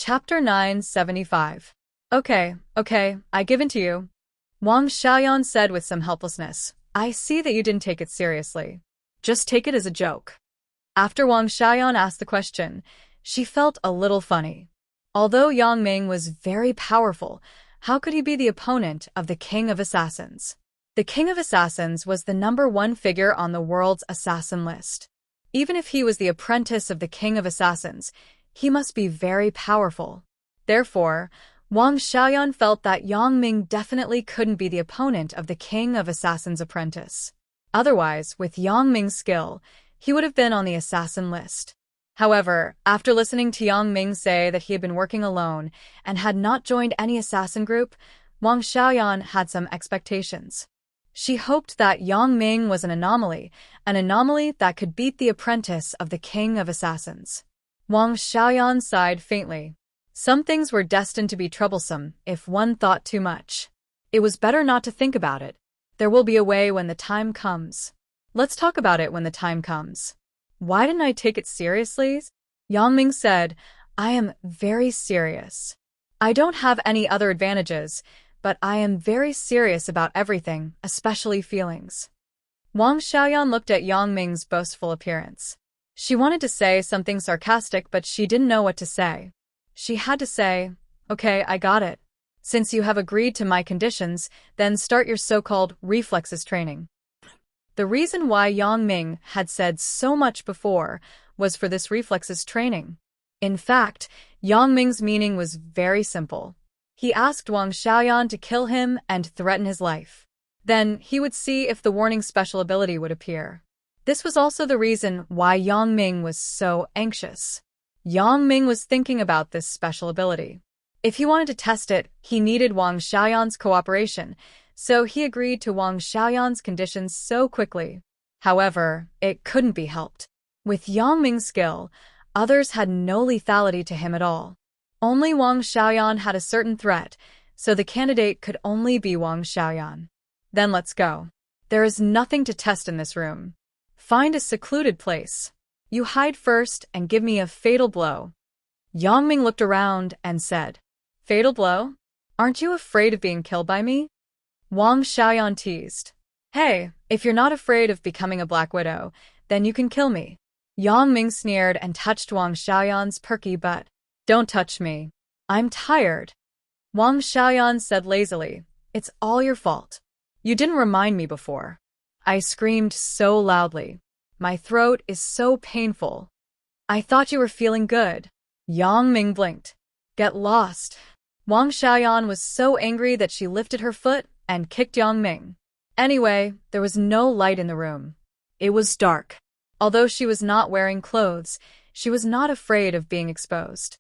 Chapter 975. Okay, I give in to you. Wang Xiaoyan said with some helplessness. I see that you didn't take it seriously. Just take it as a joke. After Wang Xiaoyan asked the question, she felt a little funny. Although Yang Ming was very powerful, how could he be the opponent of the King of Assassins? The King of Assassins was the #1 figure on the world's assassin list. Even if he was the apprentice of the King of Assassins, he must be very powerful. Therefore, Wang Xiaoyan felt that Yang Ming definitely couldn't be the opponent of the King of Assassins' apprentice. Otherwise, with Yang Ming's skill, he would have been on the assassin list. However, after listening to Yang Ming say that he had been working alone and had not joined any assassin group, Wang Xiaoyan had some expectations. She hoped that Yang Ming was an anomaly that could beat the apprentice of the King of Assassins. Wang Xiaoyan sighed faintly. Some things were destined to be troublesome if one thought too much. It was better not to think about it. There will be a way when the time comes. Let's talk about it when the time comes. Why didn't I take it seriously? Yang Ming said, I am very serious. I don't have any other advantages, but I am very serious about everything, especially feelings. Wang Xiaoyan looked at Yang Ming's boastful appearance. She wanted to say something sarcastic, but she didn't know what to say. She had to say, okay, I got it. Since you have agreed to my conditions, then start your so-called reflexes training. The reason why Yang Ming had said so much before was for this reflexes training. In fact, Yang Ming's meaning was very simple. He asked Wang Xiaoyan to kill him and threaten his life. Then he would see if the warning special ability would appear. This was also the reason why Yang Ming was so anxious. Yang Ming was thinking about this special ability. If he wanted to test it, he needed Wang Xiaoyan's cooperation, so he agreed to Wang Xiaoyan's conditions so quickly. However, it couldn't be helped. With Yang Ming's skill, others had no lethality to him at all. Only Wang Xiaoyan had a certain threat, so the candidate could only be Wang Xiaoyan. Then let's go. There is nothing to test in this room. Find a secluded place. You hide first and give me a fatal blow. Yang Ming looked around and said, Fatal blow? Aren't you afraid of being killed by me? Wang Xiaoyan teased. Hey, if you're not afraid of becoming a Black Widow, then you can kill me. Yang Ming sneered and touched Wang Xiaoyan's perky butt. Don't touch me. I'm tired. Wang Xiaoyan said lazily, It's all your fault. You didn't remind me before. I screamed so loudly. My throat is so painful. I thought you were feeling good. Yang Ming blinked. Get lost. Wang Xiaoyan was so angry that she lifted her foot and kicked Yang Ming. Anyway, there was no light in the room. It was dark. Although she was not wearing clothes, she was not afraid of being exposed.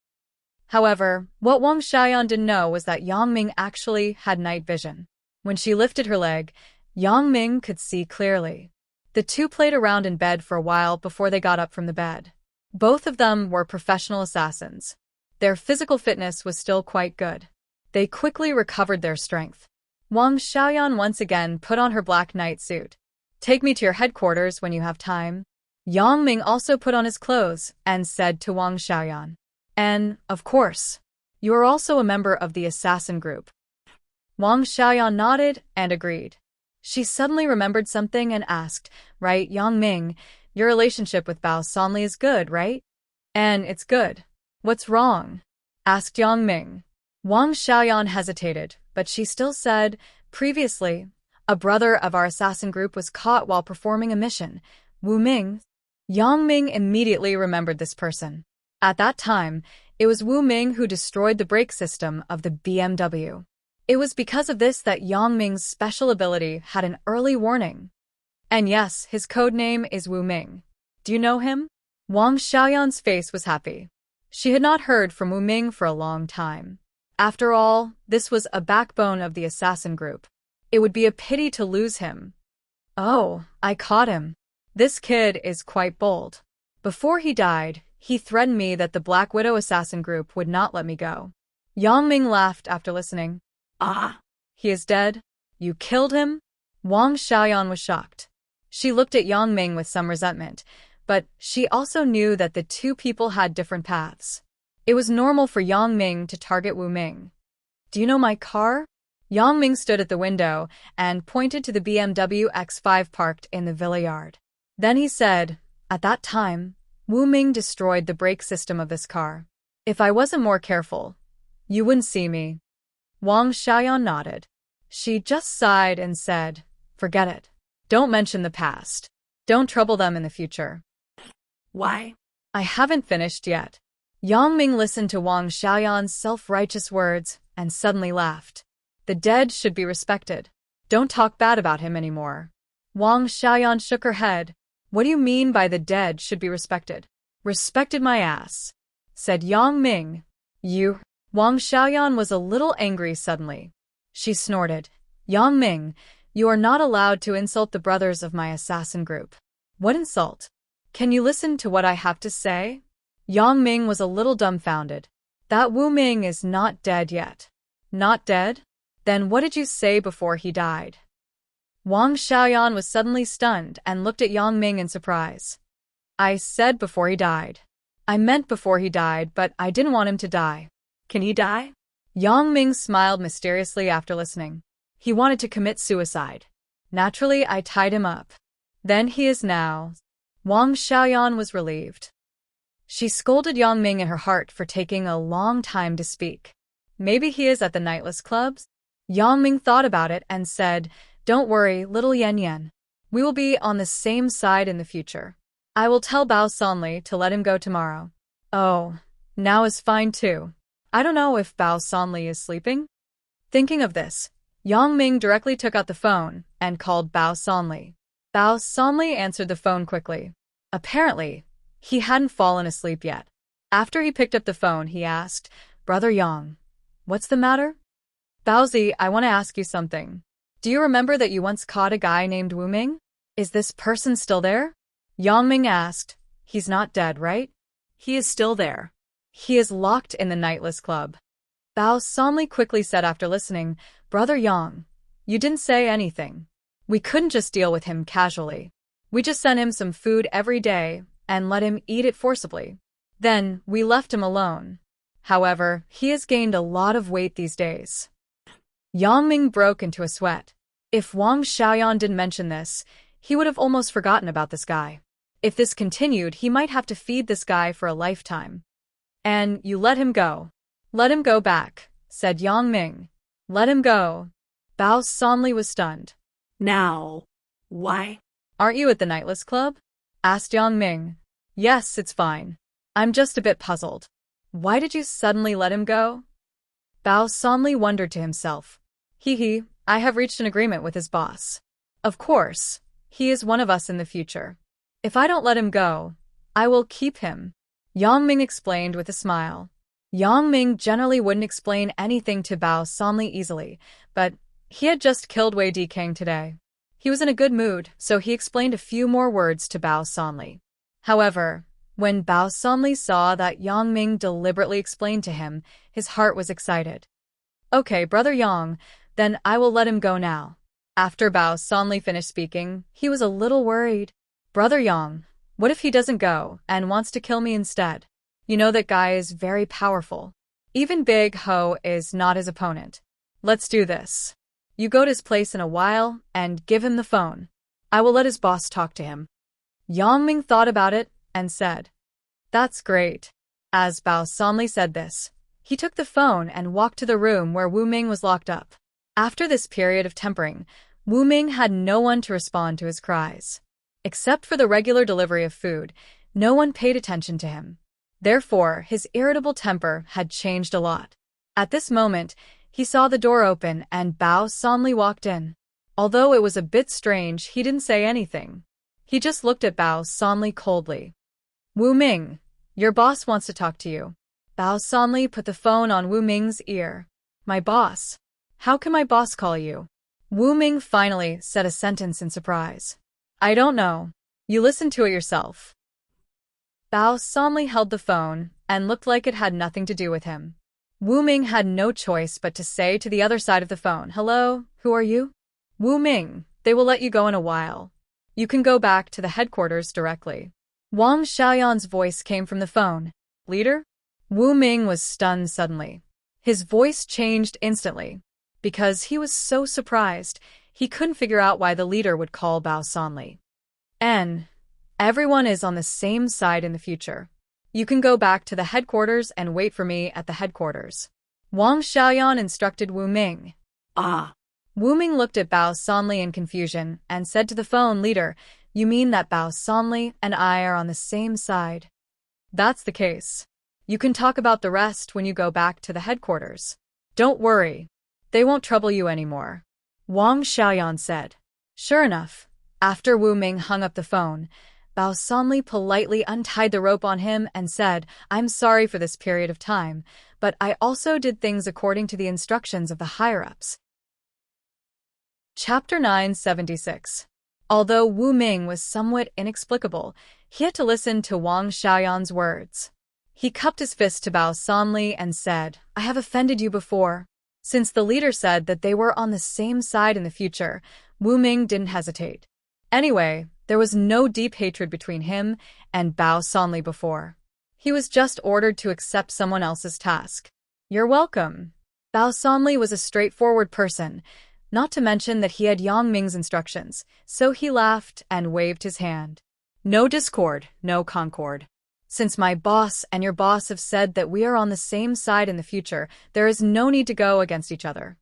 However, what Wang Xiaoyan didn't know was that Yang Ming actually had night vision. When she lifted her leg, Yang Ming could see clearly. The two played around in bed for a while before they got up from the bed. Both of them were professional assassins. Their physical fitness was still quite good. They quickly recovered their strength. Wang Xiaoyan once again put on her black night suit. Take me to your headquarters when you have time. Yang Ming also put on his clothes and said to Wang Xiaoyan. And, of course, you are also a member of the assassin group. Wang Xiaoyan nodded and agreed. She suddenly remembered something and asked, Right, Yang Ming, your relationship with Bao Sanli is good, right? And it's good. What's wrong? Asked Yang Ming. Wang Xiaoyan hesitated, but she still said, Previously, a brother of our assassin group was caught while performing a mission, Wu Ming. Yang Ming immediately remembered this person. At that time, it was Wu Ming who destroyed the brake system of the BMW. It was because of this that Yang Ming's special ability had an early warning. And yes, his code name is Wu Ming. Do you know him? Wang Xiaoyan's face was happy. She had not heard from Wu Ming for a long time. After all, this was a backbone of the assassin group. It would be a pity to lose him. Oh, I caught him. This kid is quite bold. Before he died, he threatened me that the Black Widow assassin group would not let me go. Yang Ming laughed after listening. Ah, he is dead? You killed him? Wang Xiaoyan was shocked. She looked at Yang Ming with some resentment, but she also knew that the two people had different paths. It was normal for Yang Ming to target Wu Ming. Do you know my car? Yang Ming stood at the window and pointed to the BMW X5 parked in the villa yard. Then he said, at that time, Wu Ming destroyed the brake system of this car. If I wasn't more careful, you wouldn't see me. Wang Xiaoyan nodded. She just sighed and said, forget it. Don't mention the past. Don't trouble them in the future. Why? I haven't finished yet. Yang Ming listened to Wang Xiaoyan's self-righteous words and suddenly laughed. The dead should be respected. Don't talk bad about him anymore. Wang Xiaoyan shook her head. What do you mean by the dead should be respected? Respected my ass, said Yang Ming. You? Wang Xiaoyan was a little angry suddenly. She snorted. Yang Ming, you are not allowed to insult the brothers of my assassin group. What insult? Can you listen to what I have to say? Yang Ming was a little dumbfounded. That Wu Ming is not dead yet. Not dead? Then what did you say before he died? Wang Xiaoyan was suddenly stunned and looked at Yang Ming in surprise. I said before he died. I meant before he died, but I didn't want him to die. Can he die? Yang Ming smiled mysteriously after listening. He wanted to commit suicide. Naturally, I tied him up. Then he is now. Wang Xiaoyan was relieved. She scolded Yang Ming in her heart for taking a long time to speak. Maybe he is at the nightless clubs? Yang Ming thought about it and said, don't worry, little Yan Yan. We will be on the same side in the future. I will tell Bao Sanli to let him go tomorrow. Oh, now is fine too. I don't know if Bao Sanli is sleeping. Thinking of this, Yang Ming directly took out the phone and called Bao Sanli. Bao Sanli answered the phone quickly. Apparently, he hadn't fallen asleep yet. After he picked up the phone, he asked, Brother Yang, what's the matter? Baozi, I want to ask you something. Do you remember that you once caught a guy named Wu Ming? Is this person still there? Yang Ming asked. He's not dead, right? He is still there. He is locked in the nightless club. Bao Sanli quickly said after listening, Brother Yang, you didn't say anything. We couldn't just deal with him casually. We just sent him some food every day and let him eat it forcibly. Then we left him alone. However, he has gained a lot of weight these days. Yang Ming broke into a sweat. If Wang Xiaoyan didn't mention this, he would have almost forgotten about this guy. If this continued, he might have to feed this guy for a lifetime. And you let him go. Let him go back, said Yang Ming. Let him go. Bao Sanli was stunned. Now, why? Aren't you at the nightless club? Asked Yang Ming. Yes, it's fine. I'm just a bit puzzled. Why did you suddenly let him go? Bao Sanli wondered to himself. I have reached an agreement with his boss. Of course, he is one of us in the future. If I don't let him go, I will keep him. Yang Ming explained with a smile. Yang Ming generally wouldn't explain anything to Bao Sanli easily, but he had just killed Wei Dikang today. He was in a good mood, so he explained a few more words to Bao Sanli. However, when Bao Sanli saw that Yang Ming deliberately explained to him, his heart was excited. Okay, Brother Yang, then I will let him go now. After Bao Sanli finished speaking, he was a little worried. Brother Yang, what if he doesn't go and wants to kill me instead? You know that guy is very powerful. Even Big Ho is not his opponent. Let's do this. You go to his place in a while and give him the phone. I will let his boss talk to him. Yang Ming thought about it and said, That's great. As Bao Sanli said this, he took the phone and walked to the room where Wu Ming was locked up. After this period of tempering, Wu Ming had no one to respond to his cries. Except for the regular delivery of food, no one paid attention to him. Therefore, his irritable temper had changed a lot. At this moment, he saw the door open and Bao Sanli walked in. Although it was a bit strange, he didn't say anything. He just looked at Bao Sanli coldly. Wu Ming, your boss wants to talk to you. Bao Sanli put the phone on Wu Ming's ear. My boss? How can my boss call you? Wu Ming finally said a sentence in surprise. I don't know. You listen to it yourself. Bao Sanli held the phone and looked like it had nothing to do with him. Wu Ming had no choice but to say to the other side of the phone, Hello, who are you? Wu Ming, they will let you go in a while. You can go back to the headquarters directly. Wang Xiaoyan's voice came from the phone. Leader? Wu Ming was stunned suddenly. His voice changed instantly. Because he was so surprised, he couldn't figure out why the leader would call Bao Sanli. Everyone is on the same side in the future. You can go back to the headquarters and wait for me at the headquarters. Wang Xiaoyan instructed Wu Ming. Ah. Wu Ming looked at Bao Sanli in confusion and said to the phone leader, "You mean that Bao Sanli and I are on the same side?" "That's the case. You can talk about the rest when you go back to the headquarters. Don't worry. They won't trouble you anymore," Wang Xiaoyan said. Sure enough, after Wu Ming hung up the phone, Bao Sanli politely untied the rope on him and said, "I'm sorry for this period of time, but I also did things according to the instructions of the higher-ups." Chapter 976. Although Wu Ming was somewhat inexplicable, he had to listen to Wang Xiaoyan's words. He cupped his fist to Bao Sanli and said, "I have offended you before." Since the leader said that they were on the same side in the future, Wu Ming didn't hesitate. Anyway, there was no deep hatred between him and Bao Sanli before. He was just ordered to accept someone else's task. "You're welcome." Bao Sanli was a straightforward person, not to mention that he had Yang Ming's instructions, so he laughed and waved his hand. "No discord, no concord. Since my boss and your boss have said that we are on the same side in the future, there is no need to go against each other."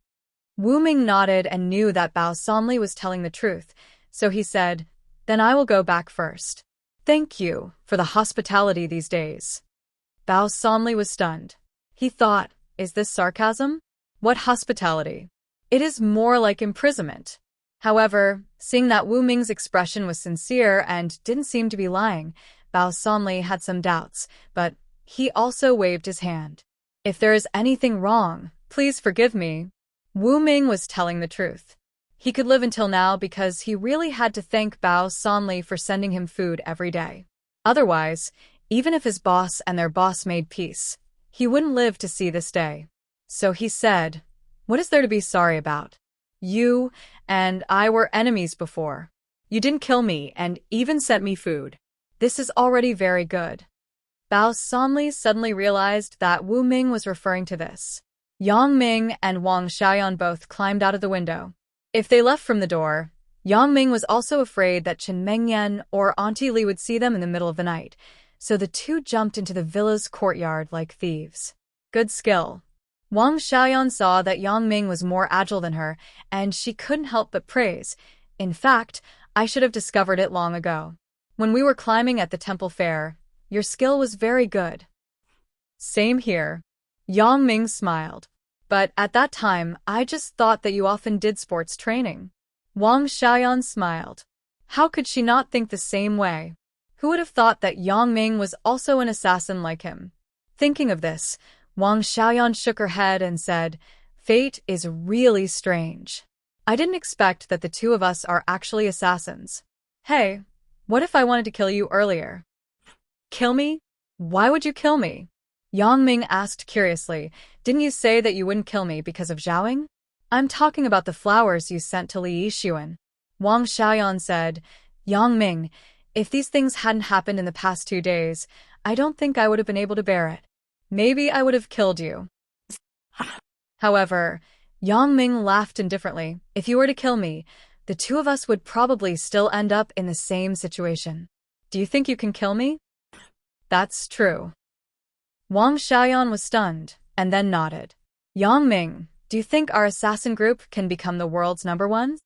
Wu Ming nodded and knew that Bao Sanli was telling the truth, so he said, "Then I will go back first. Thank you for the hospitality these days." Bao Sanli was stunned. He thought, is this sarcasm? What hospitality? It is more like imprisonment. However, seeing that Wu Ming's expression was sincere and didn't seem to be lying, Bao Sanli had some doubts, but he also waved his hand. "If there is anything wrong, please forgive me." Wu Ming was telling the truth. He could live until now because he really had to thank Bao Sanli for sending him food every day. Otherwise, even if his boss and their boss made peace, he wouldn't live to see this day. So he said, "What is there to be sorry about? You and I were enemies before. You didn't kill me and even sent me food. This is already very good." Bao Sanli suddenly realized that Wu Ming was referring to this. Yang Ming and Wang Xiaoyan both climbed out of the window. If they left from the door, Yang Ming was also afraid that Chen Mengyan or Auntie Li would see them in the middle of the night, so the two jumped into the villa's courtyard like thieves. Good skill. Wang Xiaoyan saw that Yang Ming was more agile than her, and she couldn't help but praise. "In fact, I should have discovered it long ago. When we were climbing at the temple fair, your skill was very good." "Same here." Yang Ming smiled. "But at that time, I just thought that you often did sports training." Wang Xiaoyan smiled. How could she not think the same way? Who would have thought that Yang Ming was also an assassin like him? Thinking of this, Wang Xiaoyan shook her head and said, "Fate is really strange. I didn't expect that the two of us are actually assassins. Hey, what if I wanted to kill you earlier?" "Kill me? Why would you kill me?" Yang Ming asked curiously. "Didn't you say that you wouldn't kill me because of Zhaoing?" "I'm talking about the flowers you sent to Li Yixuan." Wang Xiaoyan said, "Yang Ming, if these things hadn't happened in the past 2 days, I don't think I would have been able to bear it. Maybe I would have killed you." However, Yang Ming laughed indifferently. "If you were to kill me, the two of us would probably still end up in the same situation. Do you think you can kill me?" "That's true." Wang Xiaoyan was stunned, and then nodded. "Yang Ming, do you think our assassin group can become the world's #1?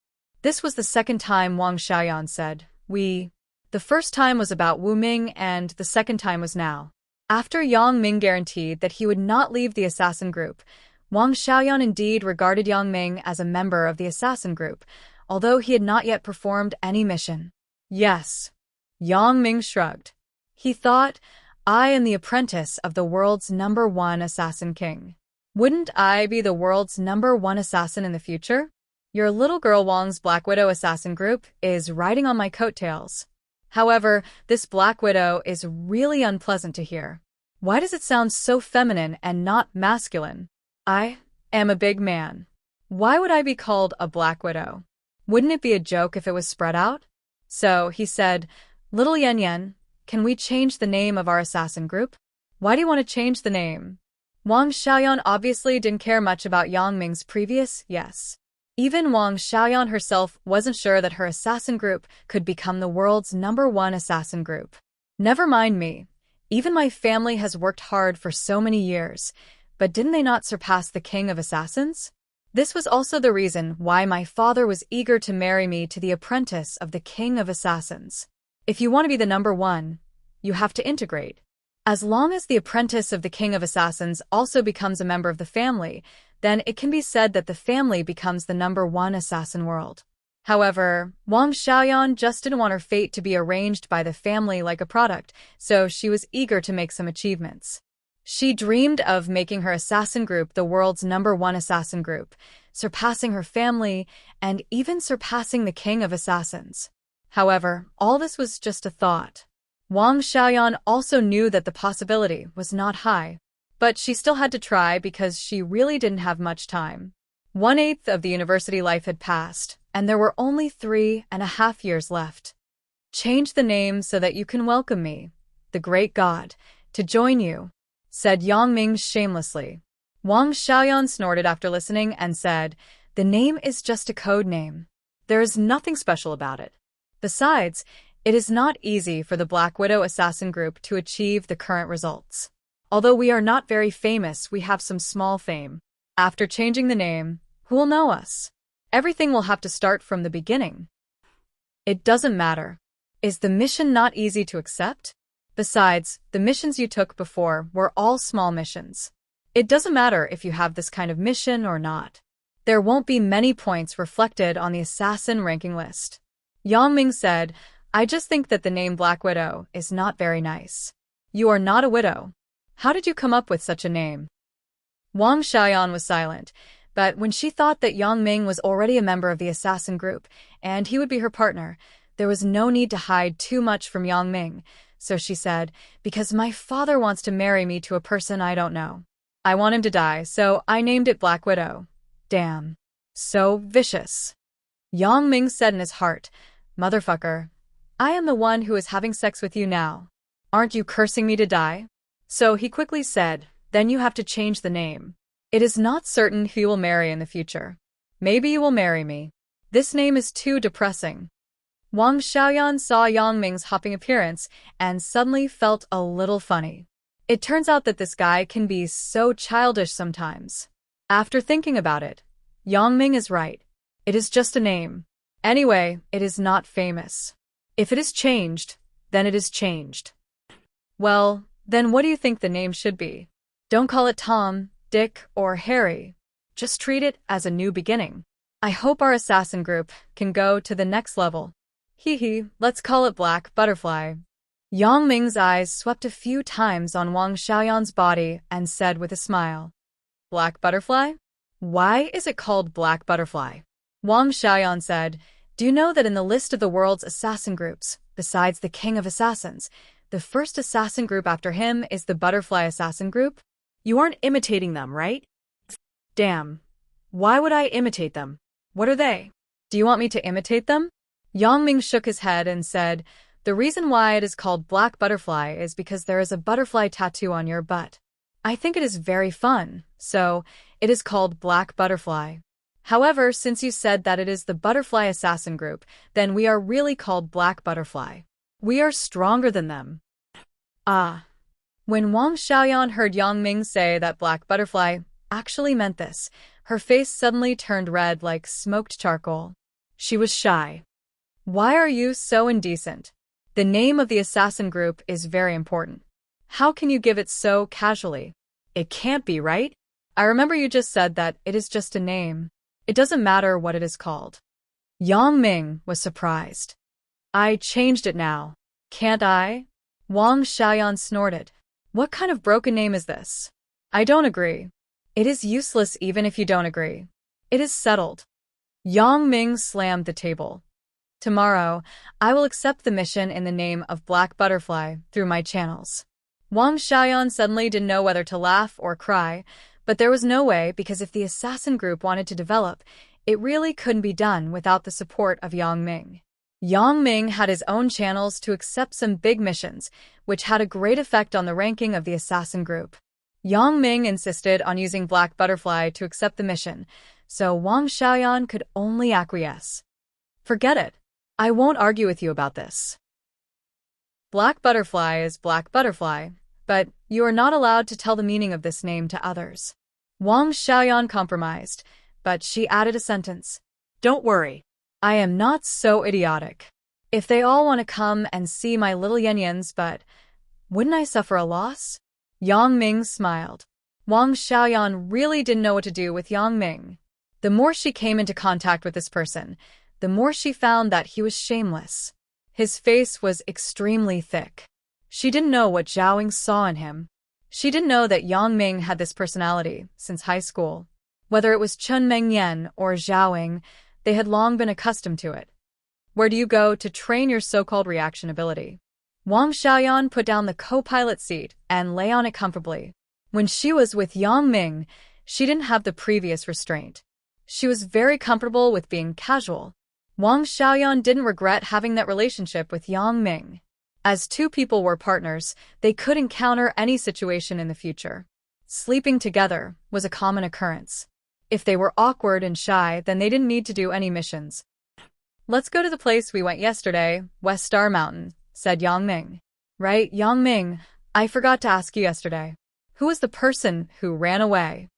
This was the second time Wang Xiaoyan said, "We." The first time was about Wu Ming and the second time was now. After Yang Ming guaranteed that he would not leave the assassin group, Wang Xiaoyan indeed regarded Yang Ming as a member of the assassin group, although he had not yet performed any mission. "Yes." Yang Ming shrugged. He thought, "I am the apprentice of the world's #1 assassin king. Wouldn't I be the world's #1 assassin in the future? Your little girl Wang's Black Widow assassin group is riding on my coattails. However, this Black Widow is really unpleasant to hear. Why does it sound so feminine and not masculine? I am a big man. Why would I be called a Black Widow? Wouldn't it be a joke if it was spread out?" So he said, "Little Yan Yan, can we change the name of our assassin group?" Why do you want to change the name? Wang Xiaoyan obviously didn't care much about Yang Ming's previous yes. Even Wang Xiaoyan herself wasn't sure that her assassin group could become the world's #1 assassin group. Never mind me. Even my family has worked hard for so many years, but didn't they not surpass the king of assassins? This was also the reason why my father was eager to marry me to the apprentice of the king of assassins. If you want to be the #1, you have to integrate. As long as the apprentice of the king of assassins also becomes a member of the family, then it can be said that the family becomes the #1 assassin world. However, Wang Xiaoyan just didn't want her fate to be arranged by the family like a product, so she was eager to make some achievements. She dreamed of making her assassin group the world's #1 assassin group, surpassing her family, and even surpassing the king of assassins. However, all this was just a thought. Wang Xiaoyan also knew that the possibility was not high, but she still had to try because she really didn't have much time. 1/8 of the university life had passed, and there were only 3.5 years left. Change the name so that you can welcome me, the great god, to join you, said Yang Ming shamelessly. Wang Xiaoyan snorted after listening and said, the name is just a code name. There is nothing special about it. Besides, it is not easy for the Black Widow assassin group to achieve the current results. Although we are not very famous, we have some small fame. After changing the name, who will know us? Everything will have to start from the beginning. It doesn't matter. Is the mission not easy to accept? Besides, the missions you took before were all small missions. It doesn't matter if you have this kind of mission or not. There won't be many points reflected on the assassin ranking list. Yang Ming said, I just think that the name Black Widow is not very nice. You are not a widow. How did you come up with such a name? Wang Xiaoyan was silent, but when she thought that Yang Ming was already a member of the assassin group, and he would be her partner, there was no need to hide too much from Yang Ming, so she said, because my father wants to marry me to a person I don't know. I want him to die, so I named it Black Widow. Damn. So vicious. Yang Ming said in his heart, motherfucker. I am the one who is having sex with you now. Aren't you cursing me to die? So he quickly said, then you have to change the name. It is not certain who you will marry in the future. Maybe you will marry me. This name is too depressing. Wang Xiaoyan saw Yang Ming's hopping appearance and suddenly felt a little funny. It turns out that this guy can be so childish sometimes. After thinking about it, Yang Ming is right. It is just a name. Anyway, it is not famous. If it is changed, then it is changed. Well, then what do you think the name should be? Don't call it Tom, Dick, or Harry. Just treat it as a new beginning. I hope our assassin group can go to the next level. Hee hee, let's call it Black Butterfly. Yang Ming's eyes swept a few times on Wang Xiaoyan's body and said with a smile, Black Butterfly? Why is it called Black Butterfly? Wang Xiaoyan said, do you know that in the list of the world's assassin groups, besides the King of Assassins, the first assassin group after him is the Butterfly Assassin Group? You aren't imitating them, right? Damn. Why would I imitate them? What are they? Do you want me to imitate them? Yang Ming shook his head and said, the reason why it is called Black Butterfly is because there is a butterfly tattoo on your butt. I think it is very fun, so it is called Black Butterfly. However, since you said that it is the Butterfly Assassin Group, then we are really called Black Butterfly. We are stronger than them. Ah. When Wang Xiaoyan heard Yang Ming say that Black Butterfly actually meant this, her face suddenly turned red like smoked charcoal. She was shy. Why are you so indecent? The name of the assassin group is very important. How can you give it so casually? It can't be, right? I remember you just said that it is just a name. It doesn't matter what it is called. Yang Ming was surprised. I changed it now. Can't I? Wang Xiaoyan snorted. What kind of broken name is this? I don't agree. It is useless even if you don't agree. It is settled. Yang Ming slammed the table. Tomorrow, I will accept the mission in the name of Black Butterfly through my channels. Wang Xiaoyan suddenly didn't know whether to laugh or cry, but there was no way because if the assassin group wanted to develop, it really couldn't be done without the support of Yang Ming. Yang Ming had his own channels to accept some big missions, which had a great effect on the ranking of the assassin group. Yang Ming insisted on using Black Butterfly to accept the mission, so Wang Xiaoyan could only acquiesce. Forget it. I won't argue with you about this. Black Butterfly is Black Butterfly, but you are not allowed to tell the meaning of this name to others. Wang Xiaoyan compromised, but she added a sentence. Don't worry. I am not so idiotic. If they all want to come and see my little Yen-Yens, but wouldn't I suffer a loss? Yang Ming smiled. Wang Xiaoyan really didn't know what to do with Yang Ming. The more she came into contact with this person, the more she found that he was shameless. His face was extremely thick. She didn't know what Zhao saw in him. She didn't know that Yang Ming had this personality since high school. Whether it was Chun Mengyan or Zhao, they had long been accustomed to it. Where do you go to train your so-called reaction ability? Wang Xiaoyan put down the co-pilot seat and lay on it comfortably. When she was with Yang Ming, she didn't have the previous restraint. She was very comfortable with being casual. Wang Xiaoyan didn't regret having that relationship with Yang Ming. As two people were partners, they could encounter any situation in the future. Sleeping together was a common occurrence. If they were awkward and shy, then they didn't need to do any missions. Let's go to the place we went yesterday, West Star Mountain, said Yang Ming. Right, Yang Ming, I forgot to ask you yesterday. Who was the person who ran away?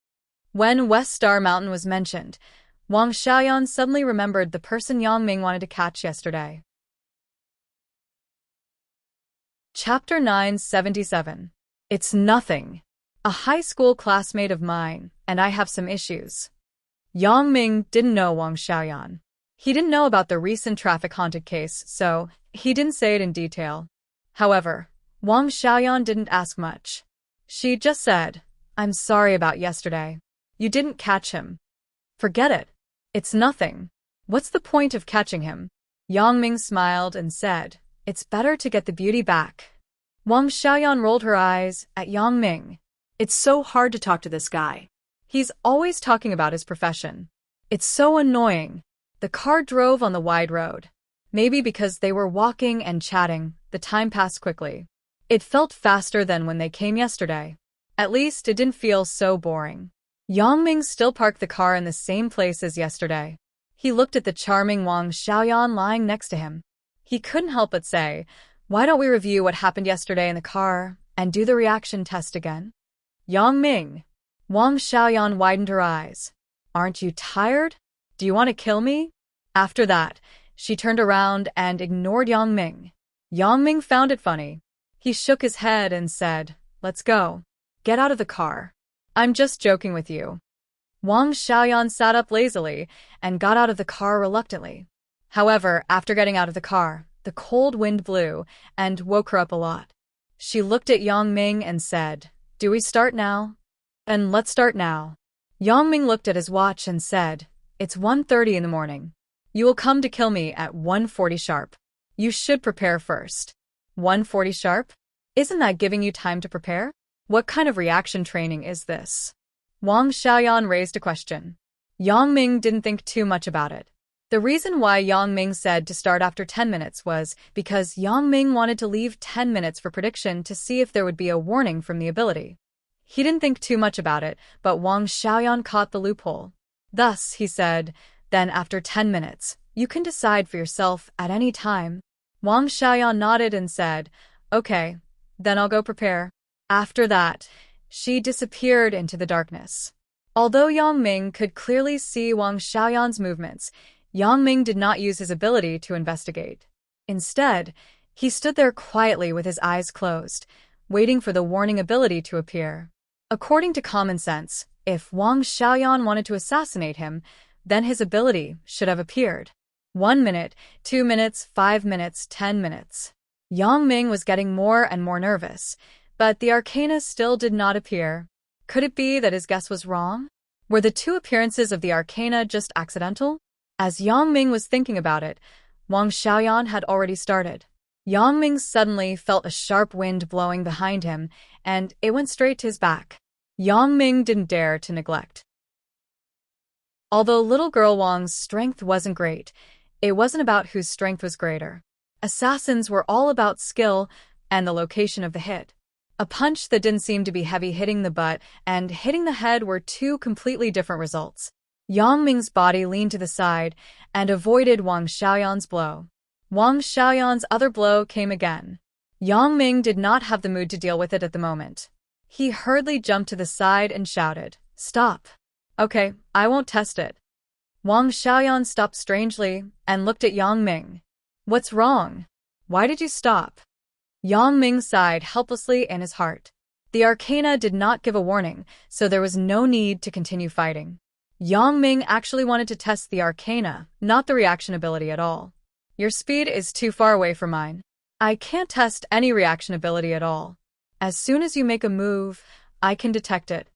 When West Star Mountain was mentioned, Wang Xiaoyan suddenly remembered the person Yang Ming wanted to catch yesterday. Chapter 977. It's nothing. A high school classmate of mine, and I have some issues. Yang Ming didn't know Wang Xiaoyan. He didn't know about the recent traffic-haunted case, so he didn't say it in detail. However, Wang Xiaoyan didn't ask much. She just said, I'm sorry about yesterday. You didn't catch him. Forget it. It's nothing. What's the point of catching him? Yang Ming smiled and said, It's better to get the beauty back. Wang Xiaoyan rolled her eyes at Yang Ming. It's so hard to talk to this guy. He's always talking about his profession. It's so annoying. The car drove on the wide road. Maybe because they were walking and chatting, the time passed quickly. It felt faster than when they came yesterday. At least it didn't feel so boring. Yang Ming still parked the car in the same place as yesterday. He looked at the charming Wang Xiaoyan lying next to him. He couldn't help but say, Why don't we review what happened yesterday in the car and do the reaction test again? Yang Ming. Wang Xiaoyan widened her eyes. Aren't you tired? Do you want to kill me? After that, she turned around and ignored Yang Ming. Yang Ming found it funny. He shook his head and said, Let's go. Get out of the car. I'm just joking with you. Wang Xiaoyan sat up lazily and got out of the car reluctantly. However, after getting out of the car, the cold wind blew and woke her up a lot. She looked at Yang Ming and said, Do we start now? And let's start now. Yang Ming looked at his watch and said, It's 1:30 in the morning. You will come to kill me at 1:40 sharp. You should prepare first. 1:40 sharp? Isn't that giving you time to prepare? What kind of reaction training is this? Wang Xiaoyan raised a question. Yang Ming didn't think too much about it. The reason why Yang Ming said to start after 10 minutes was because Yang Ming wanted to leave 10 minutes for prediction to see if there would be a warning from the ability. He didn't think too much about it, but Wang Xiaoyan caught the loophole. Thus, he said, Then after 10 minutes, you can decide for yourself at any time. Wang Xiaoyan nodded and said, Okay, then I'll go prepare. After that, she disappeared into the darkness. Although Yang Ming could clearly see Wang Xiaoyan's movements, Yang Ming did not use his ability to investigate. Instead, he stood there quietly with his eyes closed, waiting for the warning ability to appear. According to common sense, if Wang Xiaoyan wanted to assassinate him, then his ability should have appeared. 1 minute, 2 minutes, 5 minutes, 10 minutes. Yang Ming was getting more and more nervous, but the arcana still did not appear. Could it be that his guess was wrong? Were the two appearances of the arcana just accidental? As Yang Ming was thinking about it, Wang Xiaoyan had already started. Yang Ming suddenly felt a sharp wind blowing behind him, and it went straight to his back. Yang Ming didn't dare to neglect. Although little girl Wang's strength wasn't great, It wasn't about whose strength was greater. Assassins were all about skill and the location of the hit. A punch that didn't seem to be heavy hitting the butt and hitting the head were two completely different results. Yang Ming's body leaned to the side and avoided Wang Xiaoyan's blow. Wang Xiaoyan's other blow came again. Yang Ming did not have the mood to deal with it at the moment. He hurriedly jumped to the side and shouted, "Stop." "Okay, I won't test it." Wang Xiaoyan stopped strangely and looked at Yang Ming. "What's wrong? Why did you stop?" Yang Ming sighed helplessly in his heart. The arcana did not give a warning, so there was no need to continue fighting. Yang Ming actually wanted to test the arcana, not the reaction ability at all. "Your speed is too far away from mine. I can't test any reaction ability at all. As soon as you make a move, I can detect it."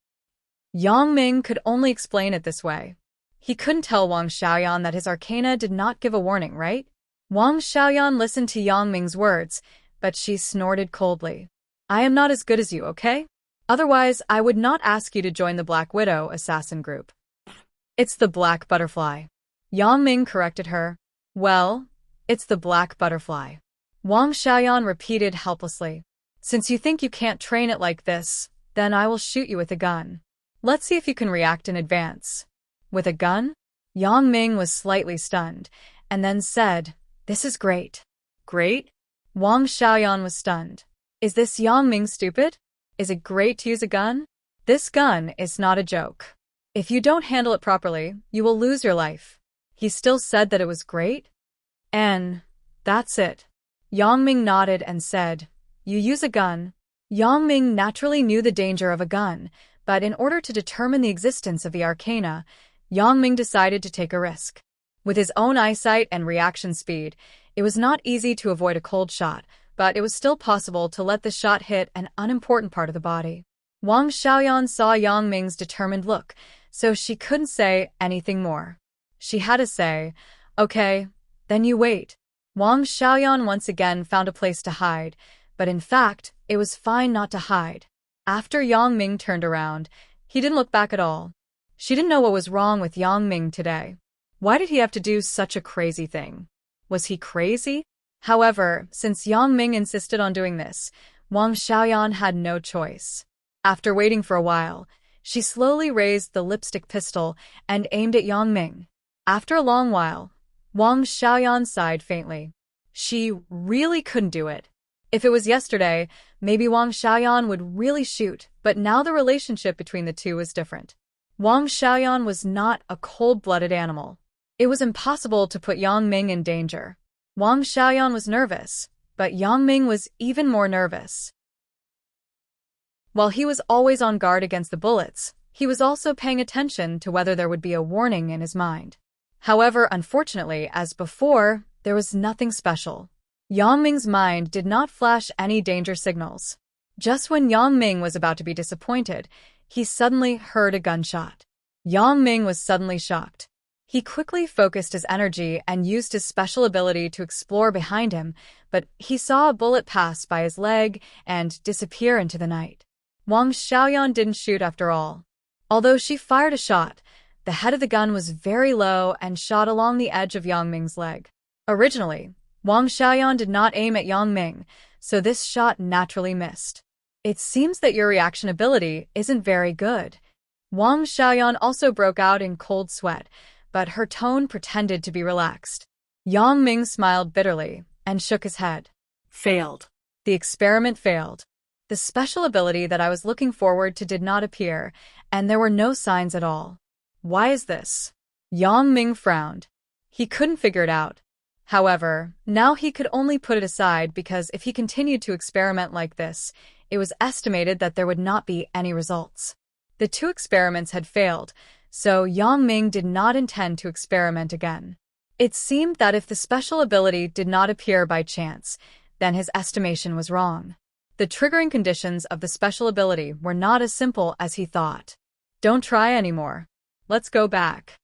Yang Ming could only explain it this way. He couldn't tell Wang Xiaoyan that his arcana did not give a warning, right? Wang Xiaoyan listened to Yang Ming's words, but she snorted coldly. "I am not as good as you, okay? Otherwise, I would not ask you to join the Black Widow assassin group." "It's the Black Butterfly." Yang Ming corrected her. "Well, it's the Black Butterfly." Wang Xiaoyan repeated helplessly. "Since you think you can't train it like this, then I will shoot you with a gun. Let's see if you can react in advance." "With a gun?" Yang Ming was slightly stunned, and then said, "This is great." "Great?" Wang Xiaoyan was stunned. Is this Yang Ming stupid? Is it great to use a gun? This gun is not a joke. If you don't handle it properly, you will lose your life. He still said that it was great? And that's it. Yang Ming nodded and said, "You use a gun." Yang Ming naturally knew the danger of a gun, but in order to determine the existence of the arcana, Yang Ming decided to take a risk. With his own eyesight and reaction speed, it was not easy to avoid a cold shot, but it was still possible to let the shot hit an unimportant part of the body. Wang Xiaoyan saw Yang Ming's determined look, so she couldn't say anything more. She had to say, "Okay, then you wait." Wang Xiaoyan once again found a place to hide, but in fact, it was fine not to hide. After Yang Ming turned around, he didn't look back at all. She didn't know what was wrong with Yang Ming today. Why did he have to do such a crazy thing? Was he crazy? However, since Yang Ming insisted on doing this, Wang Xiaoyan had no choice. After waiting for a while, she slowly raised the lipstick pistol and aimed at Yang Ming. After a long while, Wang Xiaoyan sighed faintly. She really couldn't do it. If it was yesterday, maybe Wang Xiaoyan would really shoot, but now the relationship between the two was different. Wang Xiaoyan was not a cold-blooded animal. It was impossible to put Yang Ming in danger. Wang Xiaoyan was nervous, but Yang Ming was even more nervous. While he was always on guard against the bullets, he was also paying attention to whether there would be a warning in his mind. However, unfortunately, as before, there was nothing special. Yang Ming's mind did not flash any danger signals. Just when Yang Ming was about to be disappointed, he suddenly heard a gunshot. Yang Ming was suddenly shocked. He quickly focused his energy and used his special ability to explore behind him, but he saw a bullet pass by his leg and disappear into the night. Wang Xiaoyan didn't shoot after all. Although she fired a shot, the head of the gun was very low and shot along the edge of Yang Ming's leg. Originally, Wang Xiaoyan did not aim at Yang Ming, so this shot naturally missed. "It seems that your reaction ability isn't very good." Wang Xiaoyan also broke out in cold sweat, but her tone pretended to be relaxed. Yang Ming smiled bitterly and shook his head. Failed. The experiment failed. The special ability that I was looking forward to did not appear, and there were no signs at all. Why is this? Yang Ming frowned. He couldn't figure it out. However, now he could only put it aside because if he continued to experiment like this, it was estimated that there would not be any results. The two experiments had failed, so Yang Ming did not intend to experiment again. It seemed that if the special ability did not appear by chance, then his estimation was wrong. The triggering conditions of the special ability were not as simple as he thought. "Don't try anymore. Let's go back."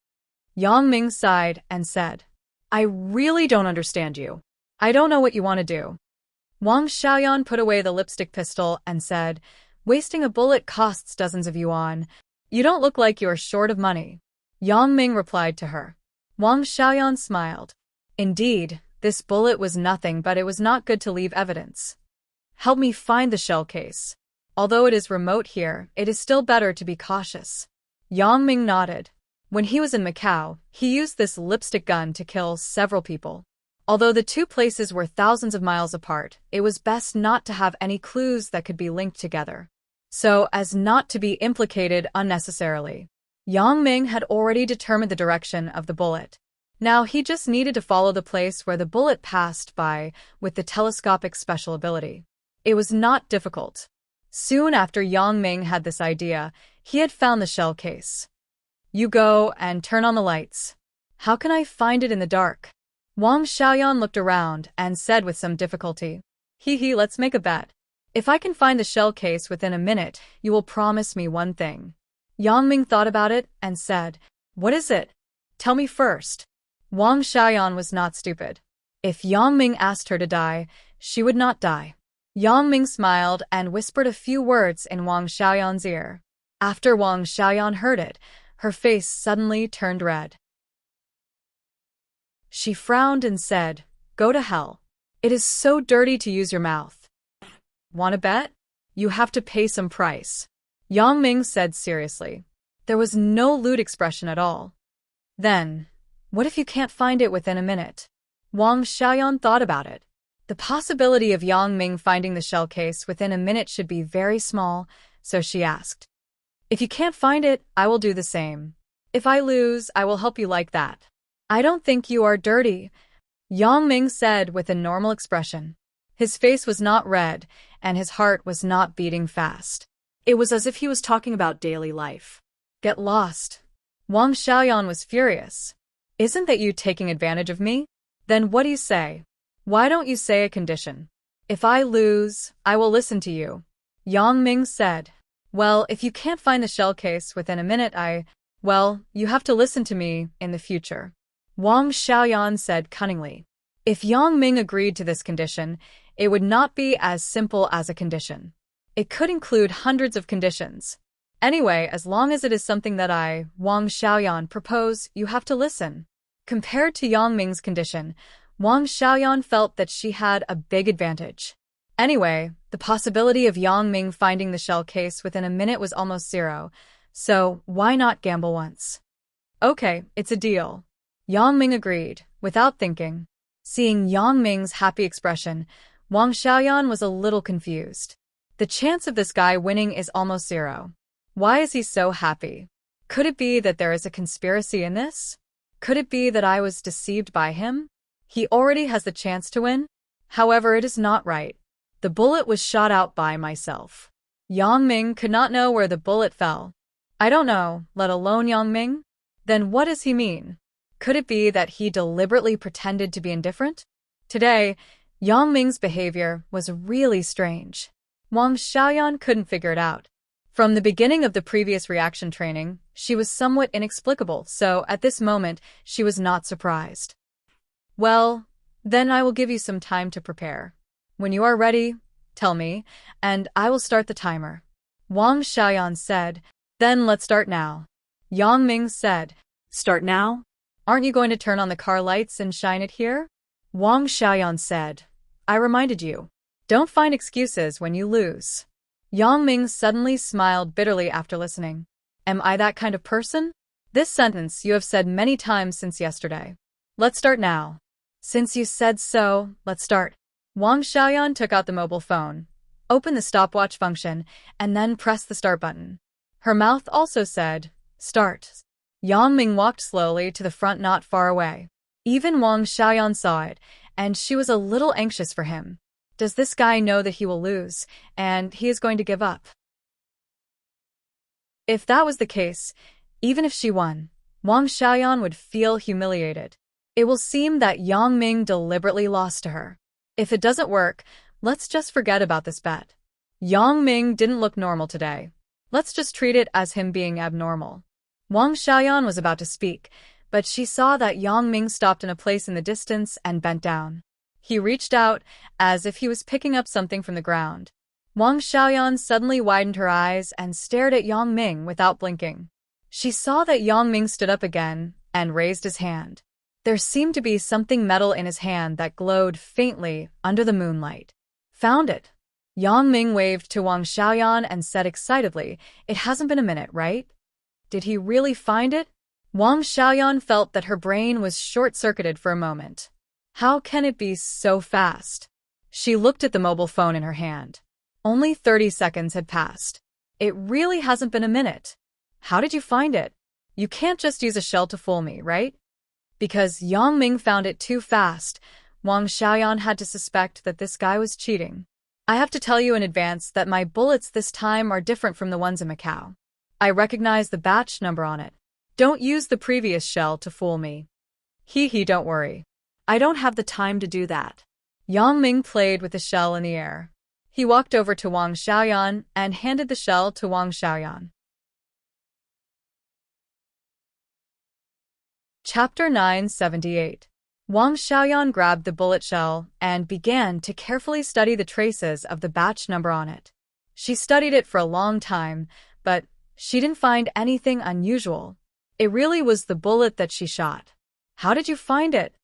Yang Ming sighed and said, "I really don't understand you. I don't know what you want to do." Wang Xiaoyan put away the lipstick pistol and said, "Wasting a bullet costs dozens of yuan. You don't look like you are short of money." Yang Ming replied to her. Wang Xiaoyan smiled. Indeed, this bullet was nothing, but it was not good to leave evidence. Help me find the shell case. Although it is remote here, it is still better to be cautious. Yang Ming nodded. When he was in Macau, he used this lipstick gun to kill several people. Although the two places were thousands of miles apart, it was best not to have any clues that could be linked together, so as not to be implicated unnecessarily. Yang Ming had already determined the direction of the bullet. Now he just needed to follow the place where the bullet passed by with the telescopic special ability. It was not difficult. Soon after Yang Ming had this idea, he had found the shell case. You go and turn on the lights. How can I find it in the dark? Wang Xiaoyan looked around and said with some difficulty. Let's make a bet. If I can find the shell case within a minute, you will promise me one thing. Yang Ming thought about it and said, What is it? Tell me first. Wang Xiaoyan was not stupid. If Yang Ming asked her to die, she would not die. Yang Ming smiled and whispered a few words in Wang Xiaoyan's ear. After Wang Xiaoyan heard it, her face suddenly turned red. She frowned and said, Go to hell. It is so dirty to use your mouth. Want to bet? You have to pay some price. Yang Ming said seriously. There was no lewd expression at all. Then, what if you can't find it within a minute? Wang Xiaoyan thought about it. The possibility of Yang Ming finding the shell case within a minute should be very small, so she asked. If you can't find it, I will do the same. If I lose, I will help you like that. I don't think you are dirty, Yang Ming said with a normal expression. His face was not red, and his heart was not beating fast. It was as if he was talking about daily life. Get lost. Wang Xiaoyan was furious. Isn't that you taking advantage of me? Then what do you say? Why don't you say a condition? If I lose, I will listen to you. Yang Ming said. Well, if you can't find the shell case within a minute, well, you have to listen to me in the future. Wang Xiaoyan said cunningly. If Yang Ming agreed to this condition, it would not be as simple as a condition. It could include hundreds of conditions. Anyway, as long as it is something that Wang Xiaoyan, propose, you have to listen. Compared to Yang Ming's condition, Wang Xiaoyan felt that she had a big advantage. Anyway, the possibility of Yang Ming finding the shell case within a minute was almost zero, so why not gamble once? Okay, it's a deal. Yang Ming agreed, without thinking. Seeing Yang Ming's happy expression, Wang Xiaoyan was a little confused. The chance of this guy winning is almost zero. Why is he so happy? Could it be that there is a conspiracy in this? Could it be that I was deceived by him? He already has the chance to win? However, it is not right. The bullet was shot out by myself. Yang Ming could not know where the bullet fell. I don't know, let alone Yang Ming? Then what does he mean? Could it be that he deliberately pretended to be indifferent? Today, Yang Ming's behavior was really strange. Wang Xiaoyan couldn't figure it out. From the beginning of the previous reaction training, she was somewhat inexplicable, so at this moment, she was not surprised. Well, then I will give you some time to prepare. When you are ready, tell me, and I will start the timer. Wang Xiaoyan said, Then let's start now. Yang Ming said, Start now? Aren't you going to turn on the car lights and shine it here? Wang Xiaoyan said, I reminded you. Don't find excuses when you lose. Yang Ming suddenly smiled bitterly after listening. Am I that kind of person? This sentence you have said many times since yesterday. Let's start now. Since you said so, let's start. Wang Xiaoyan took out the mobile phone, opened the stopwatch function, and then pressed the start button. Her mouth also said, Start. Yang Ming walked slowly to the front not far away. Even Wang Xiaoyan saw it, and she was a little anxious for him. Does this guy know that he will lose, and he is going to give up? If that was the case, even if she won, Wang Xiaoyan would feel humiliated. It will seem that Yang Ming deliberately lost to her. If it doesn't work, let's just forget about this bet. Yang Ming didn't look normal today. Let's just treat it as him being abnormal. Wang Xiaoyan was about to speak, but she saw that Yang Ming stopped in a place in the distance and bent down. He reached out, as if he was picking up something from the ground. Wang Xiaoyan suddenly widened her eyes and stared at Yang Ming without blinking. She saw that Yang Ming stood up again and raised his hand. There seemed to be something metal in his hand that glowed faintly under the moonlight. Found it. Yang Ming waved to Wang Xiaoyan and said excitedly, "It hasn't been a minute, right?" Did he really find it? Wang Xiaoyan felt that her brain was short-circuited for a moment. How can it be so fast? She looked at the mobile phone in her hand. Only 30 seconds had passed. It really hasn't been a minute. How did you find it? You can't just use a shell to fool me, right? Because Yang Ming found it too fast, Wang Xiaoyan had to suspect that this guy was cheating. I have to tell you in advance that my bullets this time are different from the ones in Macau. I recognize the batch number on it. Don't use the previous shell to fool me. Don't worry. I don't have the time to do that. Yang Ming played with the shell in the air. He walked over to Wang Xiaoyan and handed the shell to Wang Xiaoyan. Chapter 978. Wang Xiaoyan grabbed the bullet shell and began to carefully study the traces of the batch number on it. She studied it for a long time, but she didn't find anything unusual. It really was the bullet that she shot. How did you find it?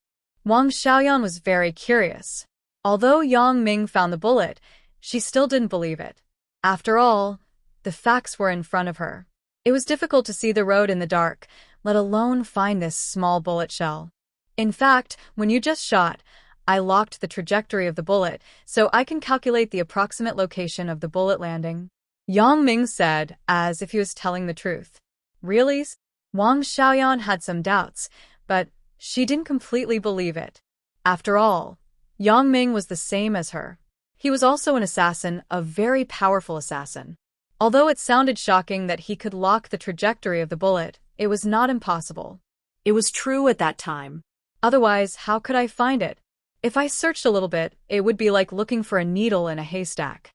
Wang Xiaoyan was very curious. Although Yang Ming found the bullet, she still didn't believe it. After all, the facts were in front of her. It was difficult to see the road in the dark, let alone find this small bullet shell. In fact, when you just shot, I locked the trajectory of the bullet, so I can calculate the approximate location of the bullet landing. Yang Ming said, as if he was telling the truth. Really? Wang Xiaoyan had some doubts, but she didn't completely believe it. After all, Yang Ming was the same as her. He was also an assassin, a very powerful assassin. Although it sounded shocking that he could lock the trajectory of the bullet, it was not impossible. It was true at that time. Otherwise, how could I find it? If I searched a little bit, it would be like looking for a needle in a haystack.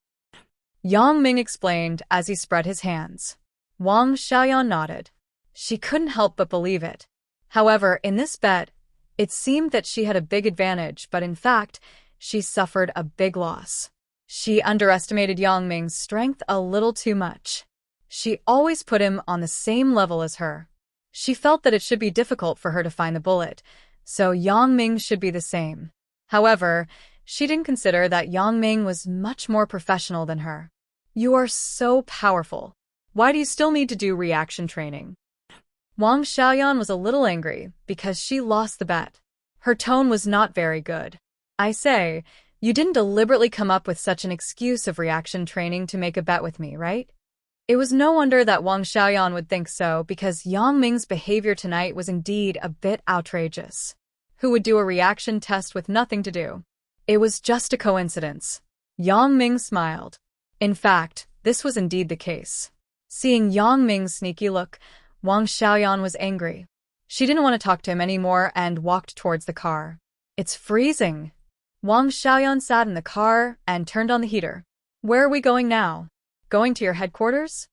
Yang Ming explained as he spread his hands. Wang Xiaoyan nodded. She couldn't help but believe it. However, in this bet, it seemed that she had a big advantage, but in fact, she suffered a big loss. She underestimated Yang Ming's strength a little too much. She always put him on the same level as her. She felt that it should be difficult for her to find the bullet, so Yang Ming should be the same. However, she didn't consider that Yang Ming was much more professional than her. You are so powerful. Why do you still need to do reaction training? Wang Xiaoyan was a little angry because she lost the bet. Her tone was not very good. I say, you didn't deliberately come up with such an excuse of reaction training to make a bet with me, right? It was no wonder that Wang Xiaoyan would think so, because Yang Ming's behavior tonight was indeed a bit outrageous. Who would do a reaction test with nothing to do? It was just a coincidence. Yang Ming smiled. In fact, this was indeed the case. Seeing Yang Ming's sneaky look, Wang Xiaoyan was angry. She didn't want to talk to him anymore and walked towards the car. It's freezing. Wang Xiaoyan sat in the car and turned on the heater. Where are we going now? Going to your headquarters?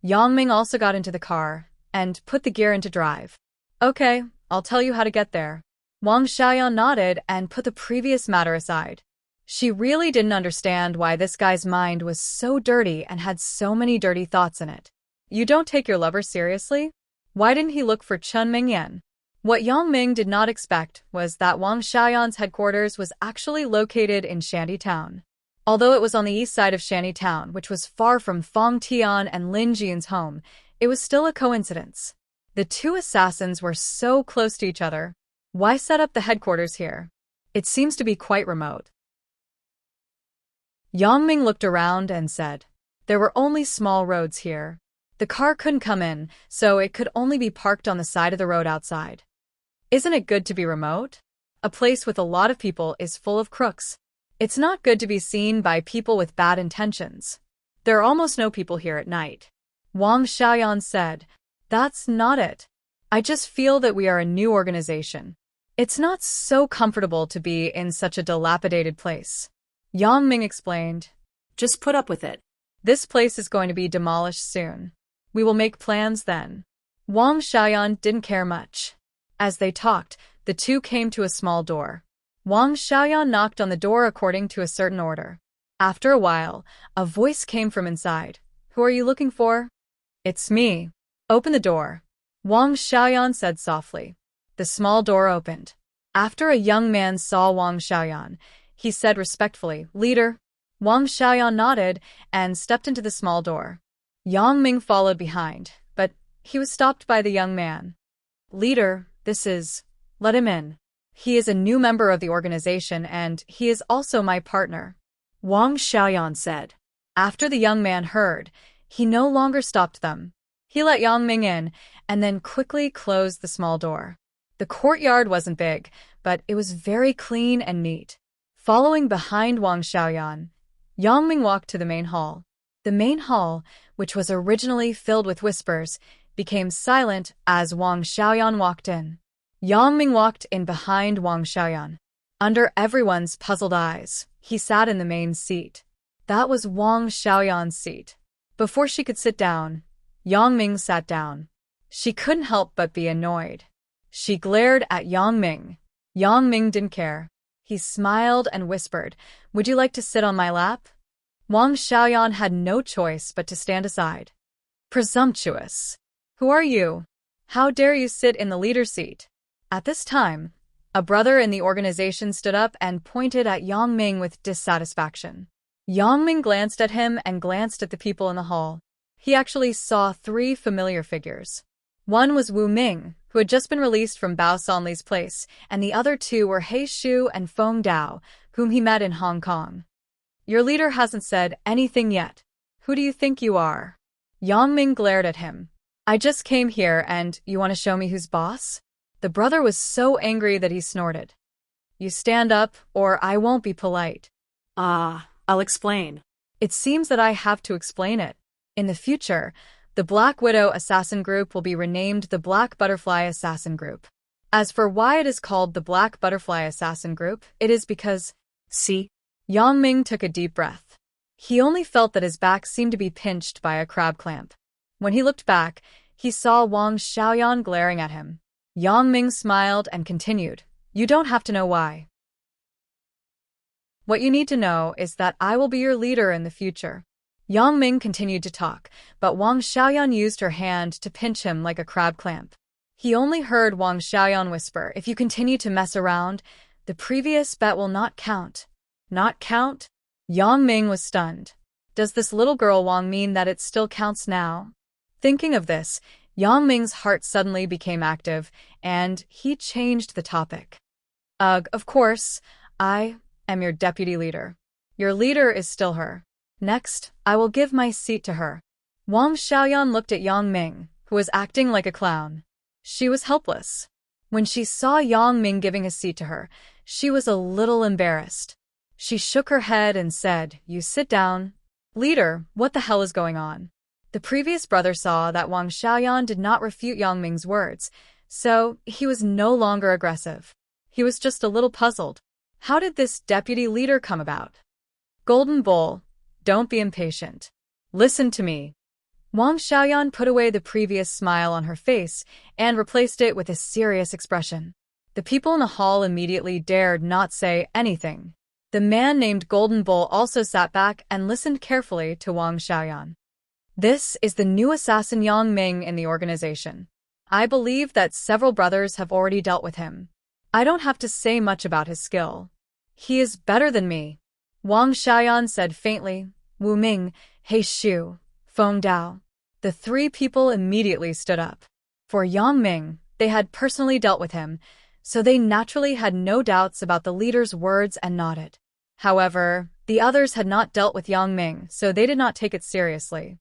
Yang Ming also got into the car and put the gear into drive. Okay, I'll tell you how to get there. Wang Xiaoyan nodded and put the previous matter aside. She really didn't understand why this guy's mind was so dirty and had so many dirty thoughts in it. You don't take your lover seriously? Why didn't he look for Chen Mingyan? What Yang Ming did not expect was that Wang Xiaoyan's headquarters was actually located in Shantytown. Although it was on the east side of Shantytown, which was far from Fong Tian and Lin Jian's home, it was still a coincidence. The two assassins were so close to each other. Why set up the headquarters here? It seems to be quite remote. Yang Ming looked around and said, there were only small roads here. The car couldn't come in, so it could only be parked on the side of the road outside. Isn't it good to be remote? A place with a lot of people is full of crooks. It's not good to be seen by people with bad intentions. There are almost no people here at night. Wang Xiaoyan said, that's not it. I just feel that we are a new organization. It's not so comfortable to be in such a dilapidated place. Yang Ming explained, just put up with it. This place is going to be demolished soon. We will make plans then. Wang Xiaoyan didn't care much. As they talked, the two came to a small door. Wang Xiaoyan knocked on the door according to a certain order. After a while, a voice came from inside. Who are you looking for? It's me. Open the door. Wang Xiaoyan said softly. The small door opened. After a young man saw Wang Xiaoyan, he said respectfully, "Leader." Wang Xiaoyan nodded and stepped into the small door. Yang Ming followed behind, but he was stopped by the young man. "Leader, let him in. He is a new member of the organization and he is also my partner," Wang Xiaoyan said. After the young man heard, he no longer stopped them. He let Yang Ming in and then quickly closed the small door. The courtyard wasn't big, but it was very clean and neat. Following behind Wang Xiaoyan, Yang Ming walked to the main hall. The main hall, which was originally filled with whispers, became silent as Wang Xiaoyan walked in. Yang Ming walked in behind Wang Xiaoyan. Under everyone's puzzled eyes, he sat in the main seat. That was Wang Xiaoyan's seat. Before she could sit down, Yang Ming sat down. She couldn't help but be annoyed. She glared at Yang Ming. Yang Ming didn't care. He smiled and whispered, "Would you like to sit on my lap?" Wang Xiaoyan had no choice but to stand aside. "Presumptuous. Who are you? How dare you sit in the leader seat?" At this time, a brother in the organization stood up and pointed at Yang Ming with dissatisfaction. Yang Ming glanced at him and glanced at the people in the hall. He actually saw 3 familiar figures. One was Wu Ming, who had just been released from Bao Sanli's place, and the other 2 were He Shu and Feng Dao, whom he met in Hong Kong. "Your leader hasn't said anything yet. Who do you think you are?" Yang Ming glared at him. "I just came here and you want to show me who's boss?" The brother was so angry that he snorted. "You stand up or I won't be polite." I'll explain." "It seems that I have to explain it. In the future, the Black Widow Assassin Group will be renamed the Black Butterfly Assassin Group. As for why it is called the Black Butterfly Assassin Group, it is because..." "See?" Yang Ming took a deep breath. He only felt that his back seemed to be pinched by a crab clamp. When he looked back, he saw Wang Xiaoyan glaring at him. Yang Ming smiled and continued, "You don't have to know why. What you need to know is that I will be your leader in the future." Yang Ming continued to talk, but Wang Xiaoyan used her hand to pinch him like a crab clamp. He only heard Wang Xiaoyan whisper, "If you continue to mess around, the previous bet will not count." "Not count?" Yang Ming was stunned. Does this little girl Wang mean that it still counts now? Thinking of this, Yang Ming's heart suddenly became active, and he changed the topic. Of course, I am your deputy leader. Your leader is still her. Next, I will give my seat to her." Wang Xiaoyan looked at Yang Ming, who was acting like a clown. She was helpless. When she saw Yang Ming giving a seat to her, she was a little embarrassed. She shook her head and said, "You sit down." "Leader, what the hell is going on?" The previous brother saw that Wang Xiaoyan did not refute Yang Ming's words, so he was no longer aggressive. He was just a little puzzled. How did this deputy leader come about? "Golden Bull, don't be impatient. Listen to me." Wang Xiaoyan put away the previous smile on her face and replaced it with a serious expression. The people in the hall immediately dared not say anything. The man named Golden Bull also sat back and listened carefully to Wang Xiaoyan. "This is the new assassin Yang Ming in the organization. I believe that several brothers have already dealt with him. I don't have to say much about his skill. He is better than me." Wang Xiaoyan said faintly, "Wu Ming, He Shu, Feng Dao." The 3 people immediately stood up. For Yang Ming, they had personally dealt with him, so they naturally had no doubts about the leader's words and nodded. However, the others had not dealt with Yang Ming, so they did not take it seriously.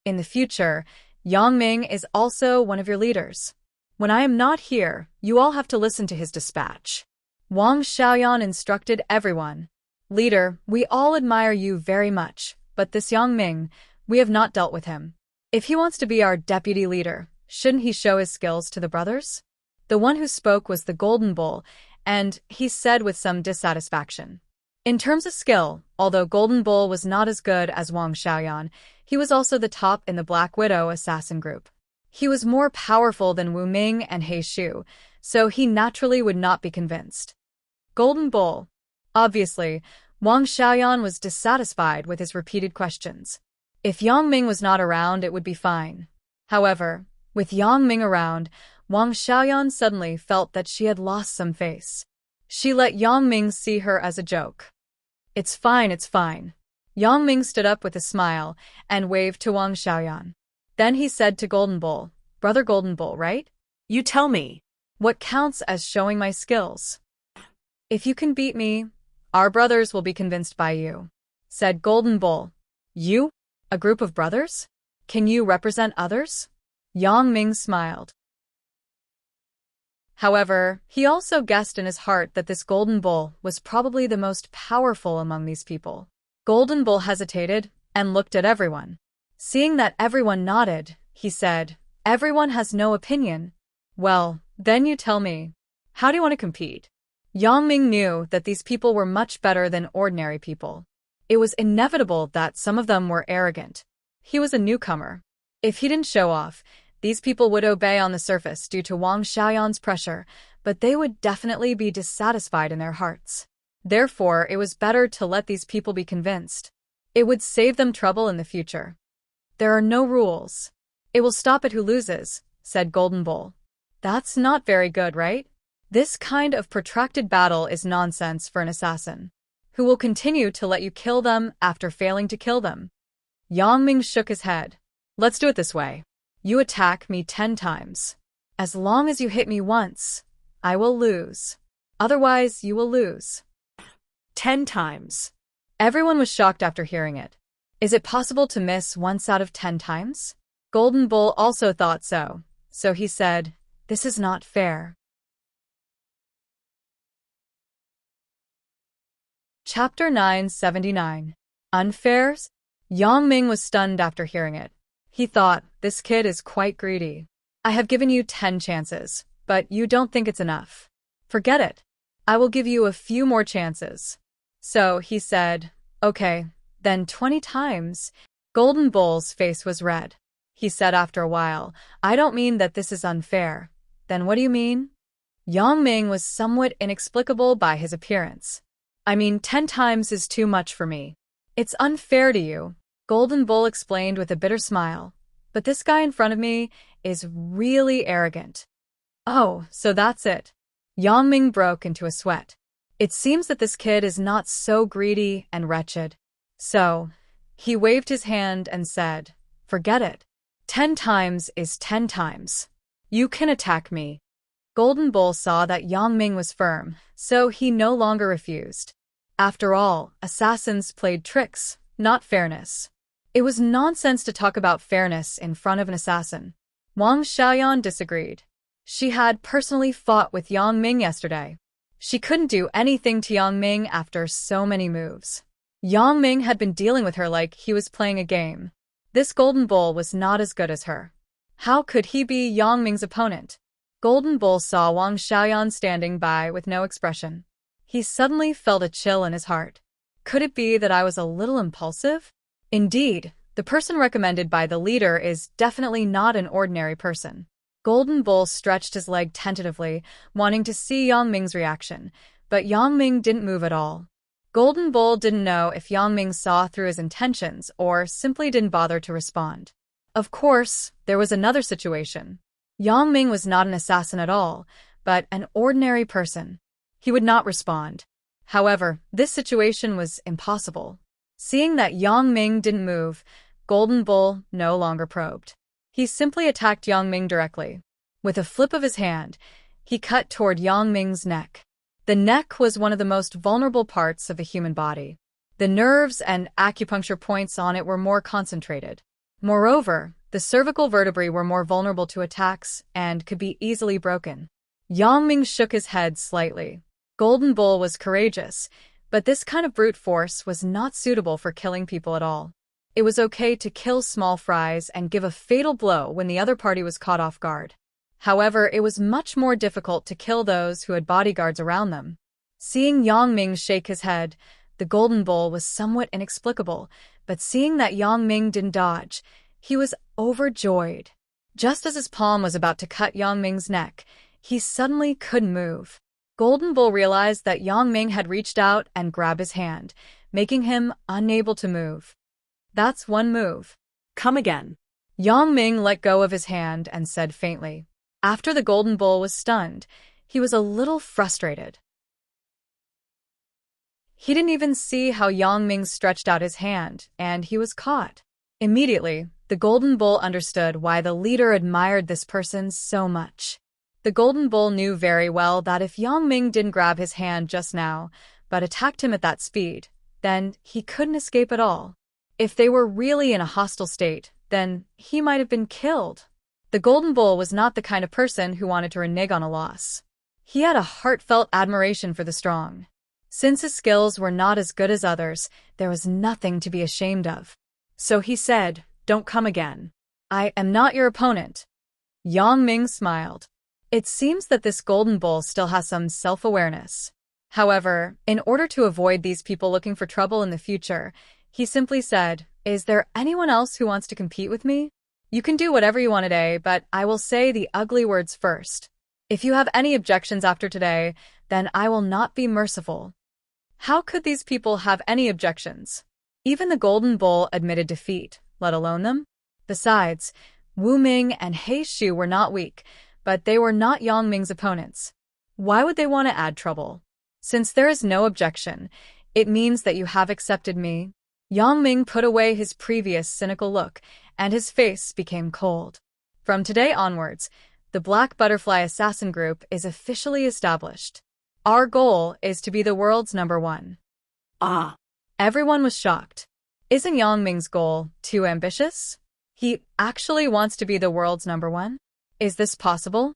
"In the future, Yang Ming is also one of your leaders. When I am not here, you all have to listen to his dispatch." Wang Xiaoyan instructed everyone. "Leader, we all admire you very much, but this Yang Ming, we have not dealt with him. If he wants to be our deputy leader, shouldn't he show his skills to the brothers?" The one who spoke was the Golden Bull, and he said with some dissatisfaction. In terms of skill, although Golden Bull was not as good as Wang Xiaoyan, he was also the top in the Black Widow Assassin Group. He was more powerful than Wu Ming and He Shu, so he naturally would not be convinced. Golden Bull. Obviously, Wang Xiaoyan was dissatisfied with his repeated questions. If Yang Ming was not around, it would be fine. However, with Yang Ming around, Wang Xiaoyan suddenly felt that she had lost some face. She let Yang Ming see her as a joke. It's fine, it's fine. Yang Ming stood up with a smile and waved to Wang Xiaoyan. Then he said to Golden Bull, Brother Golden Bull, right? You tell me. What counts as showing my skills? If you can beat me, our brothers will be convinced by you, said Golden Bull. You? A group of brothers? Can you represent others? Yang Ming smiled. However, he also guessed in his heart that this Golden Bull was probably the most powerful among these people. Golden Bull hesitated and looked at everyone. Seeing that everyone nodded, he said, Everyone has no opinion. Well, then you tell me. How do you want to compete? Yang Ming knew that these people were much better than ordinary people. It was inevitable that some of them were arrogant. He was a newcomer. If he didn't show off, these people would obey on the surface due to Wang Xiaoyan's pressure, but they would definitely be dissatisfied in their hearts. Therefore, it was better to let these people be convinced. It would save them trouble in the future. There are no rules. It will stop at who loses, said Golden Bull. That's not very good, right? This kind of protracted battle is nonsense for an assassin, who will continue to let you kill them after failing to kill them. Yang Ming shook his head. Let's do it this way. You attack me 10 times. As long as you hit me once, I will lose. Otherwise, you will lose. 10 times. Everyone was shocked after hearing it. Is it possible to miss once out of 10 times? Golden Bull also thought so. So he said, This is not fair. Chapter 979. Unfair? Yang Ming was stunned after hearing it. He thought, this kid is quite greedy. I have given you 10 chances, but you don't think it's enough. Forget it. I will give you a few more chances. So he said, Okay, then 20 times. Golden Bull's face was red. He said after a while, I don't mean that this is unfair. Then what do you mean? Yang Ming was somewhat inexplicable by his appearance. I mean, 10 times is too much for me. It's unfair to you, Golden Bull explained with a bitter smile. But this guy in front of me is really arrogant. Oh, so that's it. Yang Ming broke into a sweat. It seems that this kid is not so greedy and wretched. So, he waved his hand and said, Forget it. 10 times is 10 times. You can attack me. Golden Bull saw that Yang Ming was firm, so he no longer refused. After all, assassins played tricks, not fairness. It was nonsense to talk about fairness in front of an assassin. Wang Xiaoyan disagreed. She had personally fought with Yang Ming yesterday. She couldn't do anything to Yang Ming after so many moves. Yang Ming had been dealing with her like he was playing a game. This Golden Bull was not as good as her. How could he be Yang Ming's opponent? Golden Bull saw Wang Xiaoyan standing by with no expression. He suddenly felt a chill in his heart. Could it be that I was a little impulsive? Indeed, the person recommended by the leader is definitely not an ordinary person. Golden Bull stretched his leg tentatively, wanting to see Yang Ming's reaction, but Yang Ming didn't move at all. Golden Bull didn't know if Yang Ming saw through his intentions or simply didn't bother to respond. Of course, there was another situation. Yang Ming was not an assassin at all, but an ordinary person. He would not respond. However, this situation was impossible. Seeing that Yang Ming didn't move, Golden Bull no longer probed. He simply attacked Yang Ming directly. With a flip of his hand, he cut toward Yang Ming's neck. The neck was one of the most vulnerable parts of the human body. The nerves and acupuncture points on it were more concentrated. Moreover, the cervical vertebrae were more vulnerable to attacks and could be easily broken. Yang Ming shook his head slightly. Golden Bull was courageous, but this kind of brute force was not suitable for killing people at all. It was okay to kill small fries and give a fatal blow when the other party was caught off guard. However, it was much more difficult to kill those who had bodyguards around them. Seeing Yang Ming shake his head, the Golden Bull was somewhat inexplicable, but seeing that Yang Ming didn't dodge, he was overjoyed. Just as his palm was about to cut Yang Ming's neck, he suddenly couldn't move. Golden Bull realized that Yang Ming had reached out and grabbed his hand, making him unable to move. That's one move. Come again. Yang Ming let go of his hand and said faintly. After the golden bull was stunned, he was a little frustrated. He didn't even see how Yang Ming stretched out his hand, and he was caught. Immediately, the golden bull understood why the leader admired this person so much. The golden bull knew very well that if Yang Ming didn't grab his hand just now, but attacked him at that speed, then he couldn't escape at all. If they were really in a hostile state, then he might have been killed. The golden bull was not the kind of person who wanted to renege on a loss. He had a heartfelt admiration for the strong. Since his skills were not as good as others, there was nothing to be ashamed of. So he said, "Don't come again. I am not your opponent." Yang Ming smiled. It seems that this golden bull still has some self-awareness. However, in order to avoid these people looking for trouble in the future, he simply said, "Is there anyone else who wants to compete with me? You can do whatever you want today, but I will say the ugly words first. If you have any objections after today, then I will not be merciful." How could these people have any objections? Even the golden bull admitted defeat, let alone them. Besides, Wu Ming and He Shu were not weak, but they were not Yang Ming's opponents. Why would they want to add trouble? Since there is no objection, it means that you have accepted me. Yang Ming put away his previous cynical look, and his face became cold. From today onwards, the Black Butterfly Assassin Group is officially established. Our goal is to be the world's #1. Ah. Everyone was shocked. Isn't Yang Ming's goal too ambitious? He actually wants to be the world's #1? Is this possible?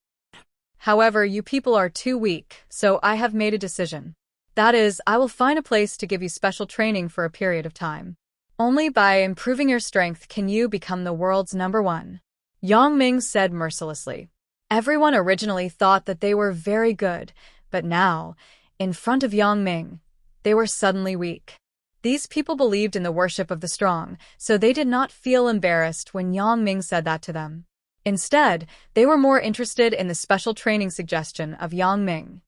However, you people are too weak, so I have made a decision. That is, I will find a place to give you special training for a period of time. Only by improving your strength can you become the world's #1. Yang Ming said mercilessly. Everyone originally thought that they were very good, but now, in front of Yang Ming, they were suddenly weak. These people believed in the worship of the strong, so they did not feel embarrassed when Yang Ming said that to them. Instead, they were more interested in the special training suggestion of Yang Ming.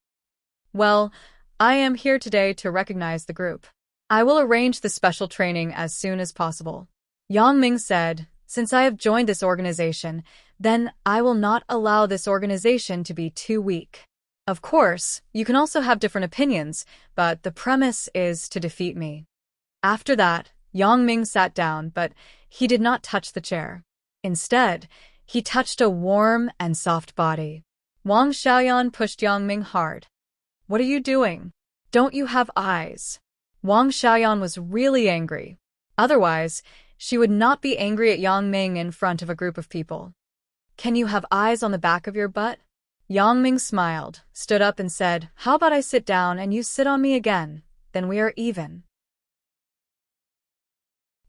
Well, I am here today to recognize the group. I will arrange the special training as soon as possible. Yang Ming said, since I have joined this organization, then I will not allow this organization to be too weak. Of course, you can also have different opinions, but the premise is to defeat me. After that, Yang Ming sat down, but he did not touch the chair. Instead, he touched a warm and soft body. Wang Xiaoyan pushed Yang Ming hard. What are you doing? Don't you have eyes? Wang Xiaoyan was really angry. Otherwise, she would not be angry at Yang Ming in front of a group of people. Can you have eyes on the back of your butt? Yang Ming smiled, stood up and said, how about I sit down and you sit on me again? Then we are even.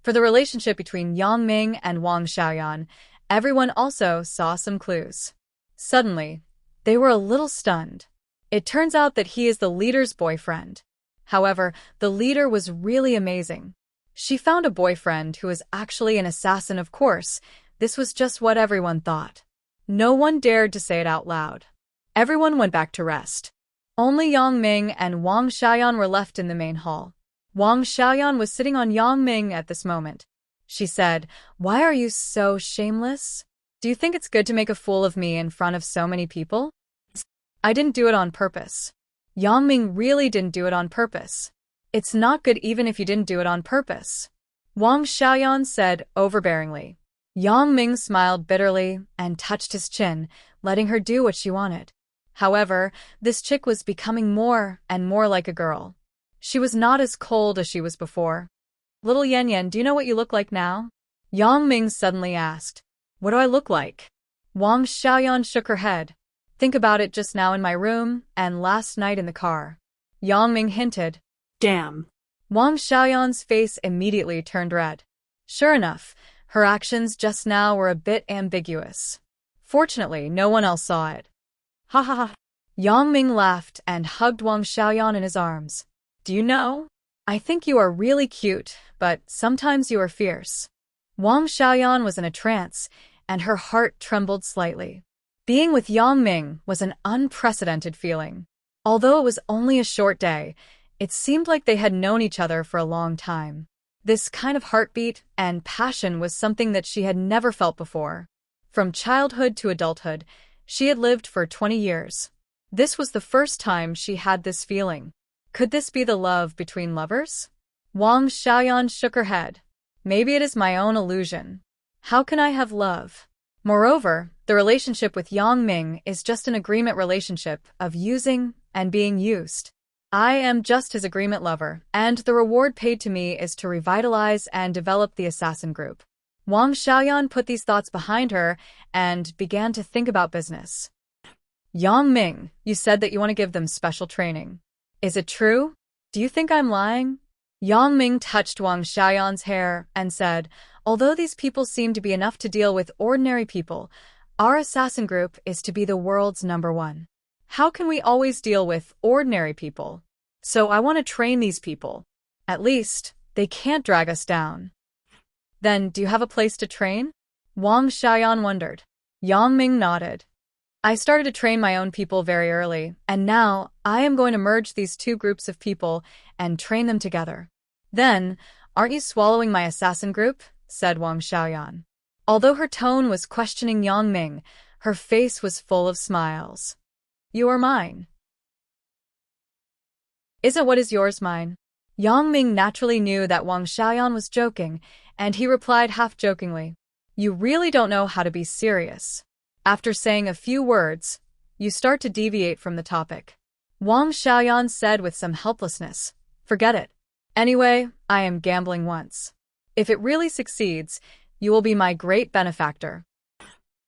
For the relationship between Yang Ming and Wang Xiaoyan, everyone also saw some clues. Suddenly, they were a little stunned. It turns out that he is the leader's boyfriend. However, the leader was really amazing. She found a boyfriend who was actually an assassin, of course. This was just what everyone thought. No one dared to say it out loud. Everyone went back to rest. Only Yang Ming and Wang Xiaoyan were left in the main hall. Wang Xiaoyan was sitting on Yang Ming at this moment. She said, why are you so shameless? Do you think it's good to make a fool of me in front of so many people? I didn't do it on purpose. Yang Ming really didn't do it on purpose. It's not good even if you didn't do it on purpose. Wang Xiaoyan said overbearingly. Yang Ming smiled bitterly and touched his chin, letting her do what she wanted. However, this chick was becoming more and more like a girl. She was not as cold as she was before. Little Yan Yan, do you know what you look like now? Yang Ming suddenly asked. What do I look like? Wang Xiaoyan shook her head. Think about it just now in my room and last night in the car. Yang Ming hinted. Damn. Wang Xiaoyan's face immediately turned red. Sure enough, her actions just now were a bit ambiguous. Fortunately, no one else saw it. Ha ha ha. Yang Ming laughed and hugged Wang Xiaoyan in his arms. Do you know? I think you are really cute, but sometimes you are fierce. Wang Xiaoyan was in a trance, and her heart trembled slightly. Being with Yang Ming was an unprecedented feeling. Although it was only a short day, it seemed like they had known each other for a long time. This kind of heartbeat and passion was something that she had never felt before. From childhood to adulthood, She had lived for 20 years. This was the first time she had this feeling. Could this be the love between lovers? Wang Xiaoyan shook her head. Maybe it is my own illusion. How can I have love? Moreover, the relationship with Yang Ming is just an agreement relationship of using and being used. I am just his agreement lover, and the reward paid to me is to revitalize and develop the assassin group. Wang Xiaoyan put these thoughts behind her and began to think about business. Yang Ming, you said that you want to give them special training. Is it true? Do you think I'm lying? Yang Ming touched Wang Xiaoyan's hair and said, although these people seem to be enough to deal with ordinary people, our assassin group is to be the world's #1. How can we always deal with ordinary people? So I want to train these people. At least, they can't drag us down. Then, do you have a place to train? Wang Xiaoyan wondered. Yang Ming nodded. I started to train my own people very early, and now I am going to merge these two groups of people and train them together. Then, aren't you swallowing my assassin group? Said Wang Xiaoyan. Although her tone was questioning Yang Ming, her face was full of smiles. You are mine. Isn't what is yours mine? Yang Ming naturally knew that Wang Xiaoyan was joking, and he replied half-jokingly, You really don't know how to be serious. After saying a few words, you start to deviate from the topic. Wang Xiaoyan said with some helplessness, Forget it. Anyway, I am gambling once. If it really succeeds, you will be my great benefactor.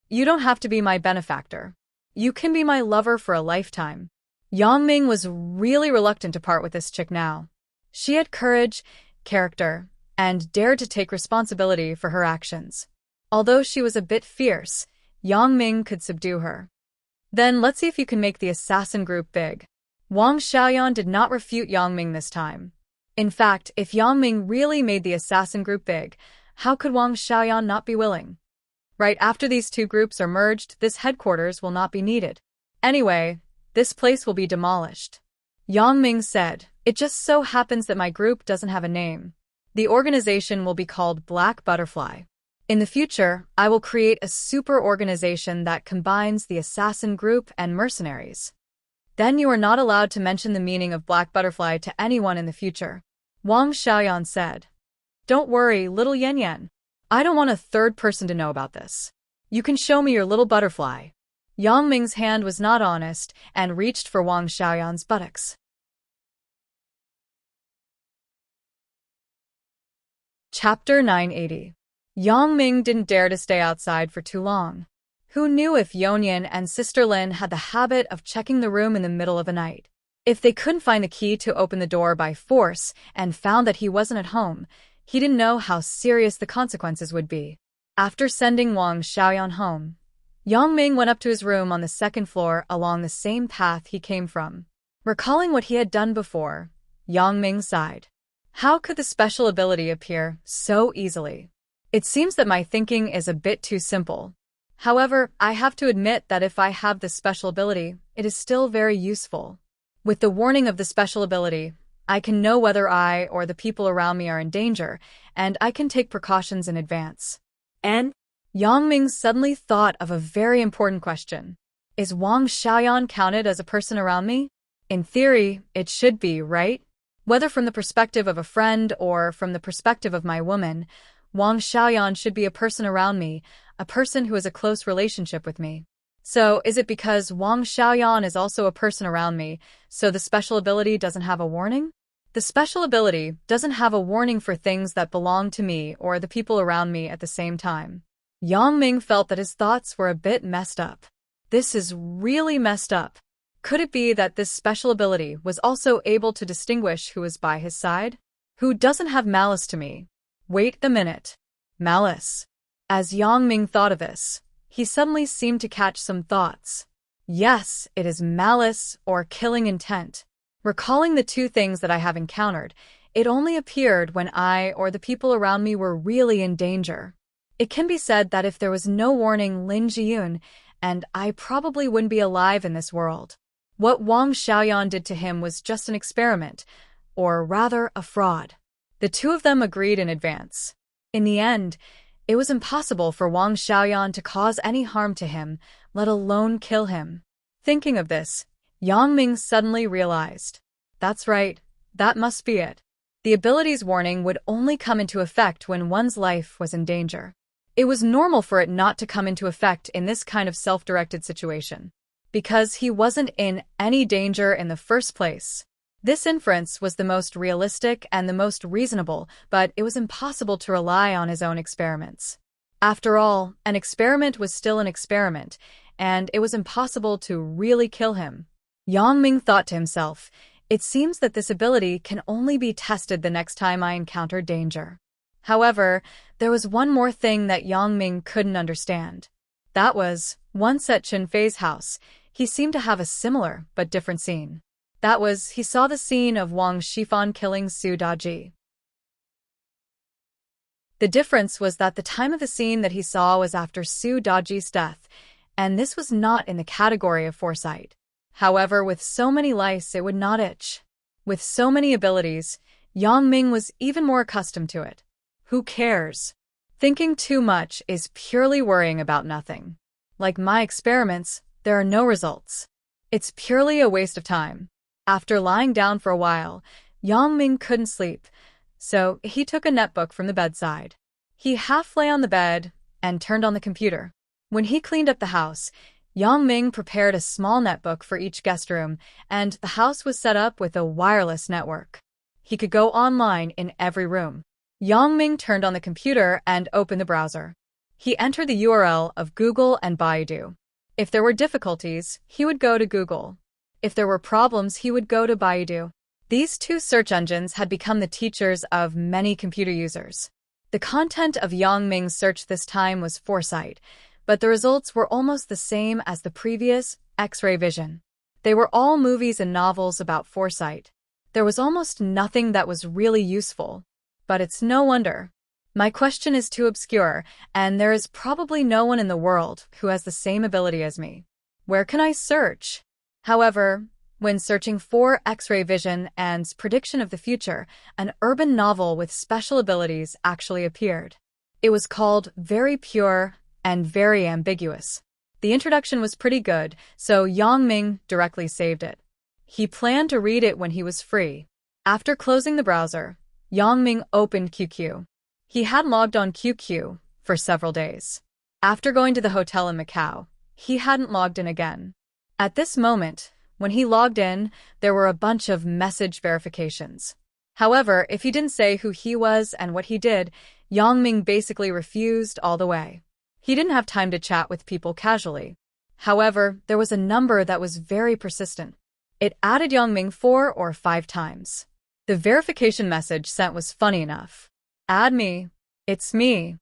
You don't have to be my benefactor. You can be my lover for a lifetime. Yang Ming was really reluctant to part with this chick now. She had courage, character, and dared to take responsibility for her actions. Although she was a bit fierce, Yang Ming could subdue her. Then let's see if you can make the assassin group big. Wang Xiaoyan did not refute Yang Ming this time. In fact, if Yang Ming really made the assassin group big, how could Wang Xiaoyan not be willing? Right after these two groups are merged, this headquarters will not be needed. Anyway, this place will be demolished. Yang Ming said, It just so happens that my group doesn't have a name. The organization will be called Black Butterfly. In the future, I will create a super organization that combines the assassin group and mercenaries. Then you are not allowed to mention the meaning of Black Butterfly to anyone in the future. Wang Xiaoyan said. Don't worry, little Yan Yan. I don't want a third person to know about this. You can show me your little butterfly. Yang Ming's hand was not honest and reached for Wang Xiaoyan's buttocks. Chapter 980. Yang Ming didn't dare to stay outside for too long. Who knew if Yonyan and Sister Lin had the habit of checking the room in the middle of the night? If they couldn't find the key to open the door by force and found that he wasn't at home, he didn't know how serious the consequences would be. After sending Wang Xiaoyan home, Yang Ming went up to his room on the second floor along the same path he came from. Recalling what he had done before, Yang Ming sighed. How could the special ability appear so easily? It seems that my thinking is a bit too simple. However, I have to admit that if I have this special ability, it is still very useful. With the warning of the special ability, I can know whether I or the people around me are in danger, and I can take precautions in advance. And? Yang Ming suddenly thought of a very important question. Is Wang Xiaoyan counted as a person around me? In theory, it should be, right? Whether from the perspective of a friend or from the perspective of my woman, Wang Xiaoyan should be a person around me, a person who has a close relationship with me. So, is it because Wang Xiaoyan is also a person around me, so the special ability doesn't have a warning? The special ability doesn't have a warning for things that belong to me or the people around me at the same time. Yang Ming felt that his thoughts were a bit messed up. This is really messed up. Could it be that this special ability was also able to distinguish who is by his side? Who doesn't have malice to me? Wait a minute. Malice. As Yang Ming thought of this, he suddenly seemed to catch some thoughts. Yes, it is malice or killing intent. Recalling the two things that I have encountered, it only appeared when I or the people around me were really in danger. It can be said that if there was no warning Lin Jiyun, and I probably wouldn't be alive in this world. What Wang Xiaoyan did to him was just an experiment, or rather a fraud. The two of them agreed in advance. In the end, it was impossible for Wang Xiaoyan to cause any harm to him, let alone kill him. Thinking of this, Yang Ming suddenly realized. That's right, that must be it. The ability's warning would only come into effect when one's life was in danger. It was normal for it not to come into effect in this kind of self-directed situation, because he wasn't in any danger in the first place. This inference was the most realistic and the most reasonable, but it was impossible to rely on his own experiments. After all, an experiment was still an experiment, and it was impossible to really kill him. Yang Ming thought to himself, it seems that this ability can only be tested the next time I encounter danger. However, there was one more thing that Yang Ming couldn't understand. That was, once at Chen Fei's house, he seemed to have a similar but different scene. That was, he saw the scene of Wang Shifan killing Su Daji. The difference was that the time of the scene that he saw was after Su Daji's death, and this was not in the category of foresight. However, with so many lice, it would not itch. With so many abilities, Yang Ming was even more accustomed to it. Who cares? Thinking too much is purely worrying about nothing. Like my experiments, there are no results. It's purely a waste of time. After lying down for a while, Yang Ming couldn't sleep, so he took a netbook from the bedside. He half lay on the bed and turned on the computer. When he cleaned up the house, Yang Ming prepared a small netbook for each guest room, and the house was set up with a wireless network. He could go online in every room. Yang Ming turned on the computer and opened the browser. He entered the URL of Google and Baidu. If there were difficulties, he would go to Google. If there were problems, he would go to Baidu. These two search engines had become the teachers of many computer users. The content of Yang Ming's search this time was foresight, but the results were almost the same as the previous, X-ray vision. They were all movies and novels about foresight. There was almost nothing that was really useful. But it's no wonder. My question is too obscure, and there is probably no one in the world who has the same ability as me. Where can I search? However, when searching for X-ray vision and prediction of the future, an urban novel with special abilities actually appeared. It was called Very Pure and Very Ambiguous. The introduction was pretty good, so Yang Ming directly saved it. He planned to read it when he was free. After closing the browser, Yang Ming opened QQ. He had logged on QQ for several days. After going to the hotel in Macau, he hadn't logged in again. At this moment, when he logged in, there were a bunch of message verifications. However, if he didn't say who he was and what he did, Yang Ming basically refused all the way. He didn't have time to chat with people casually. However, there was a number that was very persistent. It added Yang Ming 4 or 5 times. The verification message sent was funny enough. Add me. It's me.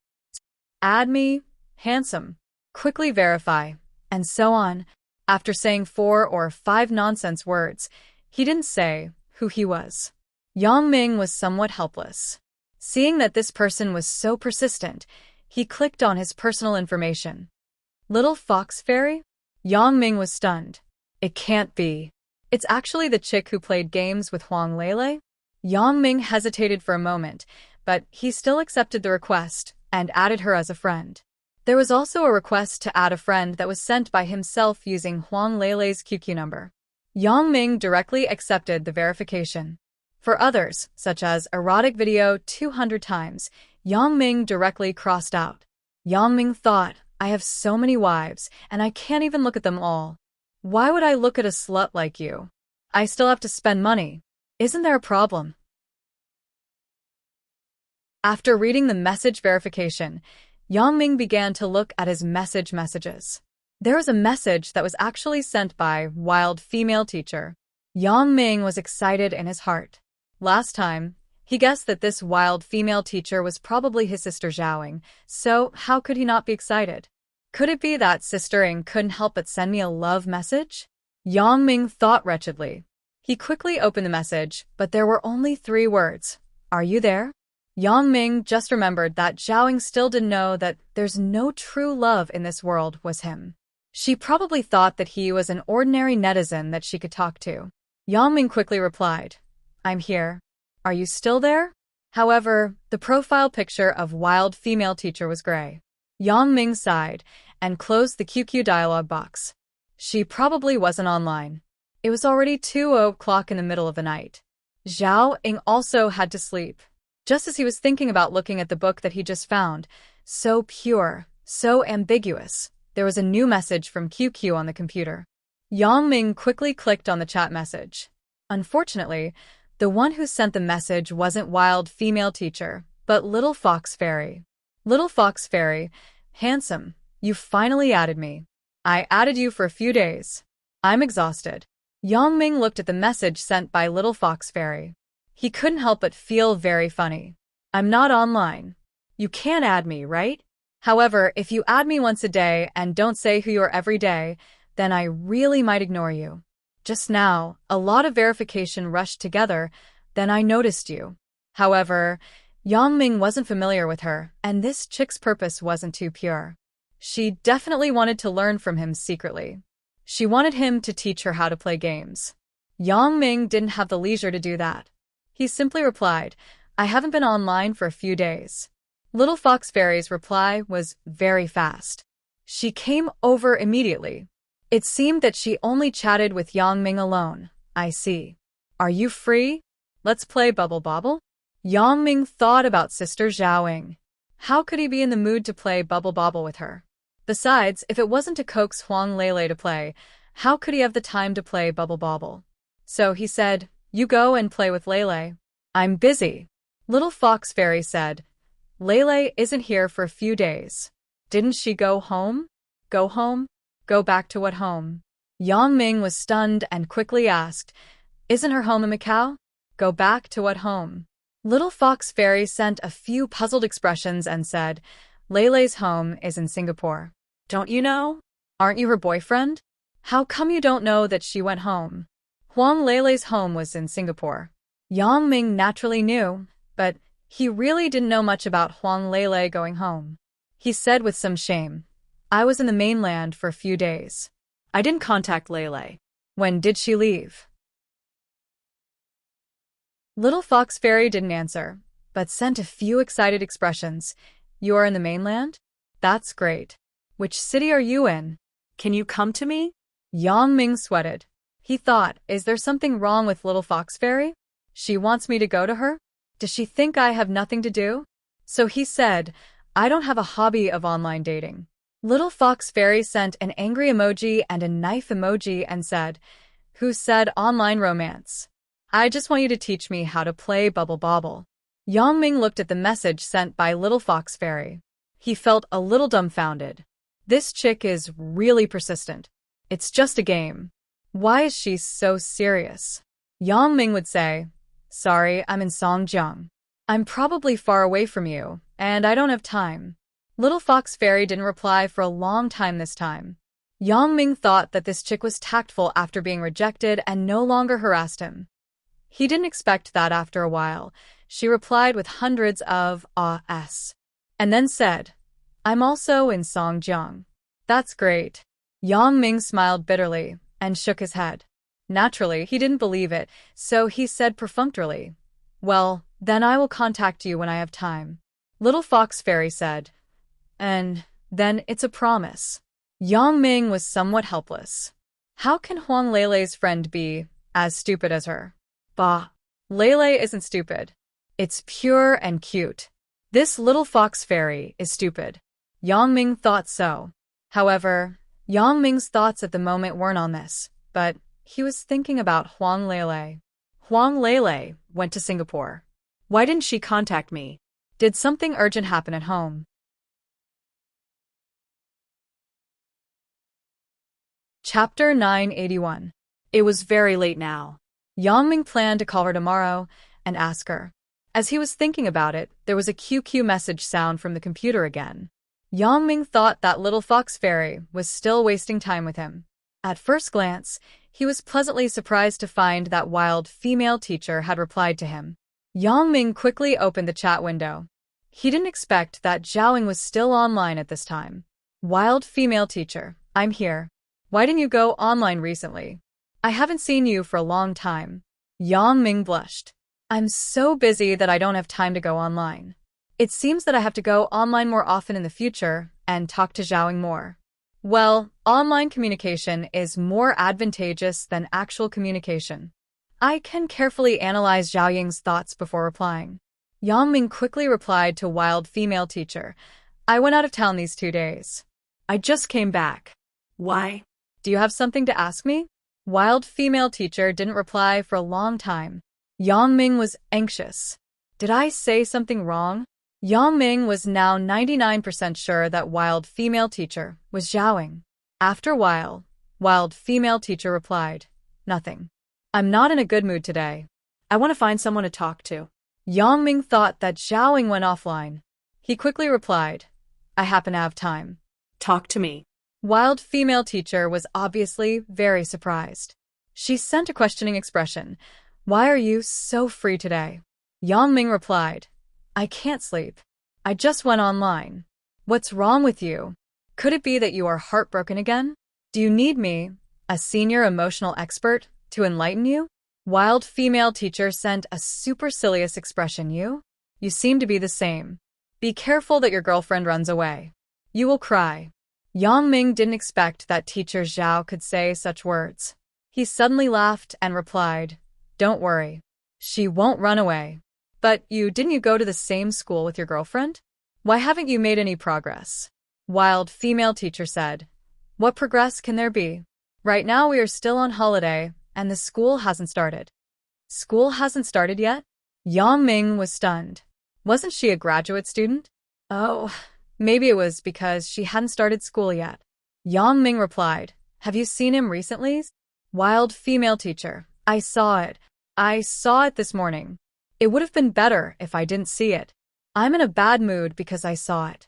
Add me. Handsome. Quickly verify. And so on. After saying 4 or 5 nonsense words, he didn't say who he was. Yang Ming was somewhat helpless. Seeing that this person was so persistent, he clicked on his personal information. Little Fox Fairy? Yang Ming was stunned. It can't be. It's actually the chick who played games with Huang Lele? Yang Ming hesitated for a moment, but he still accepted the request and added her as a friend. There was also a request to add a friend that was sent by himself using Huang Lele's QQ number. Yang Ming directly accepted the verification. For others, such as erotic video 200 times, Yang Ming directly crossed out. Yang Ming thought, I have so many wives, and I can't even look at them all. Why would I look at a slut like you? I still have to spend money. Isn't there a problem? After reading the message verification, Yang Ming began to look at his messages. There was a message that was actually sent by Wild Female Teacher. Yang Ming was excited in his heart. Last time, he guessed that this Wild Female Teacher was probably his sister Zhaoing, so how could he not be excited? Could it be that Sister Ing couldn't help but send me a love message? Yang Ming thought wretchedly. He quickly opened the message, but there were only 3 words. Are you there? Yang Ming just remembered that Zhaoing still didn't know that there's no true love in this world was him. She probably thought that he was an ordinary netizen that she could talk to. Yang Ming quickly replied, I'm here. Are you still there? However, the profile picture of Wild Female Teacher was gray. Yang Ming sighed, and closed the QQ dialog box. She probably wasn't online. It was already 2 o'clock in the middle of the night. Zhao Ying also had to sleep. Just as he was thinking about looking at the book that he just found, so pure, so ambiguous, there was a new message from QQ on the computer. Yang Ming quickly clicked on the chat message. Unfortunately, the one who sent the message wasn't Wild Female Teacher, but Little Fox Fairy. Little Fox Fairy, handsome, you finally added me. I added you for a few days. I'm exhausted. Yang Ming looked at the message sent by Little Fox Fairy. He couldn't help but feel very funny. I'm not online. You can't add me, right? However, if you add me once a day and don't say who you are every day, then I really might ignore you. Just now, a lot of verification rushed together, then I noticed you. However, Yang Ming wasn't familiar with her, and this chick's purpose wasn't too pure. She definitely wanted to learn from him secretly. She wanted him to teach her how to play games. Yang Ming didn't have the leisure to do that. He simply replied, I haven't been online for a few days. Little Fox Fairy's reply was very fast. She came over immediately. It seemed that she only chatted with Yang Ming alone. I see. Are you free? Let's play Bubble Bobble? Yang Ming thought about Sister Zhao Ying. How could he be in the mood to play Bubble Bobble with her? Besides, if it wasn't to coax Huang Lele to play, how could he have the time to play Bubble Bobble? So he said, you go and play with Lele. I'm busy. Little Fox Fairy said, Lele isn't here for a few days. Didn't she go home? Go home? Go back to what home? Yang Ming was stunned and quickly asked, isn't her home in Macau? Go back to what home? Little Fox Fairy sent a few puzzled expressions and said, Lele's home is in Singapore. Don't you know? Aren't you her boyfriend? How come you don't know that she went home? Huang Lele's home was in Singapore. Yang Ming naturally knew, but he really didn't know much about Huang Lele going home. He said with some shame, I was in the mainland for a few days. I didn't contact Lele. When did she leave? Little Fox Fairy didn't answer, but sent a few excited expressions. You are in the mainland? That's great. Which city are you in? Can you come to me? Yang Ming sweated. He thought, is there something wrong with Little Fox Fairy? She wants me to go to her? Does she think I have nothing to do? So he said, I don't have a hobby of online dating. Little Fox Fairy sent an angry emoji and a knife emoji and said, who said online romance? I just want you to teach me how to play Bubble Bobble. Yang Ming looked at the message sent by Little Fox Fairy. He felt a little dumbfounded. This chick is really persistent. It's just a game. Why is she so serious? Yang Ming would say, sorry, I'm in Songjiang. I'm probably far away from you, and I don't have time. Little Fox Fairy didn't reply for a long time this time. Yang Ming thought that this chick was tactful after being rejected and no longer harassed him. He didn't expect that after a while. She replied with hundreds of ahs, and then said, I'm also in Songjiang. That's great. Yang Ming smiled bitterly and shook his head. Naturally, he didn't believe it, so he said perfunctorily, well, then I will contact you when I have time. Little Fox Fairy said, and then it's a promise. Yang Ming was somewhat helpless. How can Huang Lele's friend be as stupid as her? Bah. Lele isn't stupid. It's pure and cute. This Little Fox Fairy is stupid. Yang Ming thought so. However, Yang Ming's thoughts at the moment weren't on this, but he was thinking about Huang Lele. Huang Lele went to Singapore. Why didn't she contact me? Did something urgent happen at home? Chapter 981. It was very late now. Yang Ming planned to call her tomorrow and ask her. As he was thinking about it, there was a QQ message sound from the computer again. Yang Ming thought that Little Fox Fairy was still wasting time with him. At first glance, he was pleasantly surprised to find that Wild Female Teacher had replied to him. Yang Ming quickly opened the chat window. He didn't expect that Zhao Ying was still online at this time. Wild Female Teacher, I'm here. Why didn't you go online recently? I haven't seen you for a long time. Yang Ming blushed. I'm so busy that I don't have time to go online. It seems that I have to go online more often in the future and talk to Zhao Ying more. Well, online communication is more advantageous than actual communication. I can carefully analyze Zhao Ying's thoughts before replying. Yang Ming quickly replied to wild female teacher, I went out of town these 2 days. I just came back. Why? Do you have something to ask me? Wild female teacher didn't reply for a long time. Yang Ming was anxious. Did I say something wrong? Yang Ming was now 99% sure that wild female teacher was Zhaoing. After a while, wild female teacher replied, Nothing. I'm not in a good mood today. I want to find someone to talk to. Yang Ming thought that Zhaoing went offline. He quickly replied, I happen to have time. Talk to me. Wild female teacher was obviously very surprised. She sent a questioning expression. Why are you so free today? Yang Ming replied, I can't sleep. I just went online. What's wrong with you? Could it be that you are heartbroken again? Do you need me, a senior emotional expert, to enlighten you? Wild female teacher sent a supercilious expression. You seem to be the same. Be careful that your girlfriend runs away. You will cry. Yang Ming didn't expect that teacher Zhao could say such words. He suddenly laughed and replied, Don't worry. She won't run away. But didn't you go to the same school with your girlfriend? Why haven't you made any progress? Wild female teacher said, What progress can there be? Right now we are still on holiday, and the school hasn't started. School hasn't started yet? Yang Ming was stunned. Wasn't she a graduate student? Oh, maybe it was because she hadn't started school yet. Yang Ming replied, Have you seen him recently? Wild female teacher, I saw it. I saw it this morning. It would have been better if I didn't see it. I'm in a bad mood because I saw it.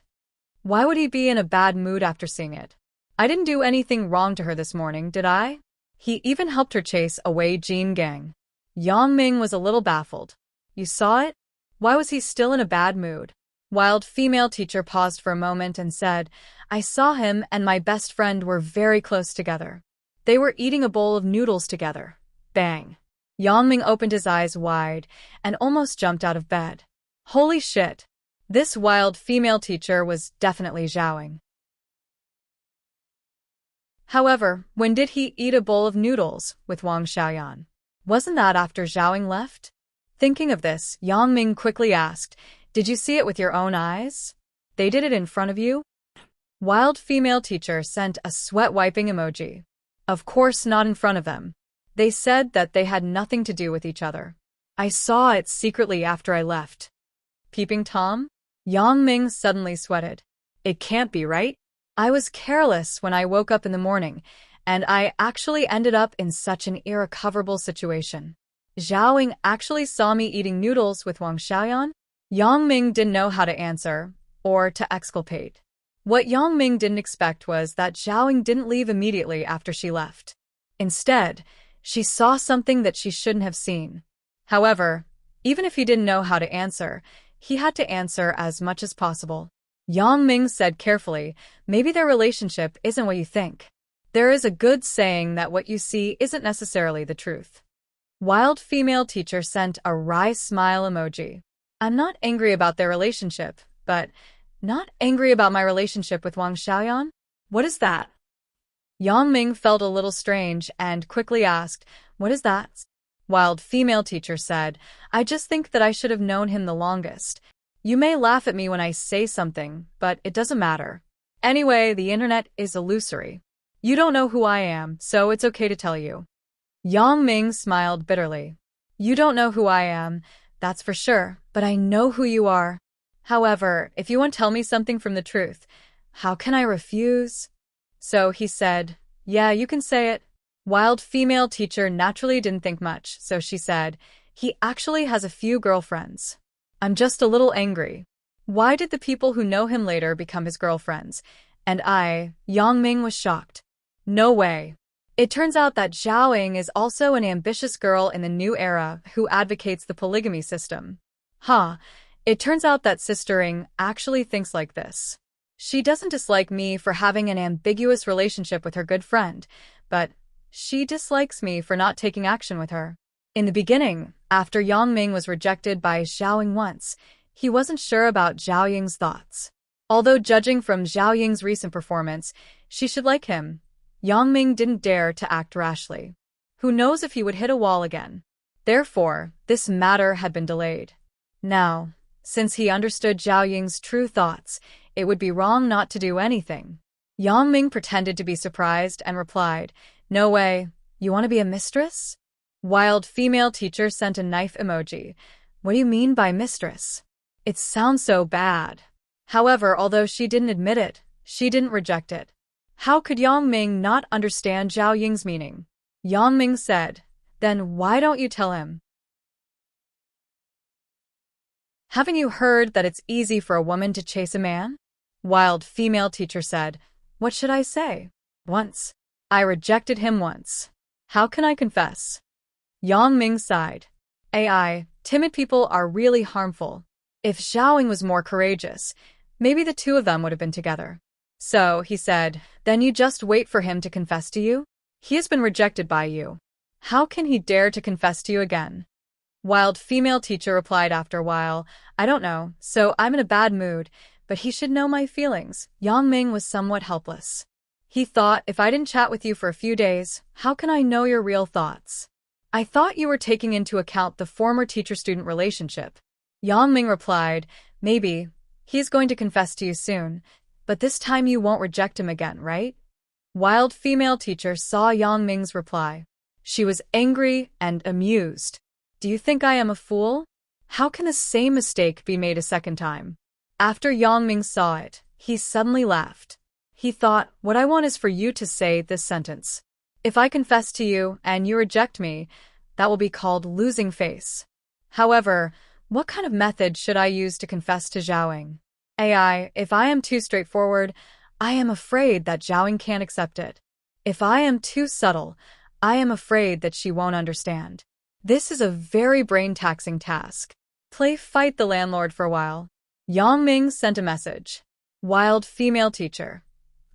Why would he be in a bad mood after seeing it? I didn't do anything wrong to her this morning, did I? He even helped her chase away Jean Gang. Yang Ming was a little baffled. You saw it? Why was he still in a bad mood? Wild female teacher paused for a moment and said, I saw him and my best friend were very close together. They were eating a bowl of noodles together. Bang. Yang Ming opened his eyes wide and almost jumped out of bed. Holy shit. This wild female teacher was definitely Zhaoing. However, when did he eat a bowl of noodles with Wang Xiaoyan? Wasn't that after Zhaoing left? Thinking of this, Yang Ming quickly asked, Did you see it with your own eyes? They did it in front of you? Wild female teacher sent a sweat-wiping emoji. Of course not in front of them. They said that they had nothing to do with each other. I saw it secretly after I left. Peeping Tom? Yang Ming suddenly sweated. It can't be right. I was careless when I woke up in the morning, and I actually ended up in such an irrecoverable situation. Zhaoing actually saw me eating noodles with Wang Xiaoyan? Yang Ming didn't know how to answer, or to exculpate. What Yang Ming didn't expect was that Zhaoing didn't leave immediately after she left. Instead, she saw something that she shouldn't have seen. However, even if he didn't know how to answer, he had to answer as much as possible. Yang Ming said carefully, Maybe their relationship isn't what you think. There is a good saying that what you see isn't necessarily the truth. Wild female teacher sent a wry smile emoji. I'm not angry about their relationship, but not angry about my relationship with Wang Xiaoyan? What is that? Yang Ming felt a little strange and quickly asked, What is that? Wild female teacher said, I just think that I should have known him the longest. You may laugh at me when I say something, but it doesn't matter. Anyway, the internet is illusory. You don't know who I am, so it's okay to tell you. Yang Ming smiled bitterly. You don't know who I am, that's for sure, but I know who you are. However, if you want to tell me something from the truth, how can I refuse? So he said, Yeah, you can say it. Wild female teacher naturally didn't think much, so she said, He actually has a few girlfriends. I'm just a little angry. Why did the people who know him later become his girlfriends? And Yang Ming was shocked. No way. It turns out that Zhaoing is also an ambitious girl in the new era who advocates the polygamy system. It turns out that Sistering actually thinks like this. She doesn't dislike me for having an ambiguous relationship with her good friend, but she dislikes me for not taking action with her. In the beginning, after Yang Ming was rejected by Zhaoing once, he wasn't sure about Zhao Ying's thoughts. Although judging from Zhao Ying's recent performance, she should like him, Yang Ming didn't dare to act rashly. Who knows if he would hit a wall again? Therefore, this matter had been delayed. Now, since he understood Zhao Ying's true thoughts, it would be wrong not to do anything. Yang Ming pretended to be surprised and replied, "No way, you want to be a mistress?" Wild female teacher sent a knife emoji. "What do you mean by mistress? It sounds so bad." However, although she didn't admit it, she didn't reject it. How could Yang Ming not understand Zhao Ying's meaning? Yang Ming said, "Then why don't you tell him? Haven't you heard that it's easy for a woman to chase a man?" Wild female teacher said, "What should I say? Once. I rejected him once. How can I confess?" Yang Ming sighed. AI, timid people are really harmful. If Zhao Ying was more courageous, maybe the two of them would have been together. So, he said, "Then you just wait for him to confess to you? He has been rejected by you. How can he dare to confess to you again?" Wild female teacher replied after a while, "I don't know, so I'm in a bad mood, but he should know my feelings." Yang Ming was somewhat helpless. He thought, if I didn't chat with you for a few days, how can I know your real thoughts? I thought you were taking into account the former teacher-student relationship. Yang Ming replied, "Maybe. He's going to confess to you soon, but this time you won't reject him again, right?" Wild female teacher saw Yang Ming's reply. She was angry and amused. "Do you think I am a fool? How can the same mistake be made a second time?" After Yang Ming saw it, he suddenly laughed. He thought, "What I want is for you to say this sentence. If I confess to you and you reject me, that will be called losing face." However, what kind of method should I use to confess to Zhao Ying? AI, if I am too straightforward, I am afraid that Zhao Ying can't accept it. If I am too subtle, I am afraid that she won't understand. This is a very brain-taxing task. Fight the landlord for a while. Yang Ming sent a message. Wild female teacher.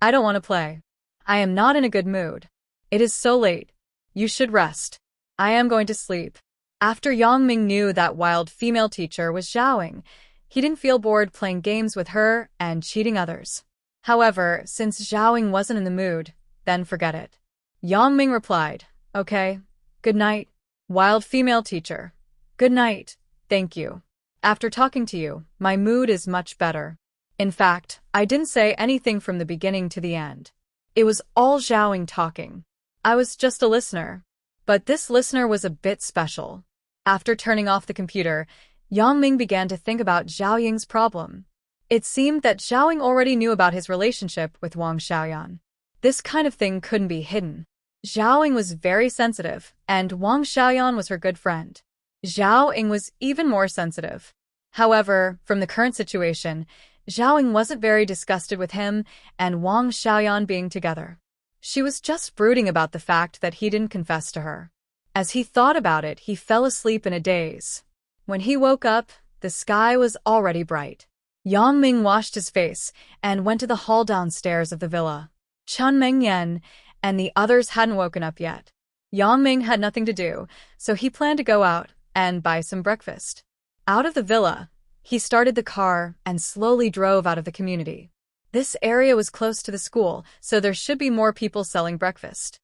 I don't want to play. I am not in a good mood. It is so late. You should rest. I am going to sleep. After Yang Ming knew that wild female teacher was Zhao Ying, he didn't feel bored playing games with her and cheating others. However, since Zhao Ying wasn't in the mood, then forget it. Yang Ming replied, "Okay. Good night." Wild female teacher. "Good night. Thank you. After talking to you, my mood is much better. In fact, I didn't say anything from the beginning to the end. It was all Zhao Ying talking. I was just a listener. But this listener was a bit special." After turning off the computer, Yang Ming began to think about Zhao Ying's problem. It seemed that Zhao Ying already knew about his relationship with Wang Xiaoyan. This kind of thing couldn't be hidden. Zhao Ying was very sensitive, and Wang Xiaoyan was her good friend. Zhao Ying was even more sensitive. However, from the current situation, Zhao Ying wasn't very disgusted with him and Wang Xiaoyan being together. She was just brooding about the fact that he didn't confess to her. As he thought about it, he fell asleep in a daze. When he woke up, the sky was already bright. Yang Ming washed his face and went to the hall downstairs of the villa. Chun Mengyan and the others hadn't woken up yet. Yang Ming had nothing to do, so he planned to go out and buy some breakfast. Out of the villa, he started the car and slowly drove out of the community. This area was close to the school, so there should be more people selling breakfast.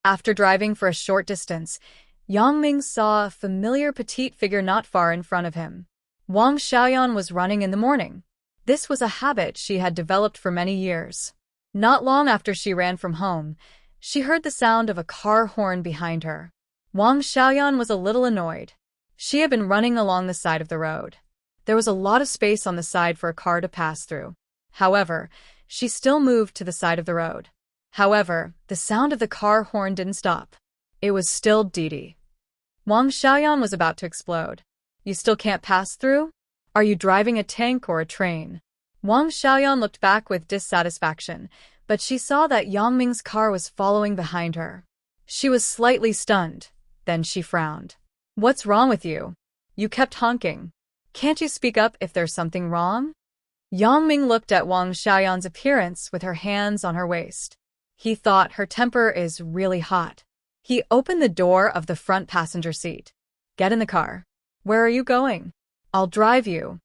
After driving for a short distance, Yang Ming saw a familiar petite figure not far in front of him. Wang Xiaoyan was running in the morning. This was a habit she had developed for many years. Not long after she ran from home, she heard the sound of a car horn behind her. Wang Xiaoyan was a little annoyed. She had been running along the side of the road. There was a lot of space on the side for a car to pass through. However, she still moved to the side of the road. However, the sound of the car horn didn't stop. It was still Didi. Wang Xiaoyan was about to explode. "You still can't pass through? Are you driving a tank or a train?" Wang Xiaoyan looked back with dissatisfaction, but she saw that Yang Ming's car was following behind her. She was slightly stunned. Then she frowned. "What's wrong with you? You kept honking. Can't you speak up if there's something wrong?" Yang Ming looked at Wang Xiaoyan's appearance with her hands on her waist. He thought her temper is really hot. He opened the door of the front passenger seat. "Get in the car." "Where are you going?" "I'll drive you."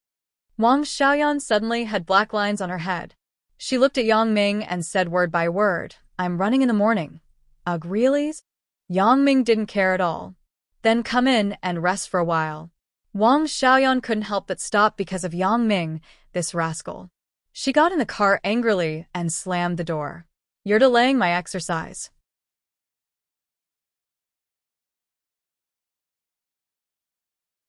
Wang Xiaoyan suddenly had black lines on her head. She looked at Yang Ming and said word by word, "I'm running in the morning." Ugh, really? Yang Ming didn't care at all. "Then come in and rest for a while." Wang Xiaoyan couldn't help but stop because of Yang Ming, this rascal. She got in the car angrily and slammed the door. "You're delaying my exercise."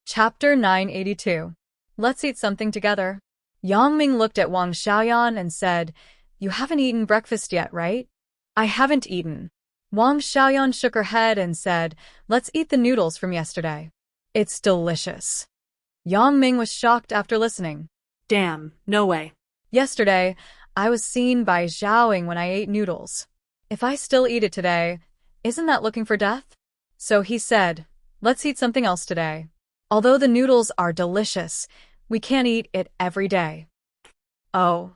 Chapter 982. Let's eat something together. Yang Ming looked at Wang Xiaoyan and said, "You haven't eaten breakfast yet, right?" "I haven't eaten." Wang Xiaoyan shook her head and said, "Let's eat the noodles from yesterday. It's delicious." Yang Ming was shocked after listening. Damn, no way. "Yesterday, I was seen by Zhaoing when I ate noodles. If I still eat it today, isn't that looking for death?" So he said, "Let's eat something else today. Although the noodles are delicious, we can't eat it every day." Oh.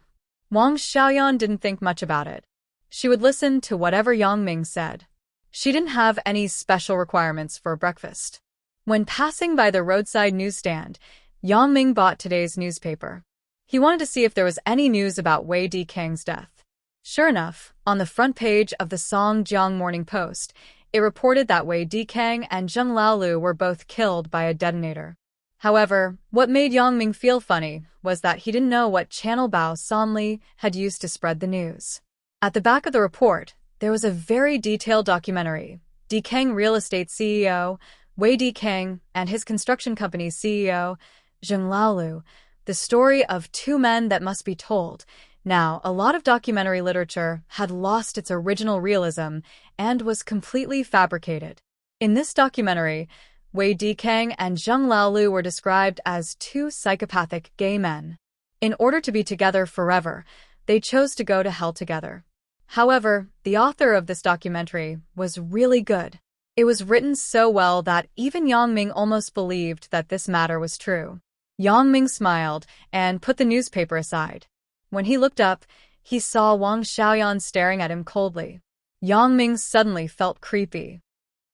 Wang Xiaoyan didn't think much about it. She would listen to whatever Yang Ming said. She didn't have any special requirements for breakfast. When passing by the roadside newsstand, Yang Ming bought today's newspaper. He wanted to see if there was any news about Wei Dikang's death. Sure enough, on the front page of the Songjiang Morning Post, it reported that Wei Dikang and Zheng Laolu were both killed by a detonator. However, what made Yang Ming feel funny was that he didn't know what channel Bao Sanli had used to spread the news. At the back of the report, there was a very detailed documentary. Dikang Real Estate CEO, Wei Dikang, and his construction company's CEO, Zheng Laolu, the story of two men that must be told. Now, a lot of documentary literature had lost its original realism and was completely fabricated. In this documentary, Wei Dikang and Zheng Laolu were described as two psychopathic gay men. In order to be together forever, they chose to go to hell together. However, the author of this documentary was really good. It was written so well that even Yang Ming almost believed that this matter was true. Yang Ming smiled and put the newspaper aside. When he looked up, he saw Wang Xiaoyan staring at him coldly. Yang Ming suddenly felt creepy.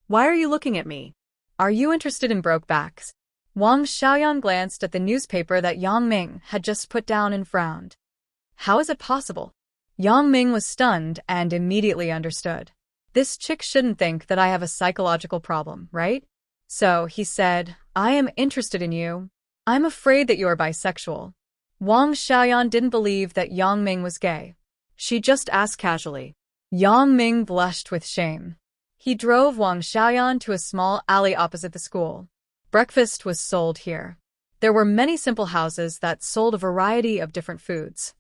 Why are you looking at me? "Are you interested in brokebacks?" Wang Xiaoyan glanced at the newspaper that Yang Ming had just put down and frowned. How is it possible? Yang Ming was stunned and immediately understood. This chick shouldn't think that I have a psychological problem, right? So he said, "I am interested in you. I'm afraid that you are bisexual." Wang Xiaoyan didn't believe that Yang Ming was gay. She just asked casually. Yang Ming blushed with shame. He drove Wang Xiaoyan to a small alley opposite the school. Breakfast was sold here. There were many simple houses that sold a variety of different foods.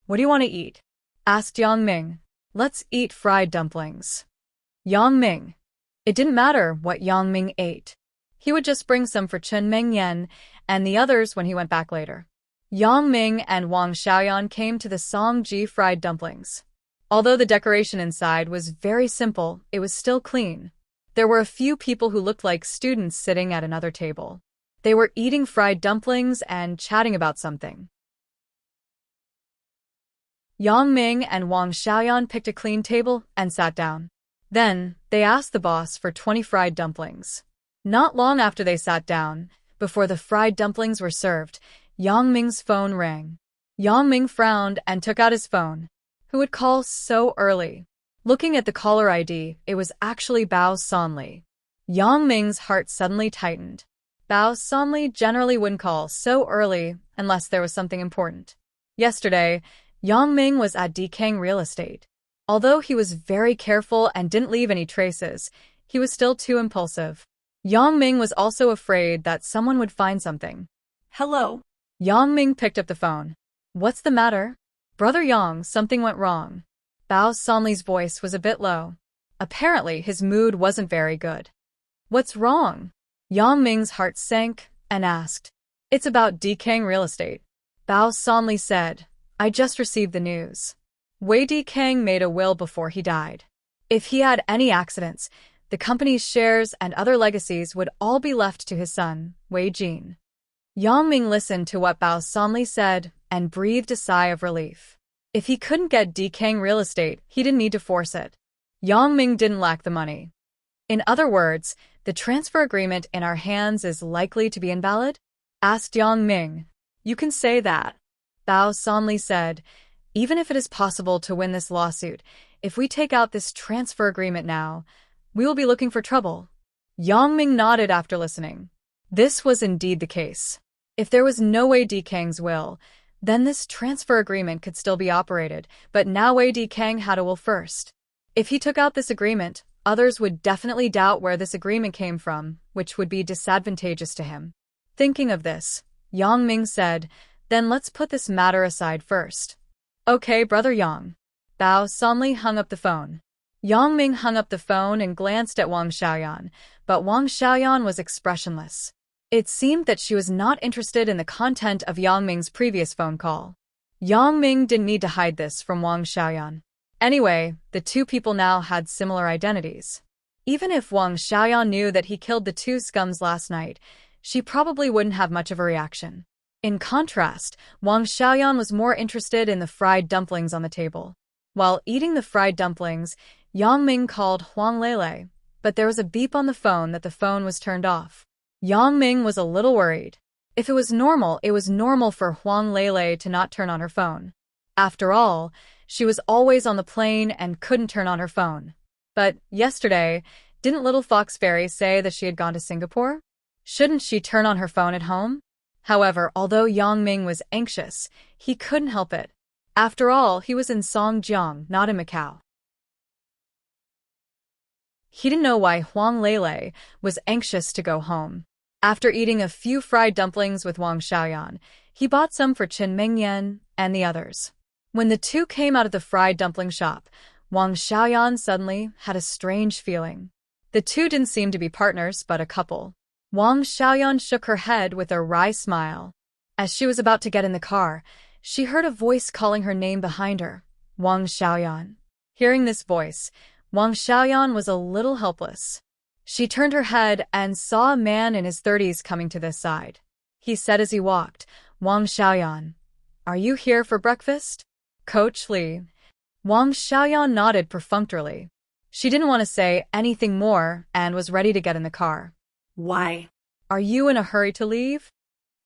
"What do you want to eat?" asked Yang Ming. "Let's eat fried dumplings." Yang Ming. It didn't matter what Yang Ming ate. He would just bring some for Chen Mengyan and the others when he went back later. Yang Ming and Wang Xiaoyan came to the Songji fried dumplings. Although the decoration inside was very simple, it was still clean. There were a few people who looked like students sitting at another table. They were eating fried dumplings and chatting about something. Yang Ming and Wang Xiaoyan picked a clean table and sat down. Then, they asked the boss for 20 fried dumplings. Not long after they sat down, before the fried dumplings were served, Yang Ming's phone rang. Yang Ming frowned and took out his phone. Who would call so early? Looking at the caller ID, it was actually Bao Sanli. Yang Ming's heart suddenly tightened. Bao Sanli generally wouldn't call so early unless there was something important. Yesterday, Yang Ming was at Dikang Real Estate. Although he was very careful and didn't leave any traces, he was still too impulsive. Yang Ming was also afraid that someone would find something. Hello. Yang Ming picked up the phone. "What's the matter?" "Brother Yang, something went wrong." Bao Sanli's voice was a bit low. Apparently, his mood wasn't very good. "What's wrong?" Yang Ming's heart sank and asked. "It's about Dikang Real Estate." Bao Sanli said, "I just received the news. Wei Dikang made a will before he died. If he had any accidents, the company's shares and other legacies would all be left to his son, Wei Jin." Yang Ming listened to what Bao Sanli said and breathed a sigh of relief. If he couldn't get Dikang Real Estate, he didn't need to force it. Yang Ming didn't lack the money. "In other words, the transfer agreement in our hands is likely to be invalid?" asked Yang Ming. You can say that. Bao Sanli said, even if it is possible to win this lawsuit, if we take out this transfer agreement now, we will be looking for trouble. Yang Ming nodded after listening. This was indeed the case. If there was no way Di Kang's will, then this transfer agreement could still be operated, but now Wei Di Kang had a will first. If he took out this agreement, others would definitely doubt where this agreement came from, which would be disadvantageous to him. Thinking of this, Yang Ming said, then let's put this matter aside first. Okay, Brother Yang. Bao Sanli hung up the phone. Yang Ming hung up the phone and glanced at Wang Xiaoyan, but Wang Xiaoyan was expressionless. It seemed that she was not interested in the content of Yang Ming's previous phone call. Yang Ming didn't need to hide this from Wang Xiaoyan. Anyway, the two people now had similar identities. Even if Wang Xiaoyan knew that he killed the two scums last night, she probably wouldn't have much of a reaction. In contrast, Wang Xiaoyan was more interested in the fried dumplings on the table. While eating the fried dumplings, Yang Ming called Huang Lele, but there was a beep on the phone that the phone was turned off. Yang Ming was a little worried. If it was normal for Huang Lele to not turn on her phone. After all, she was always on the plane and couldn't turn on her phone. But yesterday, didn't Little Fox Fairy say that she had gone to Singapore? Shouldn't she turn on her phone at home? However, although Yang Ming was anxious, he couldn't help it. After all, he was in Songjiang, not in Macau. He didn't know why Huang Lele was anxious to go home. After eating a few fried dumplings with Wang Xiaoyan, he bought some for Qin Mengyan and the others. When the two came out of the fried dumpling shop, Wang Xiaoyan suddenly had a strange feeling. The two didn't seem to be partners, but a couple. Wang Xiaoyan shook her head with a wry smile. As she was about to get in the car, she heard a voice calling her name behind her, Wang Xiaoyan. Hearing this voice, Wang Xiaoyan was a little helpless. She turned her head and saw a man in his 30s coming to this side. He said as he walked, Wang Xiaoyan, are you here for breakfast? Coach Li. Wang Xiaoyan nodded perfunctorily. She didn't want to say anything more and was ready to get in the car. Why? Are you in a hurry to leave?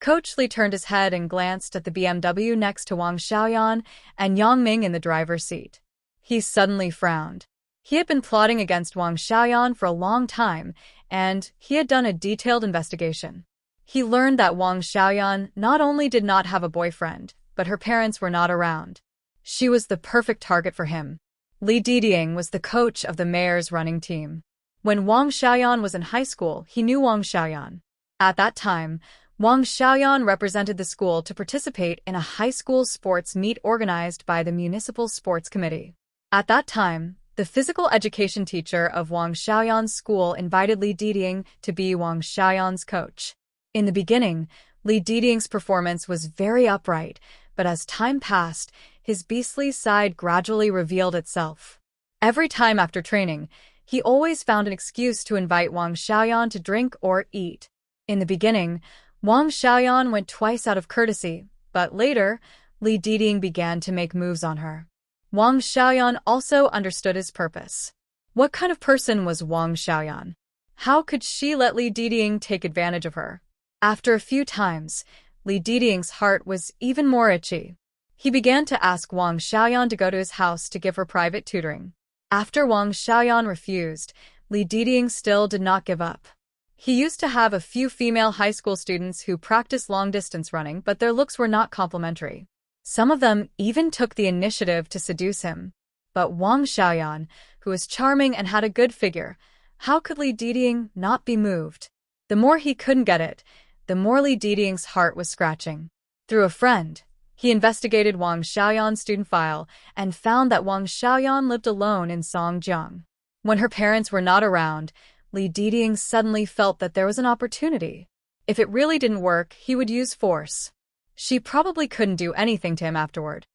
Coach Li turned his head and glanced at the BMW next to Wang Xiaoyan and Yang Ming in the driver's seat. He suddenly frowned. He had been plotting against Wang Xiaoyan for a long time, and he had done a detailed investigation. He learned that Wang Xiaoyan not only did not have a boyfriend, but her parents were not around. She was the perfect target for him. Li Didiang was the coach of the mayor's running team. When Wang Xiaoyan was in high school, he knew Wang Xiaoyan. At that time, Wang Xiaoyan represented the school to participate in a high school sports meet organized by the Municipal Sports Committee. At that time, the physical education teacher of Wang Xiaoyan's school invited Li Didiang to be Wang Xiaoyan's coach. In the beginning, Li Didiang's performance was very upright, but as time passed, his beastly side gradually revealed itself. Every time after training, he always found an excuse to invite Wang Xiaoyan to drink or eat. In the beginning, Wang Xiaoyan went twice out of courtesy, but later, Li Didiang began to make moves on her. Wang Xiaoyan also understood his purpose. What kind of person was Wang Xiaoyan? How could she let Li Didiang take advantage of her? After a few times, Li Didiang's heart was even more itchy. He began to ask Wang Xiaoyan to go to his house to give her private tutoring. After Wang Xiaoyan refused, Li Didiang still did not give up. He used to have a few female high school students who practiced long-distance running, but their looks were not complimentary. Some of them even took the initiative to seduce him. But Wang Xiaoyan, who was charming and had a good figure, how could Li Didiang not be moved? The more he couldn't get it, the more Li Didiang's heart was scratching. Through a friend, he investigated Wang Xiaoyan's student file and found that Wang Xiaoyan lived alone in Songjiang. When her parents were not around, Li Didiang suddenly felt that there was an opportunity. If it really didn't work, he would use force. She probably couldn't do anything to him afterward.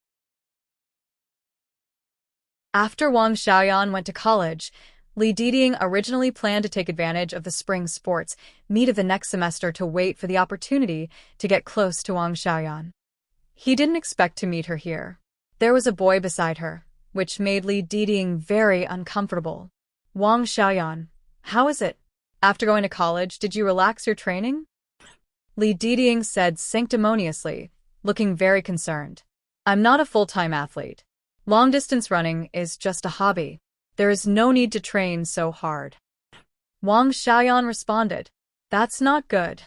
After Wang Xiaoyan went to college, Li Didiang originally planned to take advantage of the spring sports meet of the next semester to wait for the opportunity to get close to Wang Xiaoyan. He didn't expect to meet her here. There was a boy beside her, which made Li Didiang very uncomfortable. Wang Xiaoyan, how is it? After going to college, did you relax your training? Li Didiang said sanctimoniously, looking very concerned. I'm not a full-time athlete. Long-distance running is just a hobby. There is no need to train so hard. Wang Xiaoyan responded. That's not good.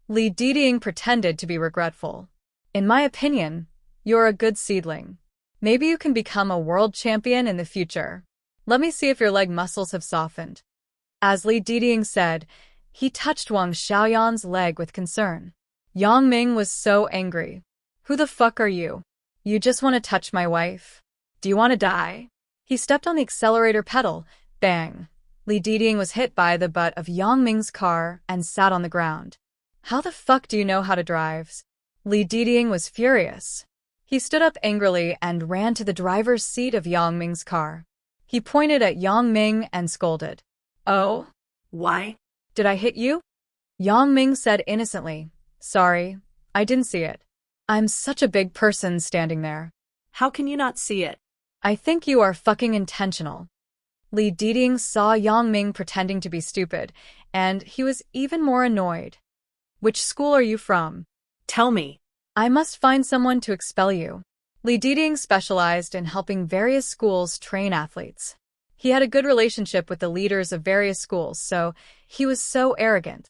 Li Diding pretended to be regretful. In my opinion, you're a good seedling. Maybe you can become a world champion in the future. Let me see if your leg muscles have softened. As Li Diding said, he touched Wang Xiaoyan's leg with concern. Yang Ming was so angry. Who the fuck are you? You just want to touch my wife? Do you want to die? He stepped on the accelerator pedal. Bang! Li Diding was hit by the butt of Yang Ming's car and sat on the ground. How the fuck do you know how to drive? Li Diding was furious. He stood up angrily and ran to the driver's seat of Yang Ming's car. He pointed at Yang Ming and scolded. Oh? Why? Did I hit you? Yang Ming said innocently. Sorry, I didn't see it. I'm such a big person standing there. How can you not see it? I think you are fucking intentional. Li Diding saw Yang Ming pretending to be stupid, and he was even more annoyed. Which school are you from? Tell me. I must find someone to expel you. Li Diding specialized in helping various schools train athletes. He had a good relationship with the leaders of various schools, so he was so arrogant.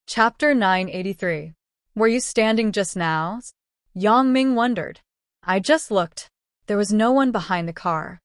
Chapter 983. Were you standing just now? Yang Ming wondered. I just looked. There was no one behind the car.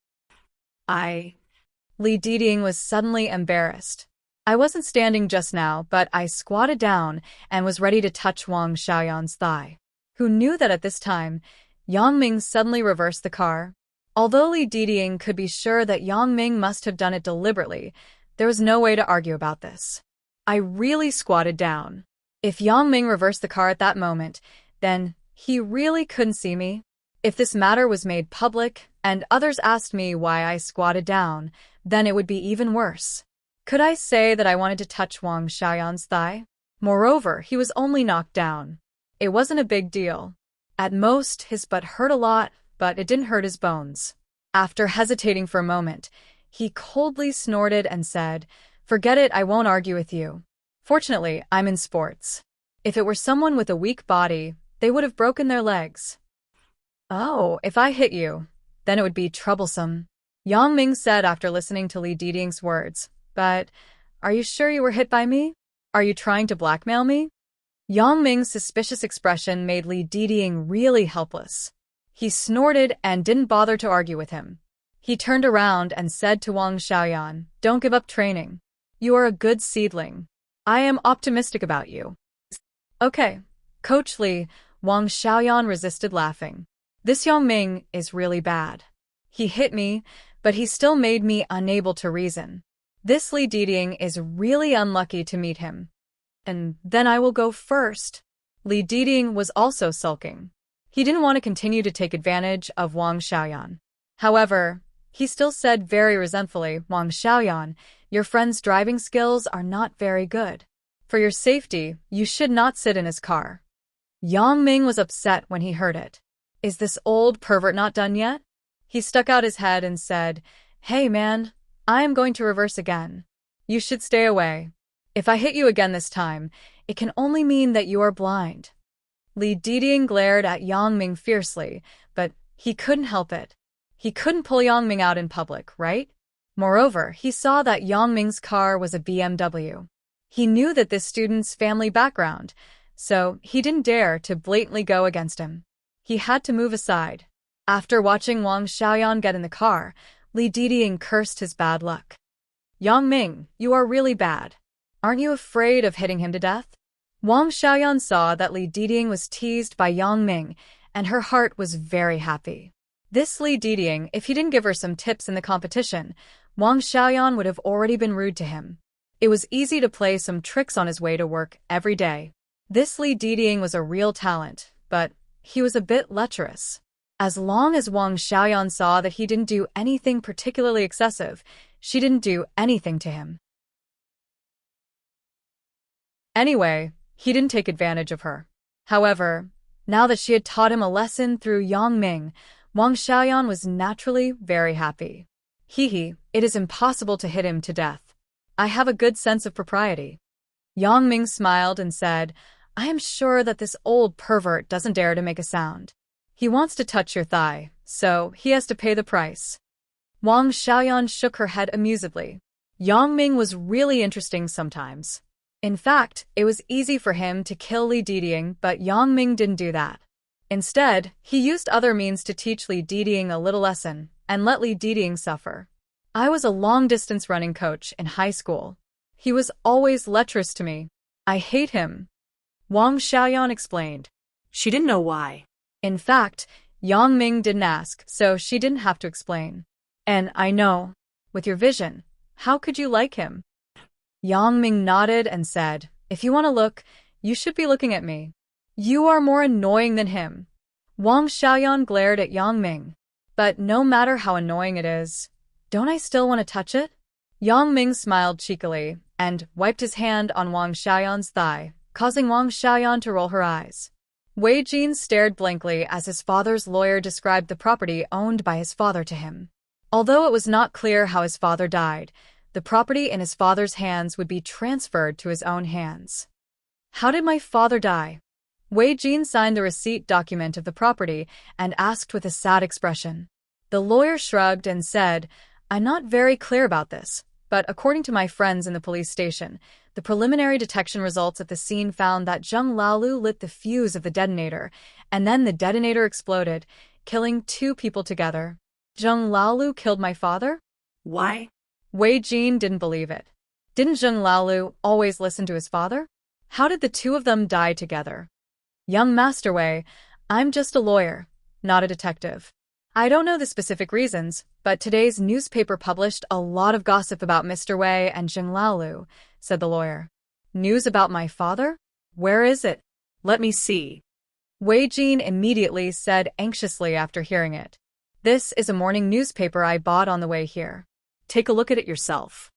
Li Diding was suddenly embarrassed. I wasn't standing just now, but I squatted down and was ready to touch Wang Xiaoyan's thigh. Who knew that at this time, Yang Ming suddenly reversed the car? Although Li Diding could be sure that Yang Ming must have done it deliberately, there was no way to argue about this. I really squatted down. If Yang Ming reversed the car at that moment, then he really couldn't see me. If this matter was made public and others asked me why I squatted down, then it would be even worse. Could I say that I wanted to touch Wang Xiaoyan's thigh? Moreover, he was only knocked down. It wasn't a big deal. At most, his butt hurt a lot, but it didn't hurt his bones. After hesitating for a moment, he coldly snorted and said, Forget it, I won't argue with you. Fortunately, I'm in sports. If it were someone with a weak body, they would have broken their legs. Oh, if I hit you, then it would be troublesome. Yang Ming said after listening to Li Diding's words. But, are you sure you were hit by me? Are you trying to blackmail me? Yang Ming's suspicious expression made Li Diding really helpless. He snorted and didn't bother to argue with him. He turned around and said to Wang Xiaoyan, Don't give up training. You are a good seedling. I am optimistic about you. Okay, Coach Li, Wang Xiaoyan resisted laughing. This Yang Ming is really bad. He hit me, but he still made me unable to reason. This Li Diding is really unlucky to meet him. And then I will go first. Li Diding was also sulking. He didn't want to continue to take advantage of Wang Xiaoyan. However, he still said very resentfully, Wang Xiaoyan, your friend's driving skills are not very good. For your safety, you should not sit in his car. Yang Ming was upset when he heard it. Is this old pervert not done yet? He stuck out his head and said, Hey man, I am going to reverse again. You should stay away. If I hit you again this time, it can only mean that you are blind. Li Diding glared at Yang Ming fiercely, but he couldn't help it. He couldn't pull Yang Ming out in public, right? Moreover, he saw that Yang Ming's car was a BMW. He knew that this student's family background, so he didn't dare to blatantly go against him. He had to move aside. After watching Wang Xiaoyan get in the car, Li Diding cursed his bad luck. Yang Ming, you are really bad. Aren't you afraid of hitting him to death? Wang Xiaoyan saw that Li Diding was teased by Yang Ming, and her heart was very happy. This Li Diding, if he didn't give her some tips in the competition, Wang Xiaoyan would have already been rude to him. It was easy to play some tricks on his way to work every day. This Li Diding was a real talent, but he was a bit lecherous. As long as Wang Xiaoyan saw that he didn't do anything particularly excessive, she didn't do anything to him. Anyway, he didn't take advantage of her. However, now that she had taught him a lesson through Yang Ming, Wang Xiaoyan was naturally very happy. It is impossible to hit him to death. I have a good sense of propriety. Yang Ming smiled and said, I am sure that this old pervert doesn't dare to make a sound. He wants to touch your thigh, so he has to pay the price. Wang Xiaoyan shook her head amusedly. Yang Ming was really interesting sometimes. In fact, it was easy for him to kill Li Diding, but Yang Ming didn't do that. Instead, he used other means to teach Li Diding a little lesson and let Li Diding suffer. I was a long-distance running coach in high school. He was always lecherous to me. I hate him. Wang Xiaoyan explained. She didn't know why. In fact, Yang Ming didn't ask, so she didn't have to explain. And I know. With your vision, how could you like him? Yang Ming nodded and said, If you want to look, you should be looking at me. You are more annoying than him. Wang Xiaoyan glared at Yang Ming. But no matter how annoying it is, don't I still want to touch it? Yang Ming smiled cheekily and wiped his hand on Wang Xiaoyan's thigh, causing Wang Xiaoyan to roll her eyes. Wei Jin stared blankly as his father's lawyer described the property owned by his father to him. Although it was not clear how his father died, the property in his father's hands would be transferred to his own hands. How did my father die? Wei Jin signed the receipt document of the property and asked with a sad expression. The lawyer shrugged and said, I'm not very clear about this, but according to my friends in the police station, the preliminary detection results at the scene found that Zheng Laolu lit the fuse of the detonator, and then the detonator exploded, killing 2 people together. Zheng Laolu killed my father? Why? Wei Jin didn't believe it. Didn't Zheng Laolu always listen to his father? How did the 2 of them die together? Young Master Wei, I'm just a lawyer, not a detective. I don't know the specific reasons, but today's newspaper published a lot of gossip about Mr. Wei and Zheng Laolu, said the lawyer. News about my father? Where is it? Let me see. Wei Jin immediately said anxiously after hearing it. This is a morning newspaper I bought on the way here. Take a look at it yourself.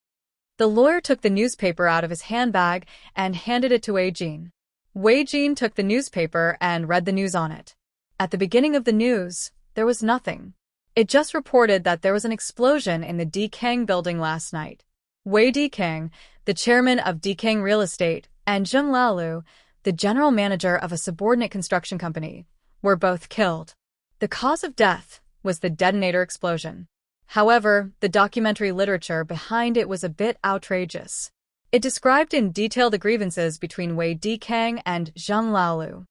The lawyer took the newspaper out of his handbag and handed it to Wei Jin. Wei Jin took the newspaper and read the news on it. At the beginning of the news, there was nothing. It just reported that there was an explosion in the Dikang building last night. Wei Dikang, the chairman of Dikang Real Estate, and Zheng Laolu, the general manager of a subordinate construction company, were both killed. The cause of death was the detonator explosion. However, the documentary literature behind it was a bit outrageous. It described in detail the grievances between Wei Dikang and Zheng Laolu.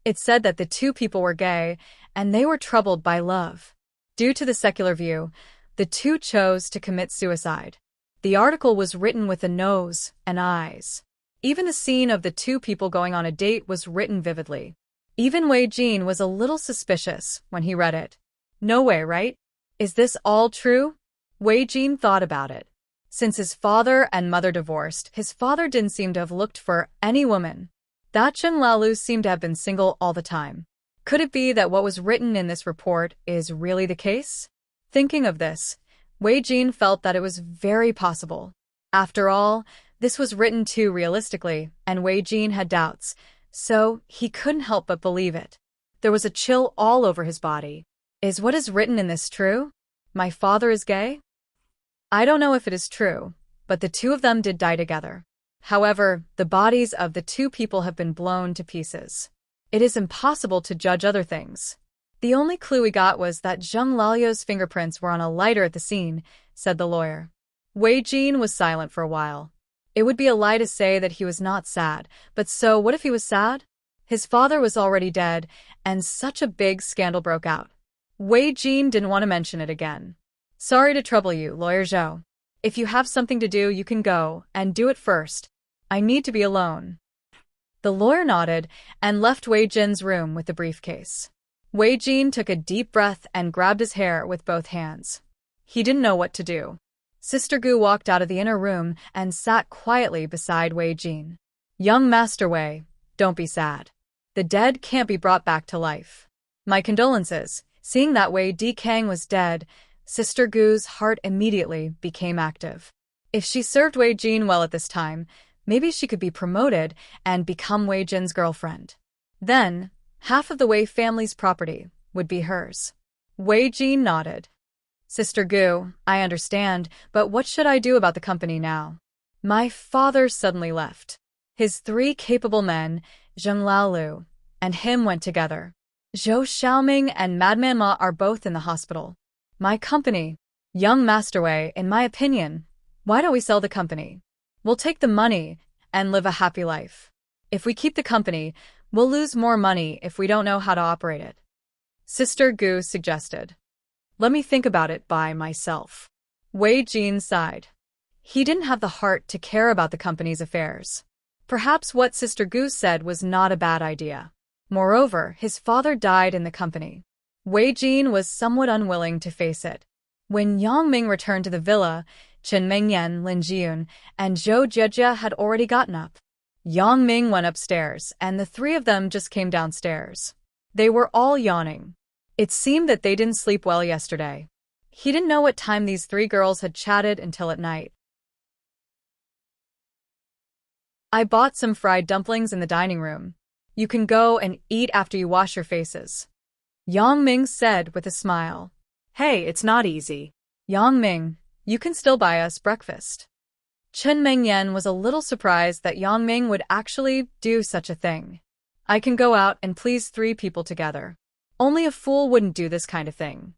It said that the 2 people were gay, and they were troubled by love. Due to the secular view, the 2 chose to commit suicide. The article was written with a nose and eyes. Even the scene of the 2 people going on a date was written vividly. Even Wei Jin was a little suspicious when he read it. No way, right? Is this all true? Wei Jin thought about it. Since his father and mother divorced, his father didn't seem to have looked for any woman. That Zheng Laolu seemed to have been single all the time. Could it be that what was written in this report is really the case? Thinking of this, Wei Jin felt that it was very possible. After all, this was written too realistically, and Wei Jin had doubts, so he couldn't help but believe it. There was a chill all over his body. Is what is written in this true? My father is gay? I don't know if it is true, but the 2 of them did die together. However, the bodies of the 2 people have been blown to pieces. It is impossible to judge other things. The only clue we got was that Zheng Laolu's fingerprints were on a lighter at the scene, said the lawyer. Wei Jin was silent for a while. It would be a lie to say that he was not sad, but so what if he was sad? His father was already dead, and such a big scandal broke out. Wei Jin didn't want to mention it again. Sorry to trouble you, Lawyer Zhou. If you have something to do, you can go, and do it first. I need to be alone. The lawyer nodded and left Wei Jin's room with the briefcase. Wei Jin took a deep breath and grabbed his hair with both hands. He didn't know what to do. Sister Gu walked out of the inner room and sat quietly beside Wei Jin. Young Master Wei, don't be sad. The dead can't be brought back to life. My condolences. Seeing that Wei Dikang was dead, Sister Gu's heart immediately became active. If she served Wei Jin well at this time, maybe she could be promoted and become Wei Jin's girlfriend. Then, half of the Wei family's property would be hers. Wei Jin nodded. Sister Gu, I understand, but what should I do about the company now? My father suddenly left. His 3 capable men, Zheng Laolu, and him went together. Zhou Xiaoming and Madman Ma are both in the hospital. My company. Young Master Wei, in my opinion, why don't we sell the company? We'll take the money and live a happy life. If we keep the company, we'll lose more money if we don't know how to operate it. Sister Gu suggested. Let me think about it by myself. Wei Jin sighed. He didn't have the heart to care about the company's affairs. Perhaps what Sister Gu said was not a bad idea. Moreover, his father died in the company. Wei Jin was somewhat unwilling to face it. When Yang Ming returned to the villa, Chen Mengyan, Lin Jiun, and Zhou Jejia had already gotten up. Yang Ming went upstairs, and the 3 of them just came downstairs. They were all yawning. It seemed that they didn't sleep well yesterday. He didn't know what time these 3 girls had chatted until at night. I bought some fried dumplings in the dining room. You can go and eat after you wash your faces. Yang Ming said with a smile. Hey, it's not easy. Yang Ming, you can still buy us breakfast. Chen Mengyan was a little surprised that Yang Ming would actually do such a thing. I can go out and please 3 people together. Only a fool wouldn't do this kind of thing.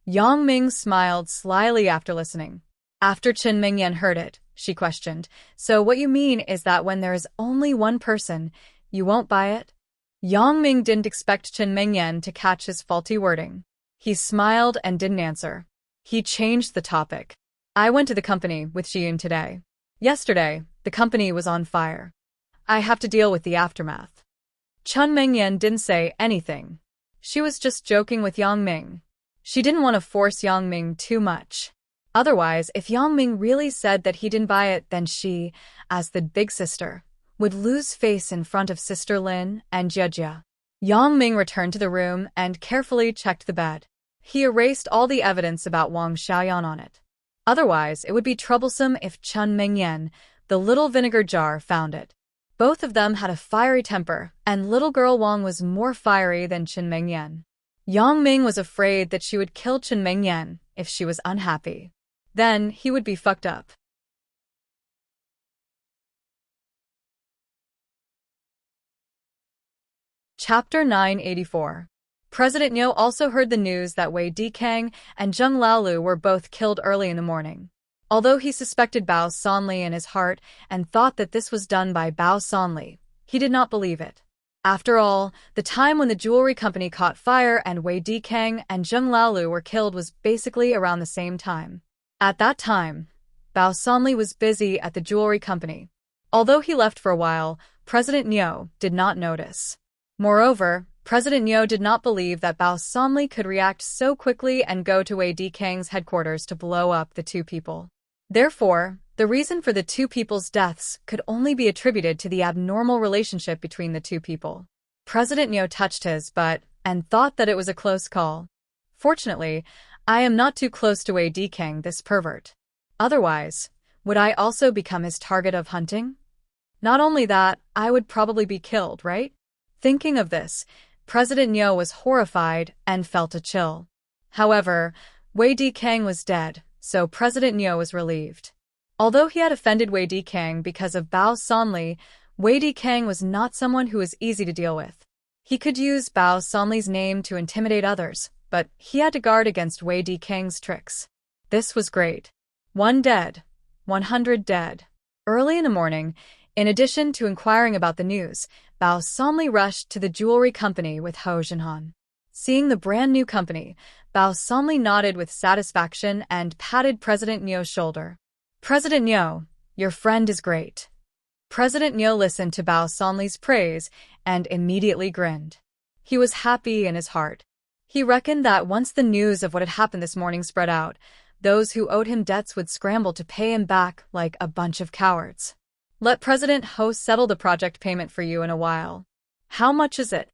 Yang Ming smiled slyly after listening. After Chen Mengyan heard it, she questioned, so what you mean is that when there is only one person, you won't buy it? Yang Ming didn't expect Chen Mengyan to catch his faulty wording. He smiled and didn't answer. He changed the topic. I went to the company with Xiyun today. Yesterday, the company was on fire. I have to deal with the aftermath. Chen Mengyan didn't say anything. She was just joking with Yang Ming. She didn't want to force Yang Ming too much. Otherwise, if Yang Ming really said that he didn't buy it, then she, as the big sister, would lose face in front of Sister Lin and Jejia. Yang Ming returned to the room and carefully checked the bed. He erased all the evidence about Wang Xiaoyan on it. Otherwise, it would be troublesome if Chen Mengyan, the little vinegar jar, found it. Both of them had a fiery temper, and little girl Wang was more fiery than Chen Mengyan. Yang Ming was afraid that she would kill Chen Mengyan if she was unhappy. Then he would be fucked up. Chapter 984. President Niu also heard the news that Wei Dikang and Zheng Laolu were both killed early in the morning. Although he suspected Bao Sanli in his heart and thought that this was done by Bao Sanli, he did not believe it. After all, the time when the jewelry company caught fire and Wei Dikang and Zheng Laolu were killed was basically around the same time. At that time, Bao Sanli was busy at the jewelry company. Although he left for a while, President Niu did not notice. Moreover, President Niu did not believe that Bao Sanli could react so quickly and go to Wei Dikang's headquarters to blow up the 2 people. Therefore, the reason for the 2 people's deaths could only be attributed to the abnormal relationship between the 2 people. President Niu touched his butt and thought that it was a close call. Fortunately, I am not too close to Wei Dikang, this pervert. Otherwise, would I also become his target of hunting? Not only that, I would probably be killed, right? Thinking of this, President Niu was horrified and felt a chill. However, Wei Dikang was dead, so President Niu was relieved. Although he had offended Wei Dikang because of Bao Sanli, Wei Dikang was not someone who was easy to deal with. He could use Bao Sanli's name to intimidate others, but he had to guard against Wei Dikang's tricks. This was great. 1 dead. 100 dead. Early in the morning, in addition to inquiring about the news, Bao Sanli rushed to the jewelry company with Ho Jinhan. Seeing the brand new company, Bao Sanli nodded with satisfaction and patted President Niu's shoulder. President Niu, your friend is great. President Niu listened to Bao Sanli's praise and immediately grinned. He was happy in his heart. He reckoned that once the news of what had happened this morning spread out, those who owed him debts would scramble to pay him back like a bunch of cowards. Let President Ho settle the project payment for you in a while. How much is it?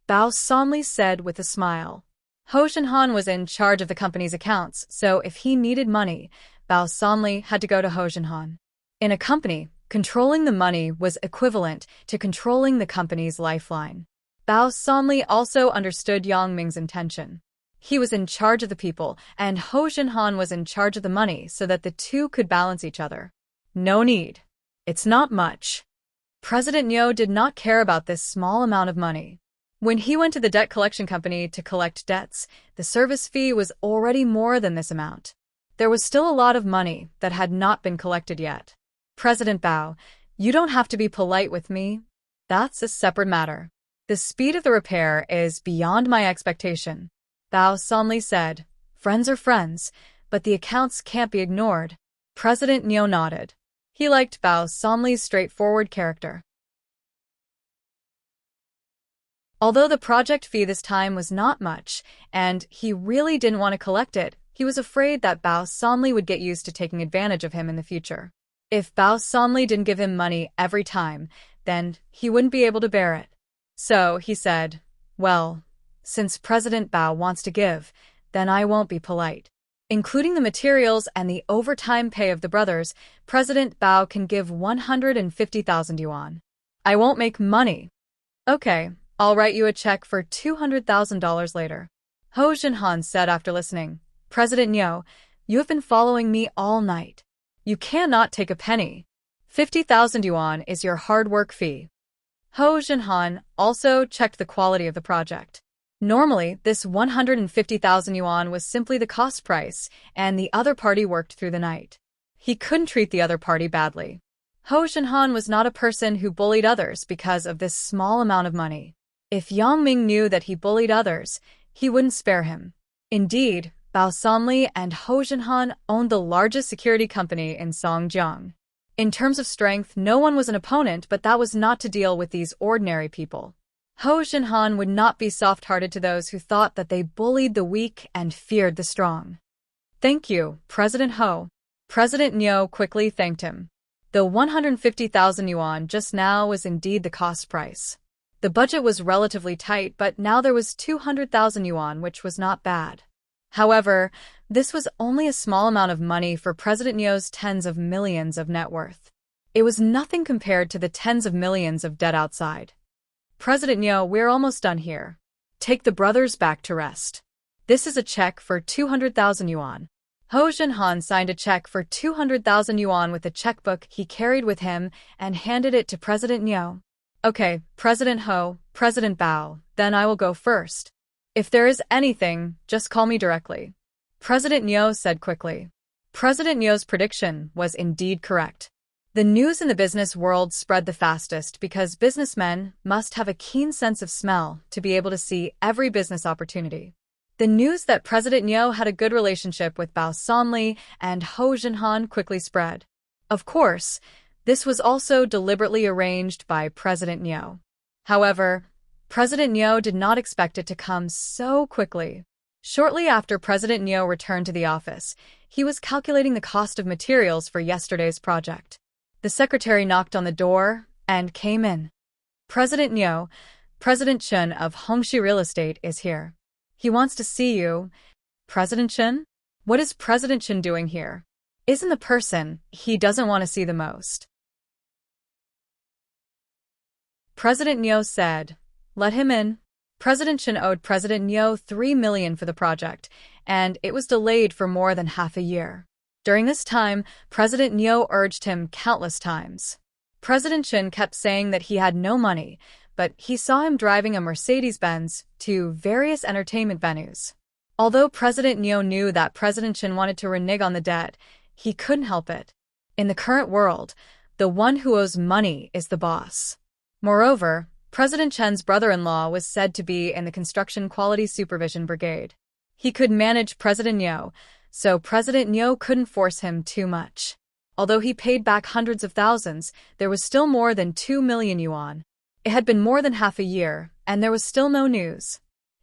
Bao Sanli said with a smile. Ho Jinhan was in charge of the company's accounts, so if he needed money, Bao Sanli had to go to Ho Jinhan. In a company, controlling the money was equivalent to controlling the company's lifeline. Bao Sanli also understood Yang Ming's intention. He was in charge of the people, and Ho Jinhan was in charge of the money so that the two could balance each other. No need. It's not much. President Nyo did not care about this small amount of money. When he went to the debt collection company to collect debts, the service fee was already more than this amount. There was still a lot of money that had not been collected yet. President Bao, you don't have to be polite with me. That's a separate matter. The speed of the repair is beyond my expectation. Bao Sanli said, friends are friends, but the accounts can't be ignored. President Nyo nodded. He liked Bao Sanli's straightforward character. Although the project fee this time was not much, and he really didn't want to collect it, he was afraid that Bao Sanli would get used to taking advantage of him in the future. If Bao Sanli didn't give him money every time, then he wouldn't be able to bear it. So he said, well, since President Bao wants to give, then I won't be polite. Including the materials and the overtime pay of the brothers, President Bao can give 150,000 yuan. I won't make money. Okay, I'll write you a check for $200,000 later. Ho Jinhan said after listening, President Nyo, you have been following me all night. You cannot take a penny. 50,000 yuan is your hard work fee. Ho Jinhan also checked the quality of the project. Normally, this 150,000 yuan was simply the cost price, and the other party worked through the night. He couldn't treat the other party badly. Ho Jinhan was not a person who bullied others because of this small amount of money. If Yang Ming knew that he bullied others, he wouldn't spare him. Indeed, Bao Sanli and Ho Jinhan owned the largest security company in Songjiang. In terms of strength, no one was an opponent, but that was not to deal with these ordinary people. Ho Jinhan would not be soft-hearted to those who thought that they bullied the weak and feared the strong. Thank you, President Ho. President Nyo quickly thanked him. The 150,000 yuan just now was indeed the cost price. The budget was relatively tight, but now there was 200,000 yuan, which was not bad. However, this was only a small amount of money for President Nyo's tens of millions of net worth. It was nothing compared to the tens of millions of debt outside. President Nyo, we're almost done here. Take the brothers back to rest. This is a check for 200,000 yuan. Ho Jinhan signed a check for 200,000 yuan with a checkbook he carried with him and handed it to President Nyo. Okay, President Ho, President Bao, then I will go first. If there is anything, just call me directly. President Nyo said quickly. President Nyo's prediction was indeed correct. The news in the business world spread the fastest because businessmen must have a keen sense of smell to be able to see every business opportunity. The news that President Nyo had a good relationship with Bao Sanli and Ho Jinhan quickly spread. Of course, this was also deliberately arranged by President Nyo. However, President Nyo did not expect it to come so quickly. Shortly after President Nyo returned to the office, he was calculating the cost of materials for yesterday's project. The secretary knocked on the door and came in. President Nyo, President Chen of Hongxi Real Estate is here. He wants to see you. President Chen? What is President Chen doing here? Isn't the person he doesn't want to see the most? President Nyo said, let him in. President Chen owed President Nyo 3 million for the project, and it was delayed for more than half a year. During this time, President Nyo urged him countless times. President Chen kept saying that he had no money, but he saw him driving a Mercedes-Benz to various entertainment venues. Although President Nyo knew that President Chen wanted to renege on the debt, he couldn't help it. In the current world, the one who owes money is the boss. Moreover, President Chen's brother-in-law was said to be in the Construction Quality Supervision Brigade. He could manage President Nyo, so President Nyo couldn't force him too much. Although he paid back hundreds of thousands, there was still more than 2 million yuan. It had been more than half a year, and there was still no news.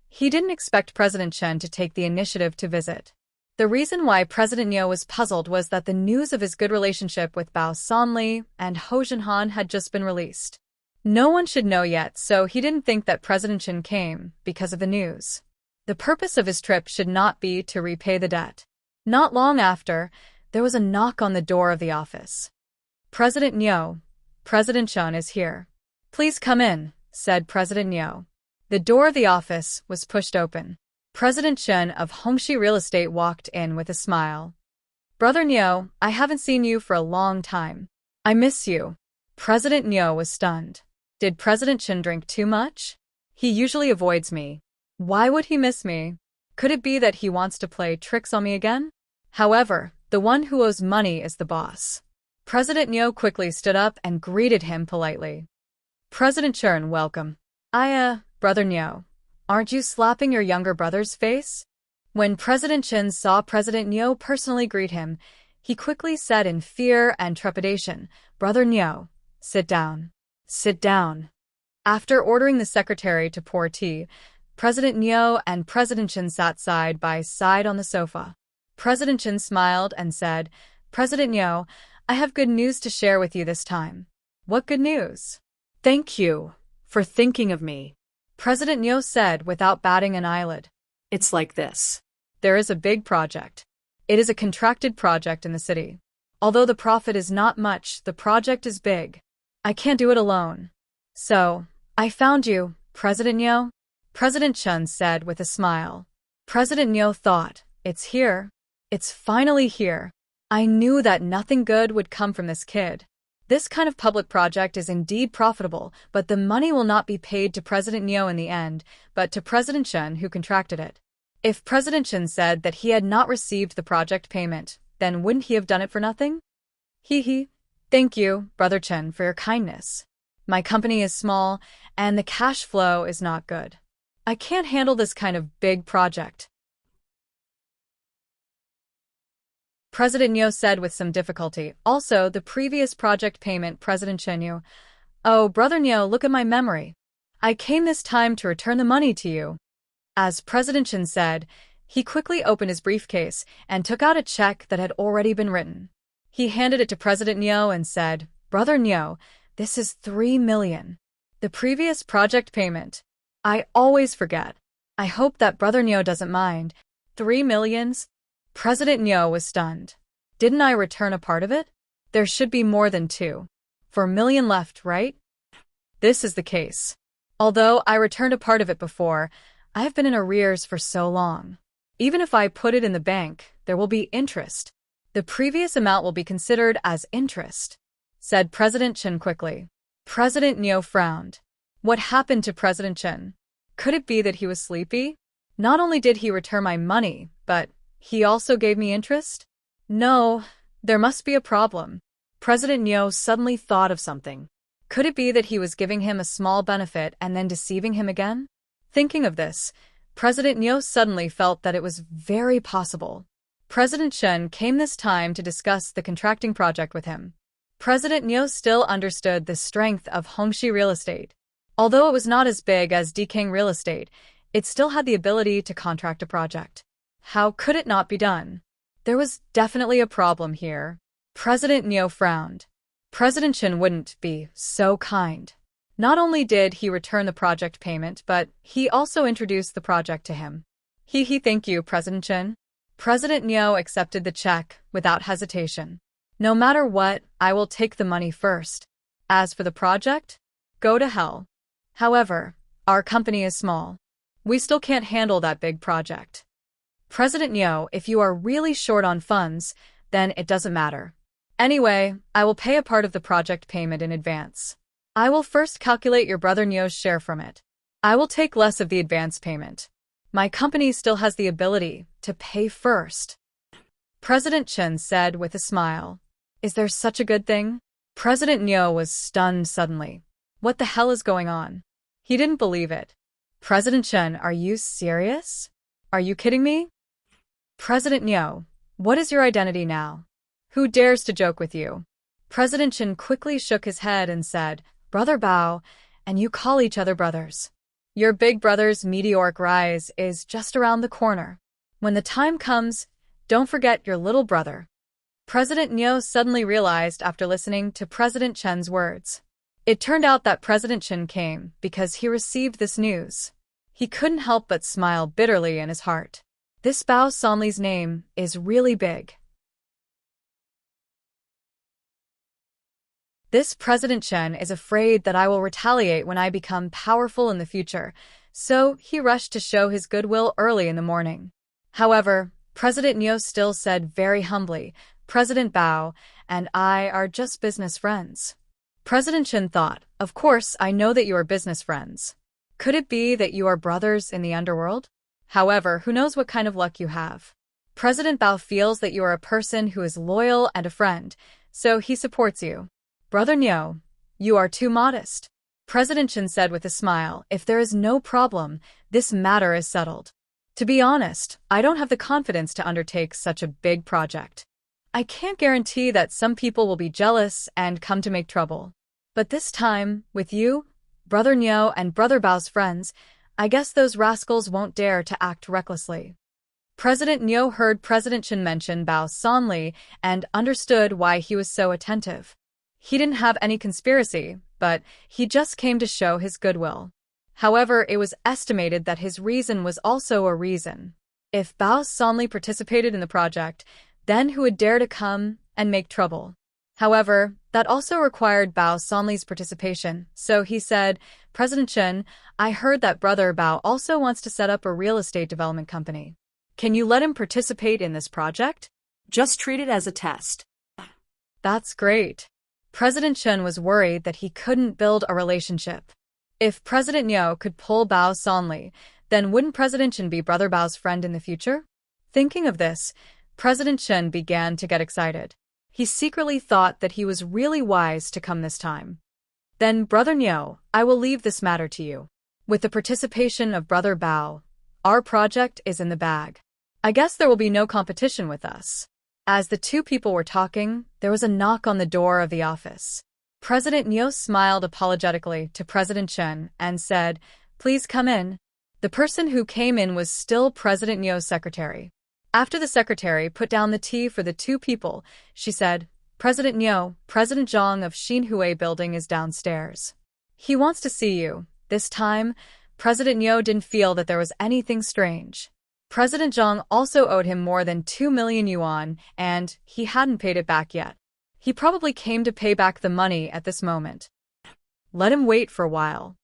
He didn't expect President Chen to take the initiative to visit. The reason why President Nyo was puzzled was that the news of his good relationship with Bao Sanli and Ho Jinhan had just been released. No one should know yet, so he didn't think that President Chen came because of the news. The purpose of his trip should not be to repay the debt. Not long after, there was a knock on the door of the office. President Nyo, President Chen is here. Please come in, said President Nyo. The door of the office was pushed open. President Chen of Hongxi Real Estate walked in with a smile. Brother Niu, I haven't seen you for a long time. I miss you. President Niu was stunned. Did President Chen drink too much? He usually avoids me. Why would he miss me? Could it be that he wants to play tricks on me again? However, the one who owes money is the boss. President Niu quickly stood up and greeted him politely. President Chen, welcome. Brother Niu, aren't you slapping your younger brother's face? When President Chen saw President Niu personally greet him, he quickly said in fear and trepidation, Brother Niu, sit down. Sit down. After ordering the secretary to pour tea, President Niu and President Chen sat side by side on the sofa. President Chen smiled and said, President Niu, I have good news to share with you this time. What good news? Thank you for thinking of me. President Niu said without batting an eyelid. It's like this. There is a big project. It is a contracted project in the city. Although the profit is not much, the project is big. I can't do it alone. So, I found you, President Niu. President Chen said with a smile. President Niu thought, it's here. It's finally here. I knew that nothing good would come from this kid. This kind of public project is indeed profitable, but the money will not be paid to President Niu in the end, but to President Chen who contracted it. If President Chen said that he had not received the project payment, then wouldn't he have done it for nothing? Hee. Thank you, Brother Chen, for your kindness. My company is small, and the cash flow is not good. I can't handle this kind of big project. President Niu said with some difficulty. Also, the previous project payment, President Chen Niu. Oh, Brother Niu, look at my memory. I came this time to return the money to you. As President Chen said, he quickly opened his briefcase and took out a check that had already been written. He handed it to President Niu and said, Brother Niu, this is 3 million. The previous project payment. I always forget. I hope that Brother Niu doesn't mind. 3 millions? President Niu was stunned. Didn't I return a part of it? There should be more than 4 million left, right? This is the case. Although I returned a part of it before, I have been in arrears for so long. Even if I put it in the bank, there will be interest. The previous amount will be considered as interest, said President Chen quickly. President Niu frowned. What happened to President Chen? Could it be that he was sleepy? Not only did he return my money, but he also gave me interest? No, there must be a problem. President Niu suddenly thought of something. Could it be that he was giving him a small benefit and then deceiving him again? Thinking of this, President Niu suddenly felt that it was very possible. President Chen came this time to discuss the contracting project with him. President Niu still understood the strength of Hongxi Real Estate. Although it was not as big as Deking Real Estate, it still had the ability to contract a project. How could it not be done? There was definitely a problem here. President Niu frowned. President Chen wouldn't be so kind. Not only did he return the project payment, but he also introduced the project to him. Thank you, President Chen. President Niu accepted the check without hesitation. No matter what, I will take the money first. As for the project, go to hell. However, our company is small. We still can't handle that big project. President Niu, if you are really short on funds, then it doesn't matter. Anyway, I will pay a part of the project payment in advance. I will first calculate your brother Niu's share from it. I will take less of the advance payment. My company still has the ability to pay first. President Chen said with a smile. Is there such a good thing? President Niu was stunned suddenly. What the hell is going on? He didn't believe it. President Chen, are you serious? Are you kidding me? President Niu, what is your identity now? Who dares to joke with you? President Chen quickly shook his head and said, Brother Bao, and you call each other brothers. Your big brother's meteoric rise is just around the corner. When the time comes, don't forget your little brother. President Niu suddenly realized after listening to President Chen's words. It turned out that President Chen came because he received this news. He couldn't help but smile bitterly in his heart. This Bao Sanli's name is really big. This President Chen is afraid that I will retaliate when I become powerful in the future, so he rushed to show his goodwill early in the morning. However, President Neo still said very humbly, "President Bao and I are just business friends." President Chen thought, "Of course, I know that you are business friends. Could it be that you are brothers in the underworld? However, who knows what kind of luck you have? President Bao feels that you are a person who is loyal and a friend, so he supports you. Brother Neo, you are too modest." President Chen said with a smile, "If there is no problem, this matter is settled. To be honest, I don't have the confidence to undertake such a big project. I can't guarantee that some people will be jealous and come to make trouble. But this time, with you, Brother Neo and Brother Bao's friends, I guess those rascals won't dare to act recklessly." President Neo heard President Chen mention Bao Sanli and understood why he was so attentive. He didn't have any conspiracy, but he just came to show his goodwill. However, it was estimated that his reason was also a reason. If Bao Sanli participated in the project, then who would dare to come and make trouble? However, that also required Bao Sanli's participation, so he said, "President Chen, I heard that Brother Bao also wants to set up a real estate development company. Can you let him participate in this project? Just treat it as a test." That's great. President Chen was worried that he couldn't build a relationship. If President Neo could pull Bao Sanli, then wouldn't President Chen be Brother Bao's friend in the future? Thinking of this, President Chen began to get excited. He secretly thought that he was really wise to come this time. "Then, Brother Neo, I will leave this matter to you. With the participation of Brother Bao, our project is in the bag. I guess there will be no competition with us." As the two people were talking, there was a knock on the door of the office. President Neo smiled apologetically to President Chen and said, "Please come in." The person who came in was still President Neo's secretary. After the secretary put down the tea for the two people, she said, "President Neo, President Zhang of Xinhui Building is downstairs. He wants to see you." This time, President Neo didn't feel that there was anything strange. President Zhang also owed him more than 2 million yuan, and he hadn't paid it back yet. He probably came to pay back the money at this moment. Let him wait for a while.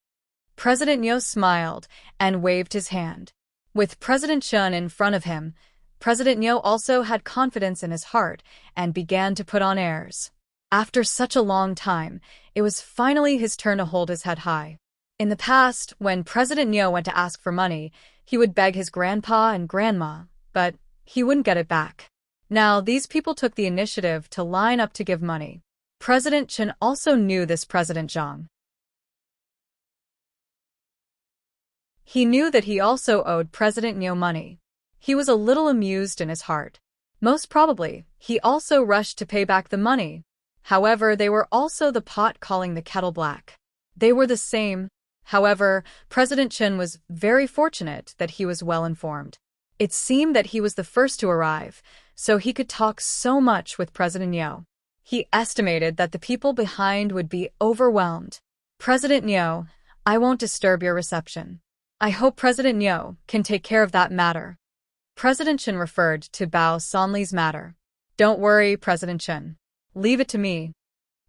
President Neo smiled and waved his hand. With President Chen in front of him, President Neo also had confidence in his heart and began to put on airs. After such a long time, it was finally his turn to hold his head high. In the past, when President Neo went to ask for money, he would beg his grandpa and grandma, but he wouldn't get it back. Now, these people took the initiative to line up to give money. President Chen also knew this President Zhang. He knew that he also owed President Neo money. He was a little amused in his heart. Most probably, he also rushed to pay back the money. However, they were also the pot calling the kettle black. They were the same. However, President Chen was very fortunate that he was well informed. It seemed that he was the first to arrive, so he could talk so much with President Neo. He estimated that the people behind would be overwhelmed. "President Neo, I won't disturb your reception. I hope President Neo can take care of that matter." President Chen referred to Bao Sanli's matter. "Don't worry, President Chen. Leave it to me."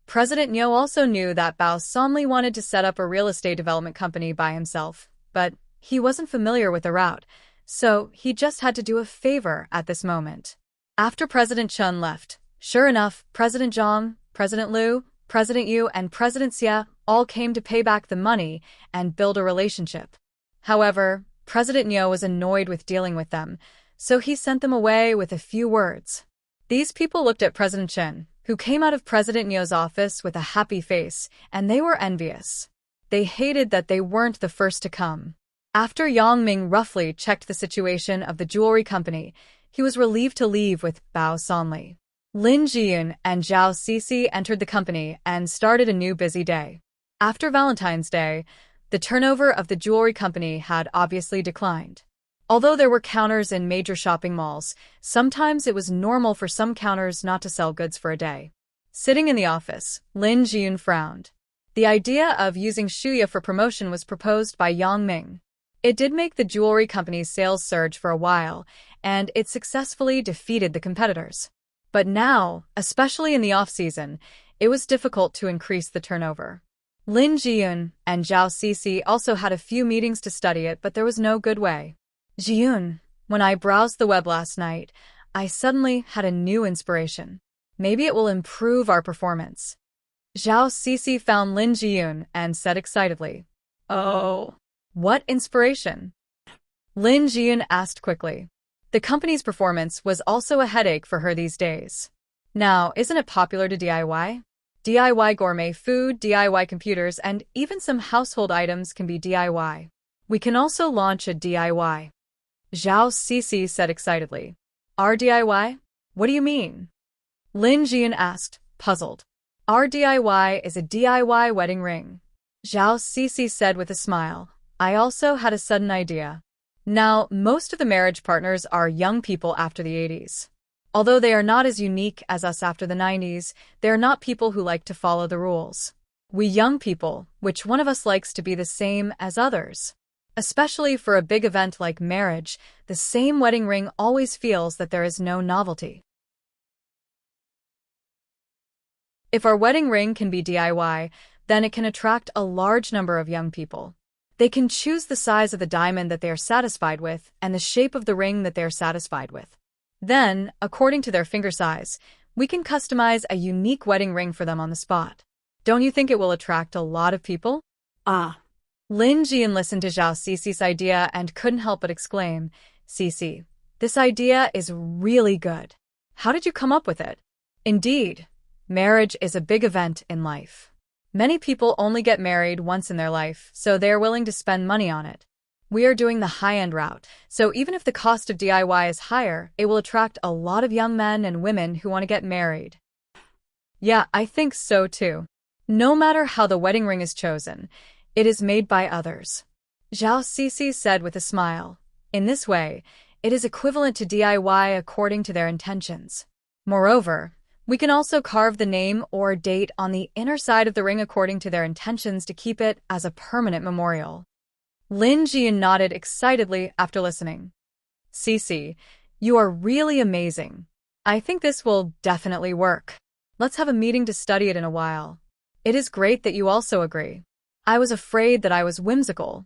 President Neo also knew that Bao Sanli wanted to set up a real estate development company by himself, but he wasn't familiar with the route, so he just had to do a favor at this moment. After President Chen left, sure enough, President Zhang, President Liu, President Yu, and President Xia all came to pay back the money and build a relationship. However, President Neo was annoyed with dealing with them, so he sent them away with a few words. These people looked at President Chen, who came out of President Neo's office with a happy face, and they were envious. They hated that they weren't the first to come. After Yang Ming roughly checked the situation of the jewelry company, he was relieved to leave with Bao Sanli. Lin Jiyun and Zhao Cixi entered the company and started a new busy day. After Valentine's Day, the turnover of the jewelry company had obviously declined. Although there were counters in major shopping malls, sometimes it was normal for some counters not to sell goods for a day. Sitting in the office, Lin Jiyun frowned. The idea of using Shuya for promotion was proposed by Yang Ming. It did make the jewelry company's sales surge for a while, and it successfully defeated the competitors. But now, especially in the off-season, it was difficult to increase the turnover. Lin Jiyun and Zhao Cixi also had a few meetings to study it, but there was no good way. Jiyun, when I browsed the web last night, I suddenly had a new inspiration. Maybe it will improve our performance. Zhao Cixi found Lin Jiyun and said excitedly, "Oh, what inspiration?" Lin Jiyun asked quickly. The company's performance was also a headache for her these days. Now, isn't it popular to DIY? DIY gourmet food, DIY computers, and even some household items can be DIY. We can also launch a DIY. Zhao Cixi said excitedly. Our DIY? What do you mean? Lin Jian asked, puzzled. Our DIY is a DIY wedding ring. Zhao Cixi said with a smile. I also had a sudden idea. Now, most of the marriage partners are young people after the 80s. Although they are not as unique as us after the 90s, they are not people who like to follow the rules. We young people, which one of us likes to be the same as others? Especially for a big event like marriage, the same wedding ring always feels that there is no novelty. If our wedding ring can be DIY, then it can attract a large number of young people. They can choose the size of the diamond that they are satisfied with and the shape of the ring that they are satisfied with. Then, according to their finger size, we can customize a unique wedding ring for them on the spot. Don't you think it will attract a lot of people? Ah. Lin Jian listened to Zhao Cixi's idea and couldn't help but exclaim, Cixi, this idea is really good. How did you come up with it? Indeed, marriage is a big event in life. Many people only get married once in their life, so they are willing to spend money on it. We are doing the high-end route, so even if the cost of DIY is higher, it will attract a lot of young men and women who want to get married. Yeah, I think so too. No matter how the wedding ring is chosen, it is made by others. Zhao Cixi said with a smile. In this way, it is equivalent to DIY according to their intentions. Moreover, we can also carve the name or date on the inner side of the ring according to their intentions to keep it as a permanent memorial. Lin Jian nodded excitedly after listening. Cixi, you are really amazing. I think this will definitely work. Let's have a meeting to study it in a while. It is great that you also agree. I was afraid that I was whimsical.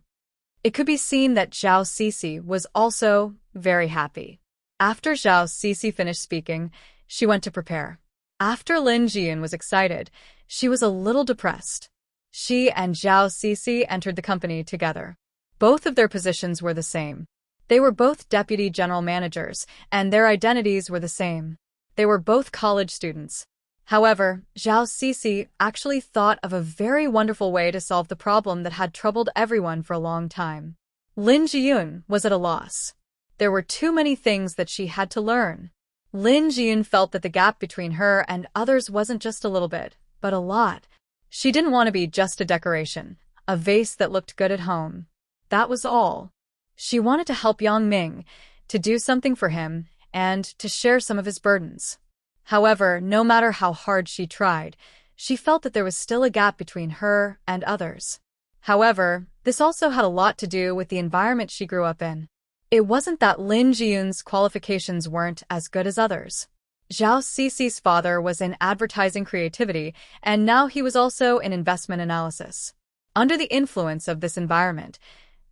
It could be seen that Zhao Cixi was also very happy. After Zhao Cixi finished speaking, she went to prepare. After Lin Jian was excited, she was a little depressed. She and Zhao Cixi entered the company together. Both of their positions were the same. They were both deputy general managers, and their identities were the same. They were both college students. However, Zhao Cixi actually thought of a very wonderful way to solve the problem that had troubled everyone for a long time. Lin Jiyun was at a loss. There were too many things that she had to learn. Lin Jiyun felt that the gap between her and others wasn't just a little bit, but a lot. She didn't want to be just a decoration, a vase that looked good at home. That was all. She wanted to help Yang Ming, to do something for him, and to share some of his burdens. However, no matter how hard she tried, she felt that there was still a gap between her and others. However, this also had a lot to do with the environment she grew up in. It wasn't that Lin Jiyun's qualifications weren't as good as others. Zhao Cixi's father was in advertising creativity, and now he was also in investment analysis. Under the influence of this environment,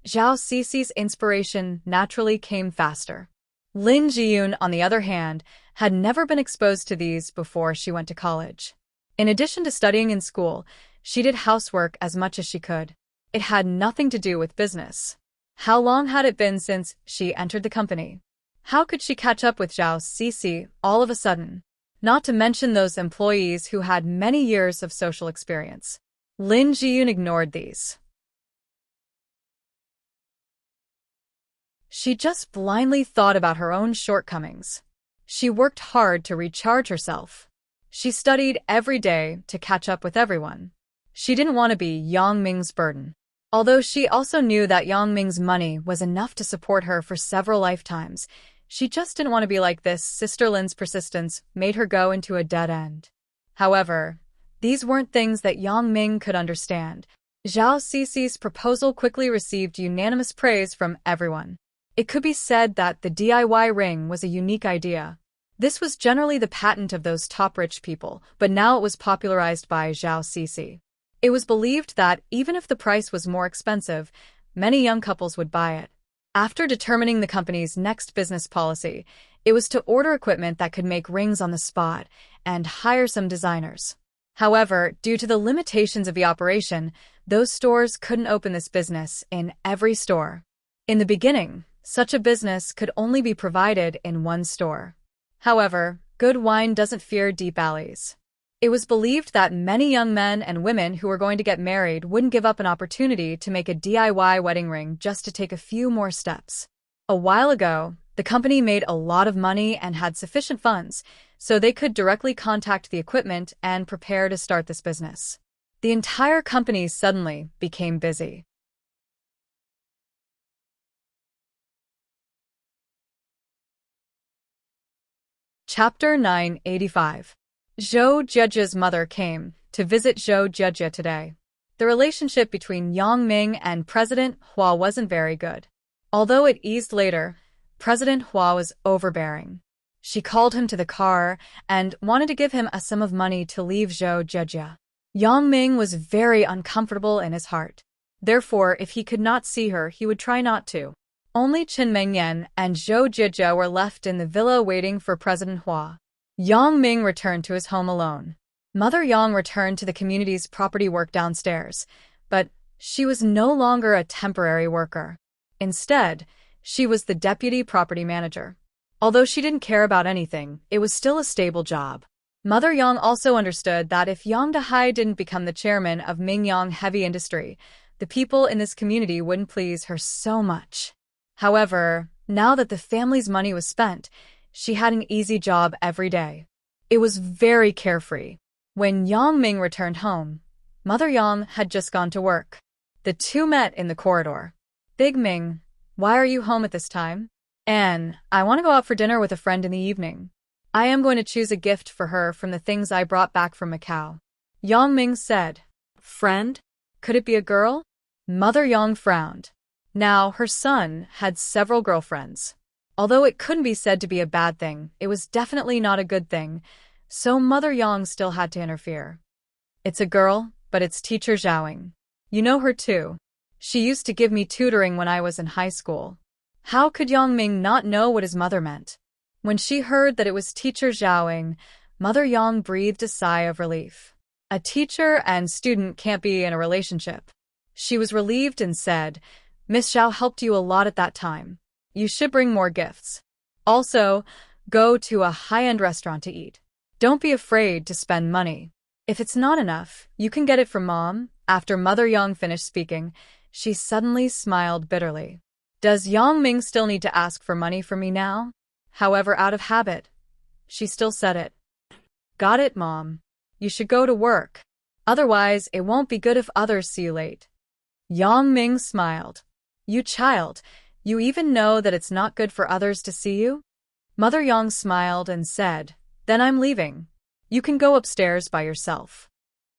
Zhao Cixi's inspiration naturally came faster. Lin Jiyun, on the other hand, had never been exposed to these before she went to college. In addition to studying in school, she did housework as much as she could. It had nothing to do with business. How long had it been since she entered the company? How could she catch up with Zhao Cixi all of a sudden? Not to mention those employees who had many years of social experience. Lin Jiyun ignored these. She just blindly thought about her own shortcomings. She worked hard to recharge herself. She studied every day to catch up with everyone. She didn't want to be Yang Ming's burden. Although she also knew that Yang Ming's money was enough to support her for several lifetimes, she just didn't want to be like this. Sister Lin's persistence made her go into a dead end. However, these weren't things that Yang Ming could understand. Zhao Cixi's proposal quickly received unanimous praise from everyone. It could be said that the DIY ring was a unique idea. This was generally the patent of those top rich people, but now it was popularized by Zhao Cixi. It was believed that even if the price was more expensive, many young couples would buy it. After determining the company's next business policy, it was to order equipment that could make rings on the spot and hire some designers. However, due to the limitations of the operation, those stores couldn't open this business in every store. In the beginning, such a business could only be provided in one store. However, good wine doesn't fear deep alleys. It was believed that many young men and women who were going to get married wouldn't give up an opportunity to make a DIY wedding ring just to take a few more steps. A while ago, the company made a lot of money and had sufficient funds, so they could directly contact the equipment and prepare to start this business. The entire company suddenly became busy. Chapter 985. Zhou Jiejia's mother came to visit Zhou Jiejia today. The relationship between Yang Ming and President Hua wasn't very good. Although it eased later, President Hua was overbearing. She called him to the car and wanted to give him a sum of money to leave Zhou Jiejia. Yang Ming was very uncomfortable in his heart. Therefore, if he could not see her, he would try not to. Only Qin Mengyan and Zhou Jiejia were left in the villa waiting for President Hua. Yang Ming returned to his home alone. Mother Yang returned to the community's property work downstairs, but she was no longer a temporary worker. Instead, she was the deputy property manager. Although she didn't care about anything, it was still a stable job. Mother Yang also understood that if Yang Dehai didn't become the chairman of Mingyang Heavy Industry, the people in this community wouldn't please her so much. However, now that the family's money was spent, she had an easy job every day. It was very carefree. When Yang Ming returned home, Mother Yang had just gone to work. The two met in the corridor. Big Ming, why are you home at this time? Anne, I want to go out for dinner with a friend in the evening. I am going to choose a gift for her from the things I brought back from Macau. Yang Ming said. Friend? Could it be a girl? Mother Yang frowned. Now, her son had several girlfriends. Although it couldn't be said to be a bad thing, it was definitely not a good thing, so Mother Yang still had to interfere. It's a girl, but it's teacher Zhaoying. You know her too. She used to give me tutoring when I was in high school. How could Yang Ming not know what his mother meant? When she heard that it was teacher Zhaoying, Mother Yang breathed a sigh of relief. A teacher and student can't be in a relationship. She was relieved and said, Miss Zhao helped you a lot at that time. You should bring more gifts. Also, go to a high-end restaurant to eat. Don't be afraid to spend money. If it's not enough, you can get it from Mom. After Mother Yang finished speaking, she suddenly smiled bitterly. Does Yang Ming still need to ask for money from me now? However, out of habit, she still said it. Got it, Mom. You should go to work. Otherwise, it won't be good if others see you late. Yang Ming smiled. You child, you even know that it's not good for others to see you? Mother Yang smiled and said, Then I'm leaving. You can go upstairs by yourself.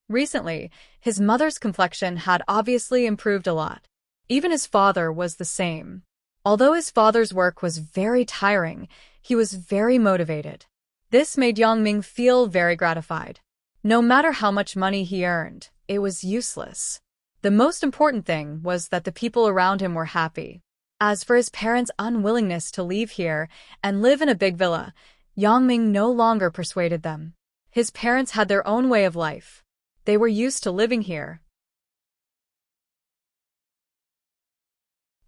Recently, his mother's complexion had obviously improved a lot. Even his father was the same. Although his father's work was very tiring, he was very motivated. This made Yang Ming feel very gratified. No matter how much money he earned, it was useless. The most important thing was that the people around him were happy. As for his parents' unwillingness to leave here and live in a big villa, Yang Ming no longer persuaded them. His parents had their own way of life. They were used to living here.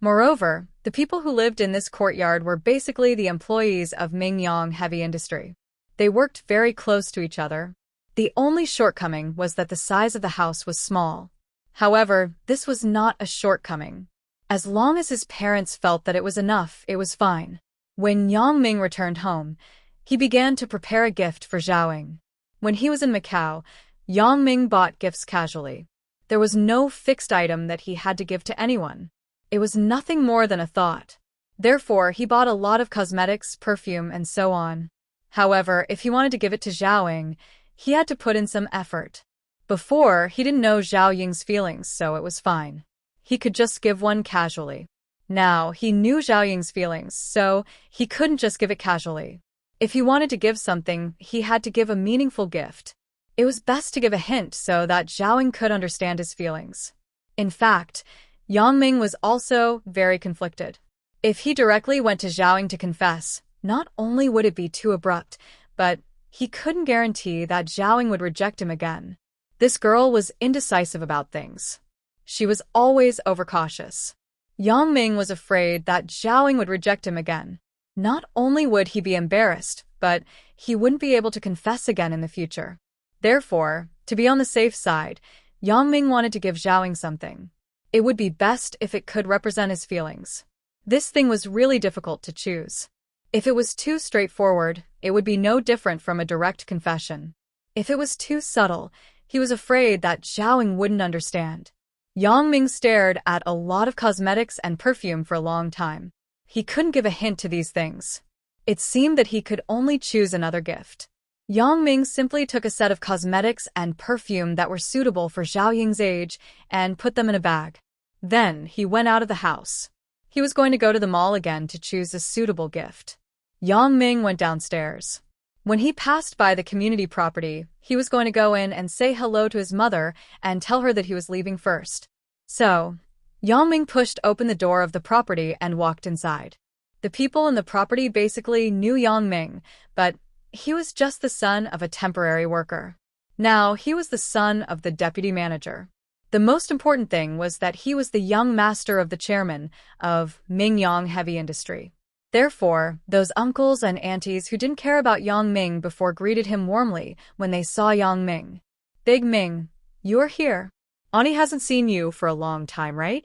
Moreover, the people who lived in this courtyard were basically the employees of Mingyang Heavy Industry. They worked very close to each other. The only shortcoming was that the size of the house was small. However, this was not a shortcoming. As long as his parents felt that it was enough, it was fine. When Yang Ming returned home, he began to prepare a gift for Zhaoying. When he was in Macau, Yang Ming bought gifts casually. There was no fixed item that he had to give to anyone. It was nothing more than a thought. Therefore, he bought a lot of cosmetics, perfume, and so on. However, if he wanted to give it to Zhaoying, he had to put in some effort. Before, he didn't know Zhao Ying's feelings, so it was fine. He could just give one casually. Now, he knew Zhao Ying's feelings, so he couldn't just give it casually. If he wanted to give something, he had to give a meaningful gift. It was best to give a hint so that Zhaoying could understand his feelings. In fact, Yang Ming was also very conflicted. If he directly went to Zhaoying to confess, not only would it be too abrupt, but he couldn't guarantee that Zhaoying would reject him again. This girl was indecisive about things. She was always overcautious. Yang Ming was afraid that Zhaoying would reject him again. Not only would he be embarrassed, but he wouldn't be able to confess again in the future. Therefore, to be on the safe side, Yang Ming wanted to give Zhaoying something. It would be best if it could represent his feelings. This thing was really difficult to choose. If it was too straightforward, it would be no different from a direct confession. If it was too subtle, he was afraid that Zhaoying wouldn't understand. Yang Ming stared at a lot of cosmetics and perfume for a long time. He couldn't give a hint to these things. It seemed that he could only choose another gift. Yang Ming simply took a set of cosmetics and perfume that were suitable for Zhaoying's age and put them in a bag. Then he went out of the house. He was going to go to the mall again to choose a suitable gift. Yang Ming went downstairs. When he passed by the community property, he was going to go in and say hello to his mother and tell her that he was leaving first. So, Yang Ming pushed open the door of the property and walked inside. The people in the property basically knew Yang Ming, but he was just the son of a temporary worker. Now, he was the son of the deputy manager. The most important thing was that he was the young master of the chairman of Mingyang Heavy Industry. Therefore, those uncles and aunties who didn't care about Yang Ming before greeted him warmly when they saw Yang Ming. "Big Ming, you're here. Auntie hasn't seen you for a long time, right?"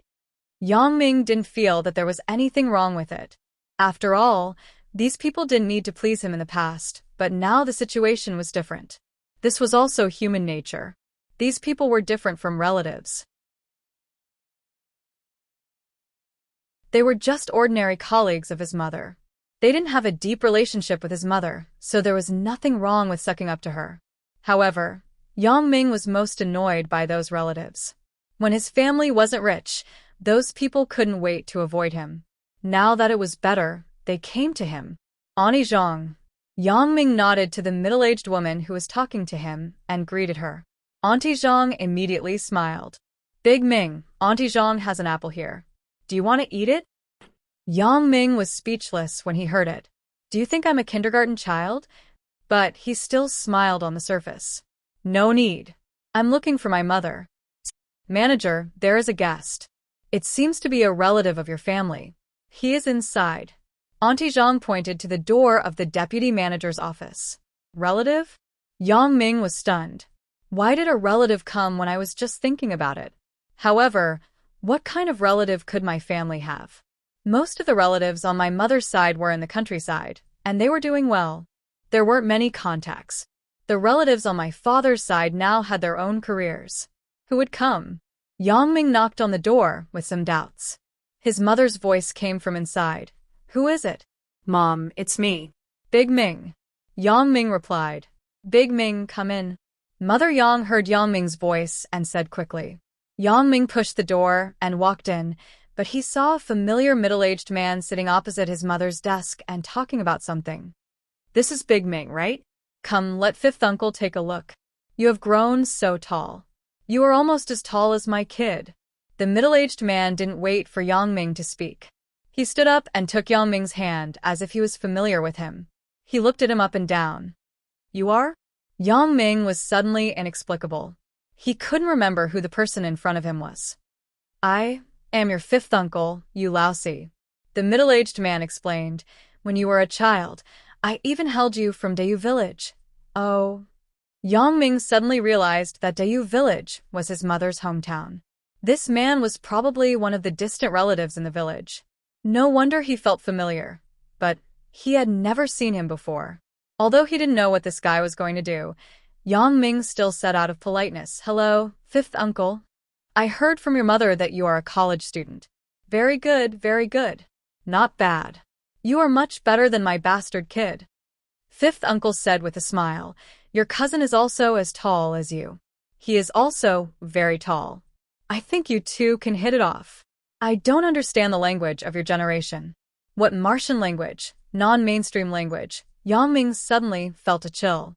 Yang Ming didn't feel that there was anything wrong with it. After all, these people didn't need to please him in the past, but now the situation was different. This was also human nature. These people were different from relatives. They were just ordinary colleagues of his mother. They didn't have a deep relationship with his mother, so there was nothing wrong with sucking up to her. However, Yang Ming was most annoyed by those relatives. When his family wasn't rich, those people couldn't wait to avoid him. Now that it was better, they came to him. "Auntie Zhang." Yang Ming nodded to the middle-aged woman who was talking to him and greeted her. Auntie Zhang immediately smiled. "Big Ming, Auntie Zhang has an apple here. Do you want to eat it?" Yang Ming was speechless when he heard it. "Do you think I'm a kindergarten child?" But he still smiled on the surface. "No need. I'm looking for my mother." "Manager, there is a guest. It seems to be a relative of your family. He is inside." Auntie Zhang pointed to the door of the deputy manager's office. "Relative?" Yang Ming was stunned. Why did a relative come when I was just thinking about it? However, what kind of relative could my family have? Most of the relatives on my mother's side were in the countryside, and they were doing well. There weren't many contacts. The relatives on my father's side now had their own careers. Who would come? Yang Ming knocked on the door with some doubts. His mother's voice came from inside. "Who is it?" Mom, it's me. "Big Ming." Yang Ming replied. "Big Ming, come in." Mother Yang heard Yang Ming's voice and said quickly. Yang Ming pushed the door and walked in, but he saw a familiar middle-aged man sitting opposite his mother's desk and talking about something. "This is Big Ming, right? Come, let fifth uncle take a look. You have grown so tall. You are almost as tall as my kid." The middle-aged man didn't wait for Yang Ming to speak. He stood up and took Yang Ming's hand as if he was familiar with him. He looked at him up and down. "You are?" Yang Ming was suddenly inexplicable. He couldn't remember who the person in front of him was. "I am your fifth uncle, you lousy," the middle-aged man explained. "When you were a child, I even held you from Dayu village." "Oh." Yang Ming suddenly realized that Dayu village was his mother's hometown. This man was probably one of the distant relatives in the village. No wonder he felt familiar, but he had never seen him before. Although he didn't know what this guy was going to do, Yang Ming still said out of politeness, "Hello, fifth uncle. I heard from your mother that you are a college student." Very good, very good. Not bad. You are much better than my bastard kid." Fifth uncle said with a smile, "Your cousin is also as tall as you. He is also very tall. I think you two can hit it off." "I don't understand the language of your generation." "What Martian language? Non-mainstream language?" Yang Ming suddenly felt a chill.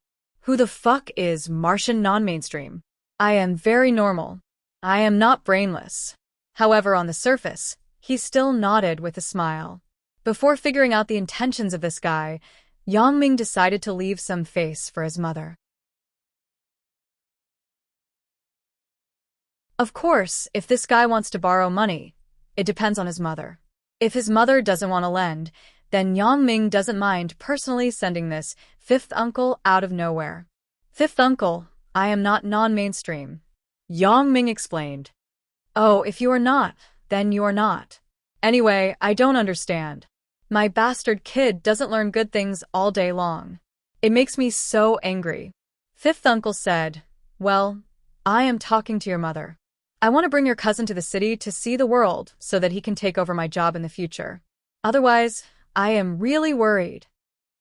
Who the fuck is Martian non-mainstream? I am very normal. I am not brainless. However, on the surface, he still nodded with a smile. Before figuring out the intentions of this guy, Yang Ming decided to leave some face for his mother. Of course, if this guy wants to borrow money, it depends on his mother. If his mother doesn't want to lend, then Yang Ming doesn't mind personally sending this fifth uncle out of nowhere. Fifth uncle, I am not non-mainstream. Yang Ming explained. Oh, if you are not, then you are not. Anyway, I don't understand. My bastard kid doesn't learn good things all day long. It makes me so angry. Fifth uncle said, well, I am talking to your mother. I want to bring your cousin to the city to see the world so that he can take over my job in the future. Otherwise, I am really worried.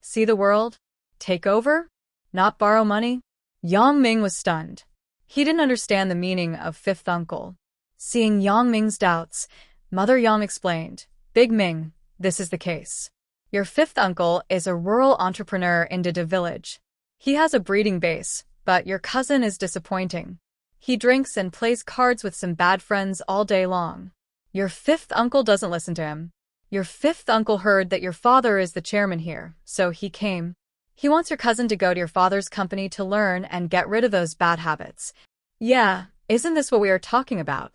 See the world? Take over? Not borrow money? Yang Ming was stunned. He didn't understand the meaning of fifth uncle. Seeing Yang Ming's doubts, Mother Yang explained, Big Ming, this is the case. Your fifth uncle is a rural entrepreneur in the village. He has a breeding base, but your cousin is disappointing. He drinks and plays cards with some bad friends all day long. Your fifth uncle doesn't listen to him. Your fifth uncle heard that your father is the chairman here, so he came. He wants your cousin to go to your father's company to learn and get rid of those bad habits. Yeah, isn't this what we are talking about?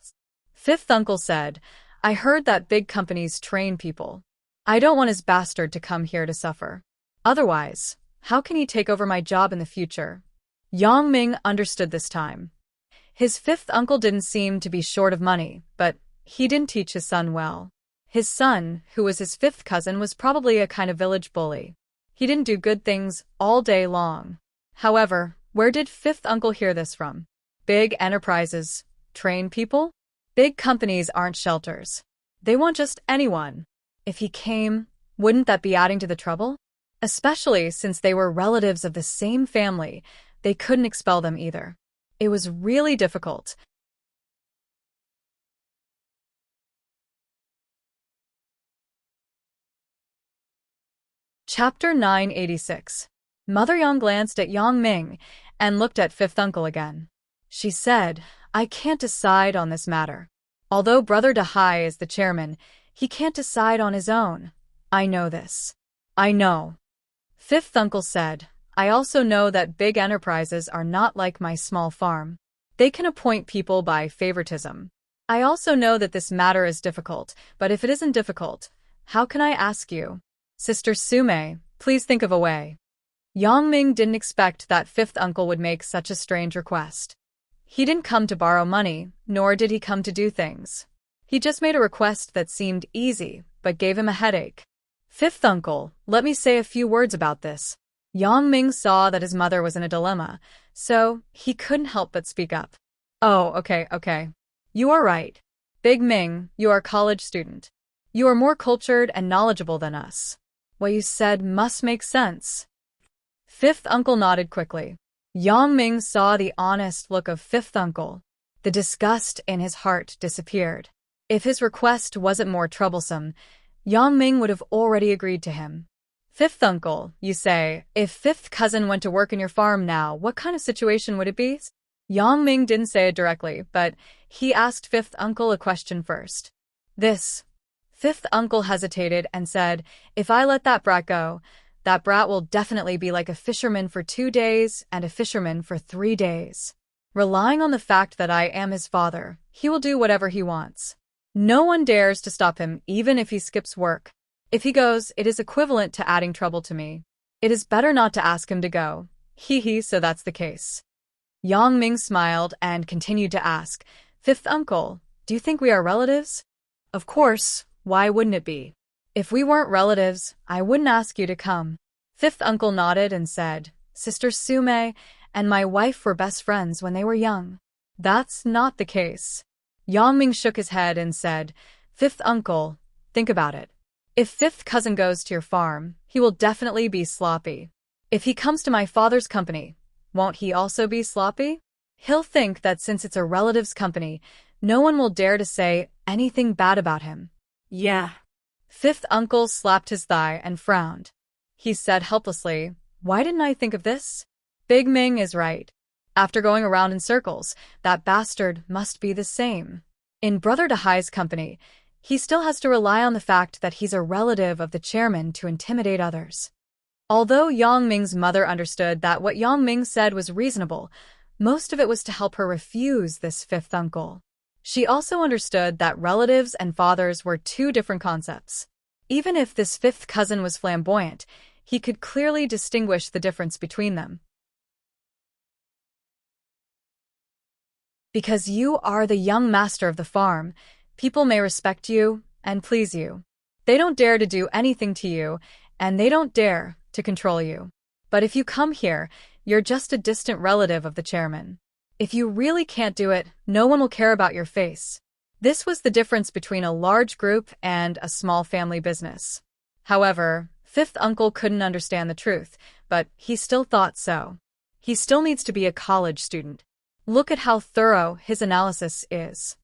Fifth uncle said, I heard that big companies train people. I don't want his bastard to come here to suffer. Otherwise, how can he take over my job in the future? Yang Ming understood this time. His fifth uncle didn't seem to be short of money, but he didn't teach his son well. His son, who was his fifth cousin, was probably a kind of village bully. He didn't do good things all day long. However, where did fifth uncle hear this from? Big enterprises train people? Big companies aren't shelters. They want just anyone. If he came, wouldn't that be adding to the trouble? Especially since they were relatives of the same family, they couldn't expel them either. It was really difficult. Chapter 986. Mother Yang glanced at Yang Ming and looked at fifth uncle again. She said, I can't decide on this matter. Although Brother Dahai is the chairman, he can't decide on his own. I know this. I know. Fifth uncle said, I also know that big enterprises are not like my small farm. They can appoint people by favoritism. I also know that this matter is difficult, but if it isn't difficult, how can I ask you? Sister Sume, please think of a way. Yang Ming didn't expect that fifth uncle would make such a strange request. He didn't come to borrow money, nor did he come to do things. He just made a request that seemed easy, but gave him a headache. Fifth uncle, let me say a few words about this. Yang Ming saw that his mother was in a dilemma, so he couldn't help but speak up. Oh, okay. You are right. Big Ming, you are a college student. You are more cultured and knowledgeable than us. What you said must make sense. Fifth uncle nodded quickly. Yang Ming saw the honest look of fifth uncle. The disgust in his heart disappeared. If his request wasn't more troublesome, Yang Ming would have already agreed to him. Fifth uncle, you say, if fifth cousin went to work in your farm now, what kind of situation would it be? Yang Ming didn't say it directly, but he asked fifth uncle a question first. Fifth uncle hesitated and said, if I let that brat go, that brat will definitely be like a fisherman for 2 days and a fisherman for 3 days. Relying on the fact that I am his father, he will do whatever he wants. No one dares to stop him even if he skips work. If he goes, it is equivalent to adding trouble to me. It is better not to ask him to go. So that's the case. Yang Ming smiled and continued to ask, Fifth uncle, do you think we are relatives? Of course, why wouldn't it be? If we weren't relatives, I wouldn't ask you to come. Fifth uncle nodded and said, Sister Sume and my wife were best friends when they were young. That's not the case. Yang Ming shook his head and said, Fifth uncle, think about it. If fifth cousin goes to your farm, he will definitely be sloppy. If he comes to my father's company, won't he also be sloppy? He'll think that since it's a relative's company, no one will dare to say anything bad about him. Yeah. Fifth uncle slapped his thigh and frowned. He said helplessly, why didn't I think of this? Big Ming is right. After going around in circles, that bastard must be the same. In Brother Dahai's company, he still has to rely on the fact that he's a relative of the chairman to intimidate others. Although Yang Ming's mother understood that what Yang Ming said was reasonable, most of it was to help her refuse this fifth uncle. She also understood that relatives and fathers were two different concepts. Even if this fifth cousin was flamboyant, he could clearly distinguish the difference between them. Because you are the young master of the farm, people may respect you and please you. They don't dare to do anything to you, and they don't dare to control you. But if you come here, you're just a distant relative of the chairman. If you really can't do it, no one will care about your face. This was the difference between a large group and a small family business. However, fifth uncle couldn't understand the truth, but he still thought so. He still needs to be a college student. Look at how thorough his analysis is.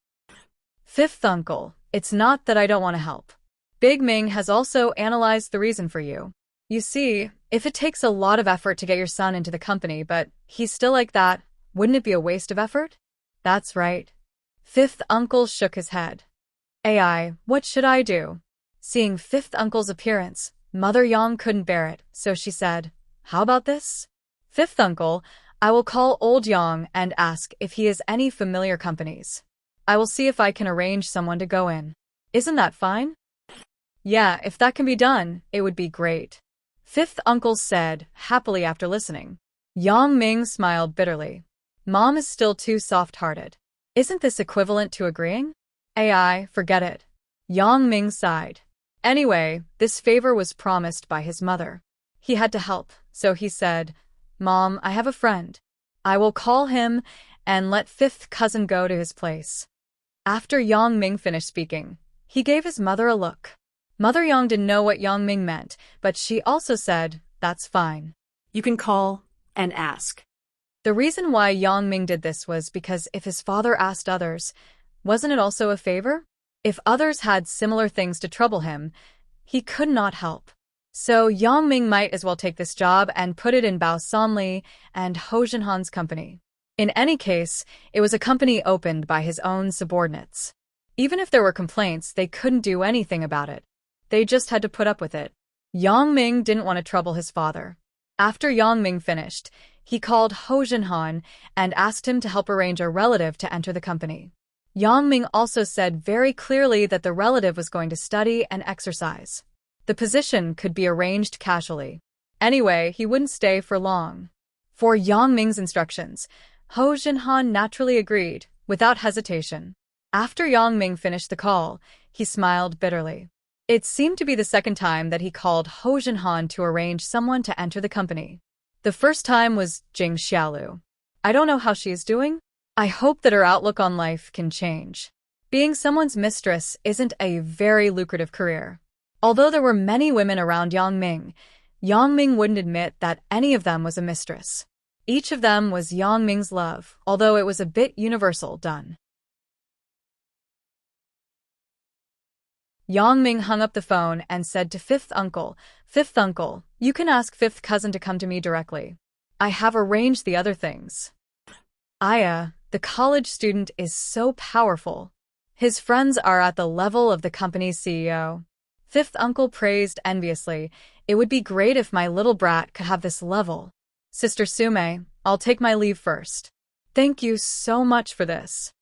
Fifth uncle, it's not that I don't want to help. Big Ming has also analyzed the reason for you. You see, if it takes a lot of effort to get your son into the company, but he's still like that, wouldn't it be a waste of effort? That's right. Fifth uncle shook his head. AI, what should I do? Seeing fifth uncle's appearance, Mother Yang couldn't bear it, so she said, how about this? Fifth uncle, I will call old Yang and ask if he has any familiar companies. I will see if I can arrange someone to go in. Isn't that fine? Yeah, if that can be done, it would be great. Fifth uncle said, happily after listening. Yang Ming smiled bitterly. Mom is still too soft-hearted. Isn't this equivalent to agreeing? AI, forget it. Yang Ming sighed. Anyway, this favor was promised by his mother. He had to help, so he said, Mom, I have a friend. I will call him and let fifth cousin go to his place. After Yang Ming finished speaking, he gave his mother a look. Mother Yang didn't know what Yang Ming meant, but she also said, that's fine. You can call and ask. The reason why Yang Ming did this was because if his father asked others, wasn't it also a favor? If others had similar things to trouble him, he could not help. So Yang Ming might as well take this job and put it in Bao Sanli and Ho Jinhan's company. In any case, it was a company opened by his own subordinates. Even if there were complaints, they couldn't do anything about it. They just had to put up with it. Yang Ming didn't want to trouble his father. After Yang Ming finished, he called Ho Jinhan and asked him to help arrange a relative to enter the company. Yang Ming also said very clearly that the relative was going to study and exercise. The position could be arranged casually. Anyway, he wouldn't stay for long. For Yang Ming's instructions, Ho Jinhan naturally agreed, without hesitation. After Yang Ming finished the call, he smiled bitterly. It seemed to be the second time that he called Ho Jinhan to arrange someone to enter the company. The first time was Jing Xiaolu. I don't know how she is doing. I hope that her outlook on life can change. Being someone's mistress isn't a very lucrative career. Although there were many women around Yang Ming wouldn't admit that any of them was a mistress. Each of them was Yang Ming's love, although it was a bit universal done. Yang Ming hung up the phone and said to Fifth Uncle, you can ask Fifth Cousin to come to me directly. I have arranged the other things. Aya, the college student is so powerful. His friends are at the level of the company's CEO. Fifth Uncle praised enviously, it would be great if my little brat could have this level. Sister Sume, I'll take my leave first. Thank you so much for this.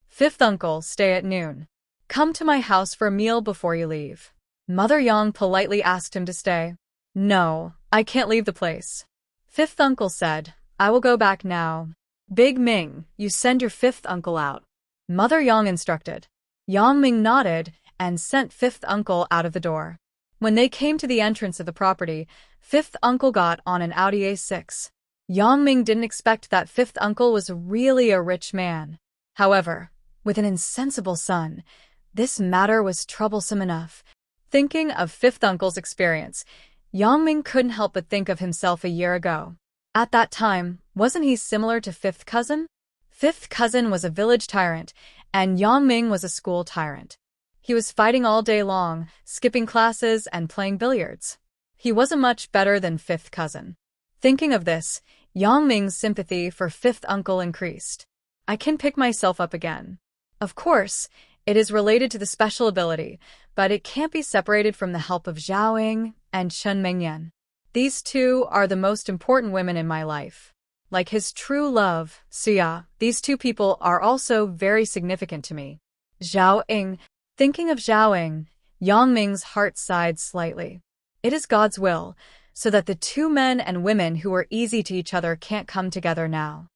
Fifth Uncle, stay at noon. Come to my house for a meal before you leave. Mother Yang politely asked him to stay. No, I can't leave the place. Fifth Uncle said, I will go back now. Big Ming, you send your fifth uncle out. Mother Yang instructed. Yang Ming nodded and sent Fifth Uncle out of the door. When they came to the entrance of the property, Fifth Uncle got on an Audi A6. Yang Ming didn't expect that Fifth Uncle was really a rich man. However, with an insensible son, this matter was troublesome enough. Thinking of Fifth Uncle's experience, Yang Ming couldn't help but think of himself a year ago. At that time, wasn't he similar to Fifth Cousin? Fifth Cousin was a village tyrant, and Yang Ming was a school tyrant. He was fighting all day long, skipping classes and playing billiards. He wasn't much better than Fifth Cousin. Thinking of this, Yang Ming's sympathy for fifth uncle increased. I can pick myself up again. Of course, it is related to the special ability, but it can't be separated from the help of Zhaoying and Chen Mingyan. These two are the most important women in my life. Like his true love, Xia, these two people are also very significant to me. Zhaoying. Thinking of Zhaoying, Yang Ming's heart sighed slightly. It is God's will, so that the two men and women who were easy to each other can't come together now.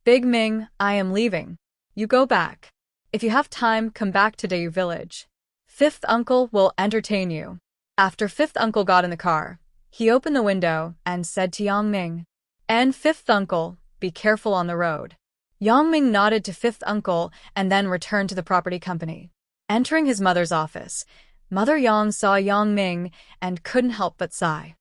Big Ming, I am leaving. You go back. If you have time, come back to Dayu village. Fifth uncle will entertain you. After fifth uncle got in the car, he opened the window and said to Yang Ming, "And fifth uncle, be careful on the road." Yang Ming nodded to fifth uncle and then returned to the property company. Entering his mother's office, Mother Yang saw Yang Ming and couldn't help but sigh.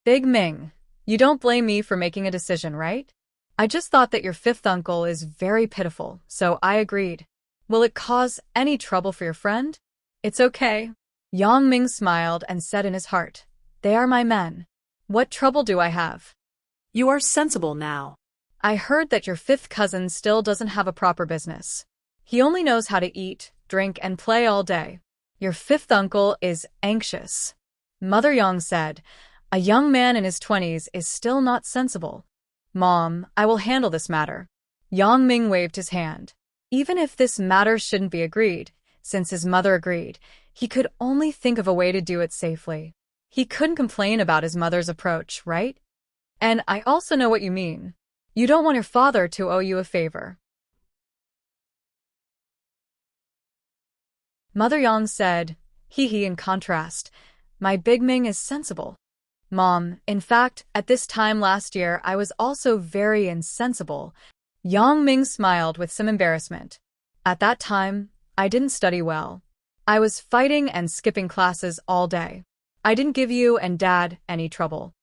Big Ming, you don't blame me for making a decision, right? I just thought that your fifth uncle is very pitiful, so I agreed. Will it cause any trouble for your friend? It's okay. Yang Ming smiled and said in his heart, "They are my men. What trouble do I have?" You are sensible now. I heard that your fifth cousin still doesn't have a proper business. He only knows how to eat, drink, and play all day. Your fifth uncle is anxious. Mother Yang said, "A young man in his 20s is still not sensible." Mom, I will handle this matter. Yang Ming waved his hand. Even if this matter shouldn't be agreed, since his mother agreed, he could only think of a way to do it safely. He couldn't complain about his mother's approach, right? And I also know what you mean. You don't want your father to owe you a favor. Mother Yang said, hee in contrast, my Big Ming is sensible. Mom, in fact, at this time last year I was also very insensible. Yang Ming smiled with some embarrassment. At that time, I didn't study well. I was fighting and skipping classes all day. I didn't give you and Dad any trouble.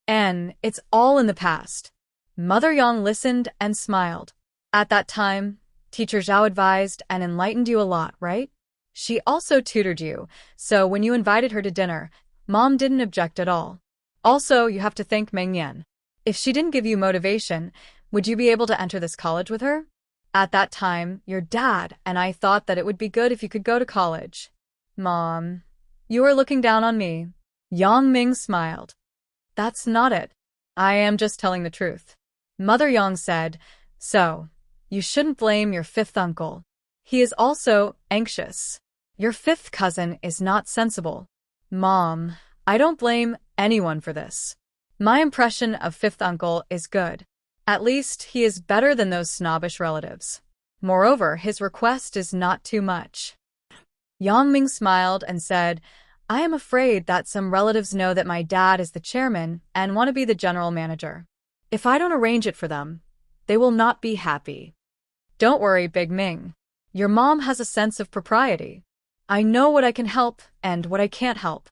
And it's all in the past. Mother Yang listened and smiled. At that time, Teacher Zhao advised and enlightened you a lot, right? She also tutored you, so when you invited her to dinner, Mom didn't object at all. Also, you have to thank Meng Yan. If she didn't give you motivation, would you be able to enter this college with her? At that time, your dad and I thought that it would be good if you could go to college. Mom, you are looking down on me. Yang Ming smiled. That's not it. I am just telling the truth. Mother Yang said, so, you shouldn't blame your fifth uncle. He is also anxious. Your fifth cousin is not sensible. Mom, I don't blame anyone for this. My impression of fifth uncle is good. At least he is better than those snobbish relatives. Moreover, his request is not too much. Yang Ming smiled and said, I am afraid that some relatives know that my dad is the chairman and want to be the general manager. If I don't arrange it for them, they will not be happy. Don't worry, Big Ming. Your mom has a sense of propriety. I know what I can help and what I can't help.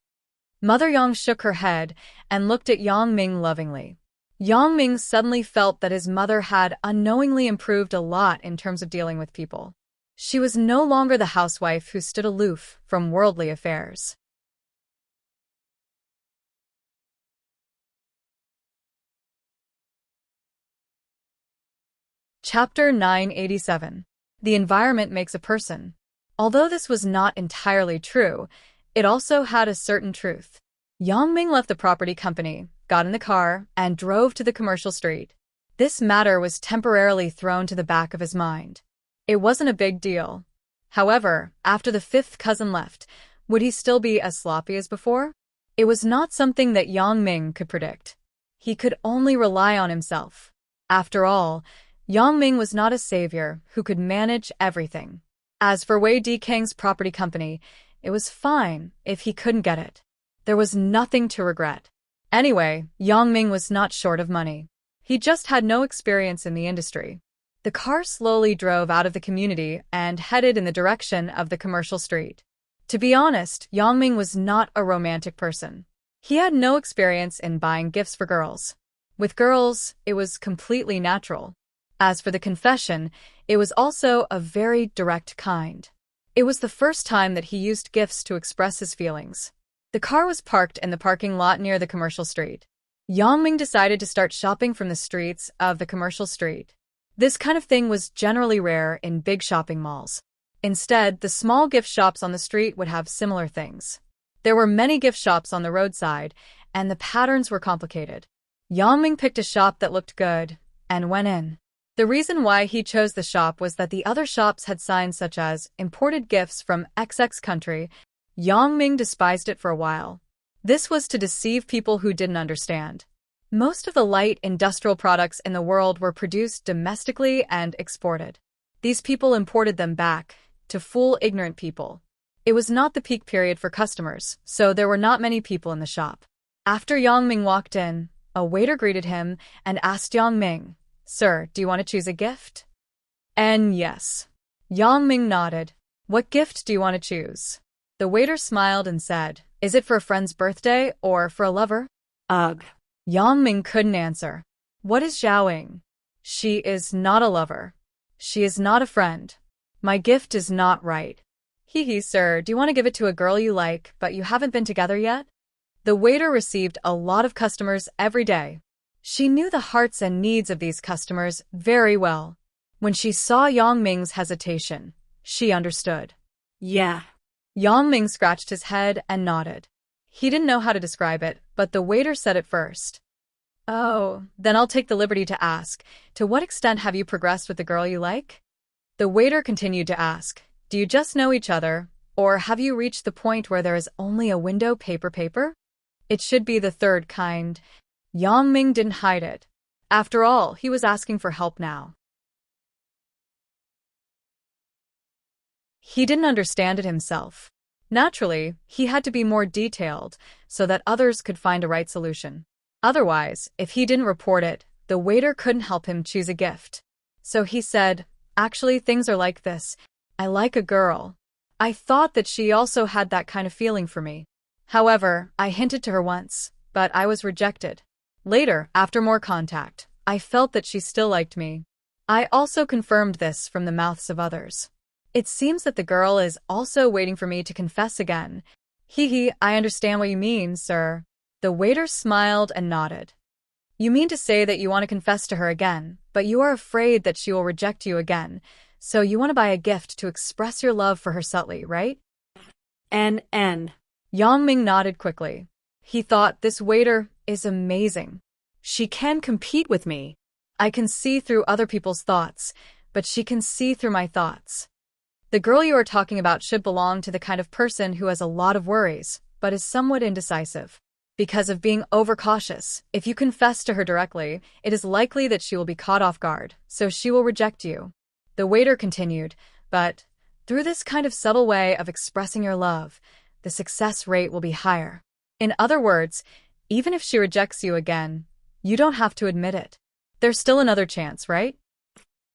Mother Yang shook her head and looked at Yang Ming lovingly. Yang Ming suddenly felt that his mother had unknowingly improved a lot in terms of dealing with people. She was no longer the housewife who stood aloof from worldly affairs. Chapter 987. The environment makes a person. Although this was not entirely true, it also had a certain truth. Yang Ming left the property company, got in the car, and drove to the commercial street. This matter was temporarily thrown to the back of his mind. It wasn't a big deal. However, after the fifth cousin left, would he still be as sloppy as before? It was not something that Yang Ming could predict. He could only rely on himself. After all, Yang Ming was not a savior who could manage everything. As for Wei Dikang's property company, it was fine if he couldn't get it. There was nothing to regret. Anyway, Yang Ming was not short of money. He just had no experience in the industry. The car slowly drove out of the community and headed in the direction of the commercial street. To be honest, Yang Ming was not a romantic person. He had no experience in buying gifts for girls. With girls, it was completely natural. As for the confession, it was also a very direct kind. It was the first time that he used gifts to express his feelings. The car was parked in the parking lot near the commercial street. Yang Ming decided to start shopping from the streets of the commercial street. This kind of thing was generally rare in big shopping malls. Instead, the small gift shops on the street would have similar things. There were many gift shops on the roadside, and the patterns were complicated. Yang Ming picked a shop that looked good and went in. The reason why he chose the shop was that the other shops had signs such as imported gifts from XX country. Yang Ming despised it for a while. This was to deceive people who didn't understand. Most of the light industrial products in the world were produced domestically and exported. These people imported them back to fool ignorant people. It was not the peak period for customers, so there were not many people in the shop. After Yang Ming walked in, a waiter greeted him and asked Yang Ming, "Sir, do you want to choose a gift?" And yes. Yang Ming nodded. "What gift do you want to choose?" The waiter smiled and said, "Is it for a friend's birthday or for a lover?" Ugh. Yang Ming couldn't answer. What is Xiaoying? She is not a lover. She is not a friend. My gift is not right. Hee, sir, do you want to give it to a girl you like, but you haven't been together yet? The waiter received a lot of customers every day. She knew the hearts and needs of these customers very well. When she saw Yang Ming's hesitation, she understood. Yeah. Yang Ming scratched his head and nodded. He didn't know how to describe it, but the waiter said it first. "Oh, then I'll take the liberty to ask, to what extent have you progressed with the girl you like?" The waiter continued to ask, "Do you just know each other, or have you reached the point where there is only a window paper? It should be the third kind." Yang Ming didn't hide it. After all, he was asking for help now. He didn't understand it himself. Naturally, he had to be more detailed so that others could find a right solution. Otherwise, if he didn't report it, the waiter couldn't help him choose a gift. So he said, "Actually, things are like this. I like a girl. I thought that she also had that kind of feeling for me. However, I hinted to her once, but I was rejected. Later, after more contact, I felt that she still liked me. I also confirmed this from the mouths of others. It seems that the girl is also waiting for me to confess again." I understand what you mean, sir. The waiter smiled and nodded. "You mean to say that you want to confess to her again, but you are afraid that she will reject you again, so you want to buy a gift to express your love for her subtly, right?" N. Yang Ming nodded quickly. He thought, this waiter is amazing. She can compete with me. I can see through other people's thoughts, but she can see through my thoughts. The girl you are talking about should belong to the kind of person who has a lot of worries, but is somewhat indecisive. Because of being overcautious, if you confess to her directly, it is likely that she will be caught off guard, so she will reject you. The waiter continued, "But through this kind of subtle way of expressing your love, the success rate will be higher. In other words, even if she rejects you again, you don't have to admit it. There's still another chance, right?"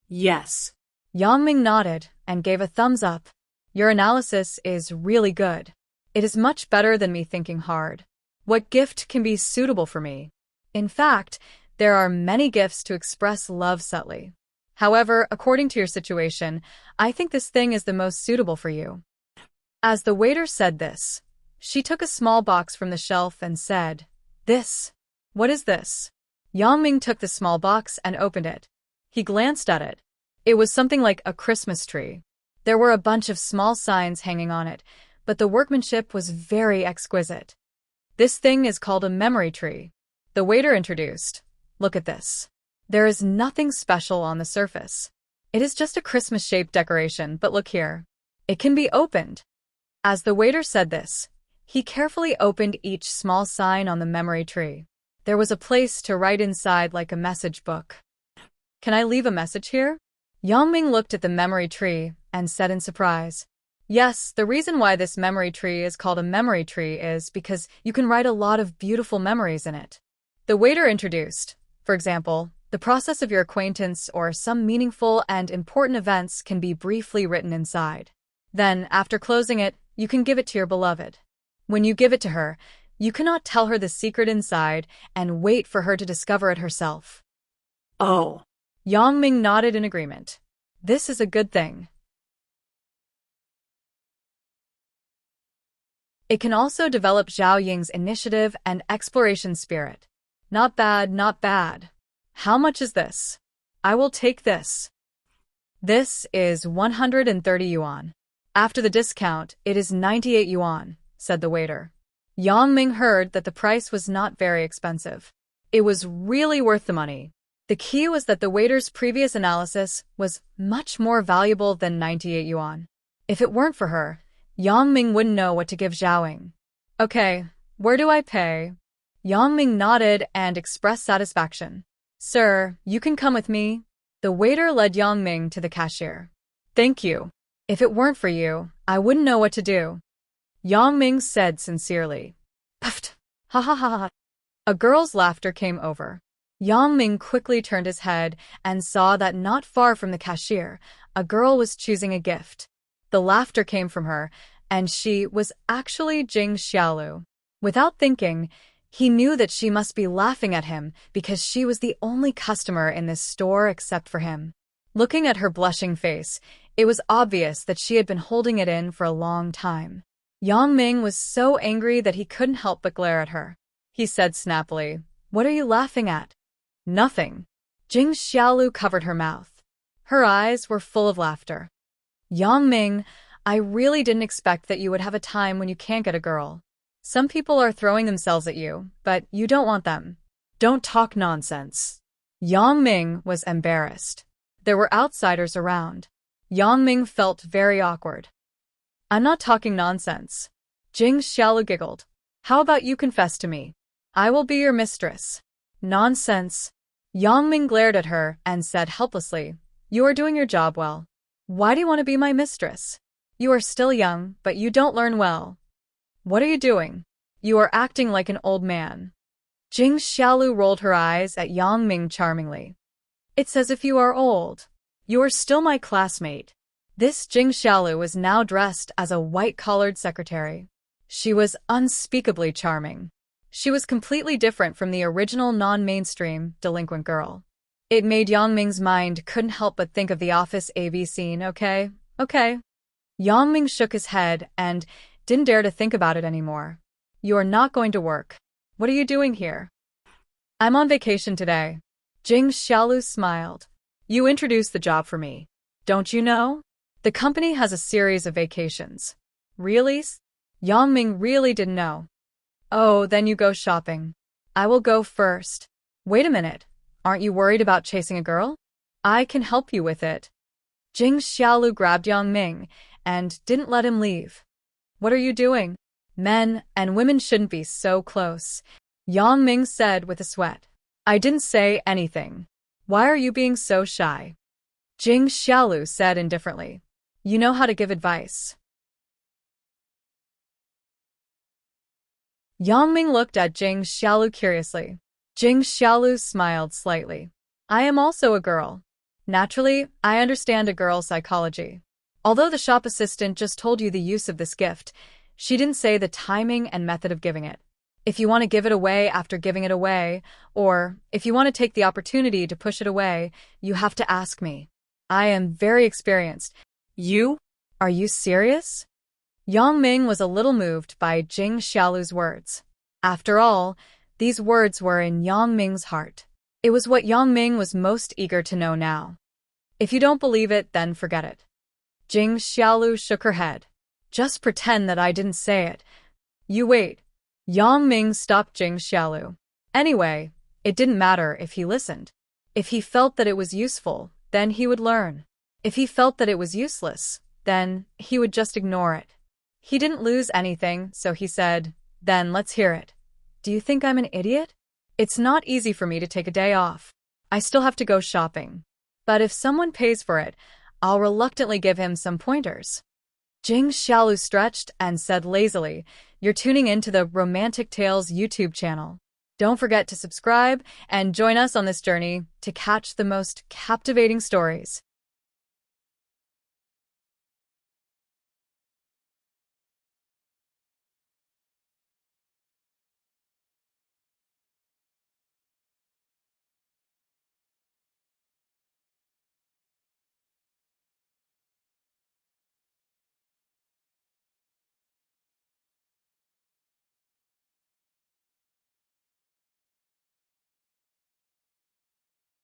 Yes. Yang Ming nodded and gave a thumbs up. "Your analysis is really good. It is much better than me thinking hard. What gift can be suitable for me? In fact, there are many gifts to express love subtly. However, according to your situation, I think this thing is the most suitable for you." As the waiter said this, she took a small box from the shelf and said, "This. What is this?" Yang Ming took the small box and opened it. He glanced at it. It was something like a Christmas tree. There were a bunch of small signs hanging on it, but the workmanship was very exquisite. "This thing is called a memory tree," the waiter introduced. "Look at this. There is nothing special on the surface. It is just a Christmas-shaped decoration, but look here. It can be opened." As the waiter said this, he carefully opened each small sign on the memory tree. There was a place to write inside like a message book. "Can I leave a message here?" Yang Ming looked at the memory tree and said in surprise, "Yes, the reason why this memory tree is called a memory tree is because you can write a lot of beautiful memories in it." The waiter introduced, for example, the process of your acquaintance or some meaningful and important events can be briefly written inside. Then, after closing it, you can give it to your beloved. When you give it to her, you cannot tell her the secret inside and wait for her to discover it herself. Oh. Yang Ming nodded in agreement. This is a good thing. It can also develop Zhao Ying's initiative and exploration spirit. Not bad, not bad. How much is this? I will take this. This is 130 yuan. After the discount, it is 98 yuan, said the waiter. Yang Ming heard that the price was not very expensive. It was really worth the money. The key was that the waiter's previous analysis was much more valuable than 98 yuan. If it weren't for her, Yang Ming wouldn't know what to give Zhaoying. Okay, where do I pay? Yang Ming nodded and expressed satisfaction. Sir, you can come with me. The waiter led Yang Ming to the cashier. Thank you. If it weren't for you, I wouldn't know what to do. Yang Ming said sincerely. Puffed. Ha ha ha ha. A girl's laughter came over. Yang Ming quickly turned his head and saw that not far from the cashier, a girl was choosing a gift. The laughter came from her, and she was actually Jing Xiaolu. Without thinking, he knew that she must be laughing at him because she was the only customer in this store except for him. Looking at her blushing face, it was obvious that she had been holding it in for a long time. Yang Ming was so angry that he couldn't help but glare at her. He said snappily, "What are you laughing at?" "Nothing." Jing Xiaolu covered her mouth. Her eyes were full of laughter. Yang Ming, I really didn't expect that you would have a time when you can't get a girl. Some people are throwing themselves at you, but you don't want them. Don't talk nonsense. Yang Ming was embarrassed. There were outsiders around. Yang Ming felt very awkward. I'm not talking nonsense. Jing Xiaolu giggled. How about you confess to me? I will be your mistress. Nonsense. Yang Ming glared at her and said helplessly, You are doing your job well. Why do you want to be my mistress? You are still young, but you don't learn well. What are you doing? You are acting like an old man. Jing Xiaolu rolled her eyes at Yang Ming charmingly. It's as if you are old. You are still my classmate. This Jing Xiaolu was now dressed as a white-collared secretary. She was unspeakably charming. She was completely different from the original non-mainstream delinquent girl. It made Yang Ming's mind couldn't help but think of the Office AV scene, okay? Yang Ming shook his head and didn't dare to think about it anymore. You are not going to work. What are you doing here? I'm on vacation today. Jing Xiaolu smiled. You introduced the job for me. Don't you know? The company has a series of vacations. Really? Yang Ming really didn't know. Oh, then you go shopping. I will go first. Wait a minute. Aren't you worried about chasing a girl? I can help you with it. Jing Xiaolu grabbed Yang Ming and didn't let him leave. What are you doing? Men and women shouldn't be so close, Yang Ming said with a sweat. I didn't say anything. Why are you being so shy? Jing Xiaolu said indifferently. You know how to give advice. Yang Ming looked at Jing Xiaolu curiously. Jing Xiaolu smiled slightly. I am also a girl. Naturally, I understand a girl's psychology. Although the shop assistant just told you the use of this gift, she didn't say the timing and method of giving it. If you want to give it away after giving it away, or if you want to take the opportunity to push it away, you have to ask me. I am very experienced. You? Are you serious? Yang Ming was a little moved by Jing Xiaolu's words. After all, these words were in Yang Ming's heart. It was what Yang Ming was most eager to know now. If you don't believe it, then forget it. Jing Xiaolu shook her head. Just pretend that I didn't say it. You wait. Yang Ming stopped Jing Xiaolu. Anyway, it didn't matter if he listened. If he felt that it was useful, then he would learn. If he felt that it was useless, then he would just ignore it. He didn't lose anything, so he said, Then let's hear it. Do you think I'm an idiot? It's not easy for me to take a day off. I still have to go shopping. But if someone pays for it, I'll reluctantly give him some pointers. Jing Xiaolu stretched and said lazily, You're tuning into the Romantic Tales YouTube channel. Don't forget to subscribe and join us on this journey to catch the most captivating stories.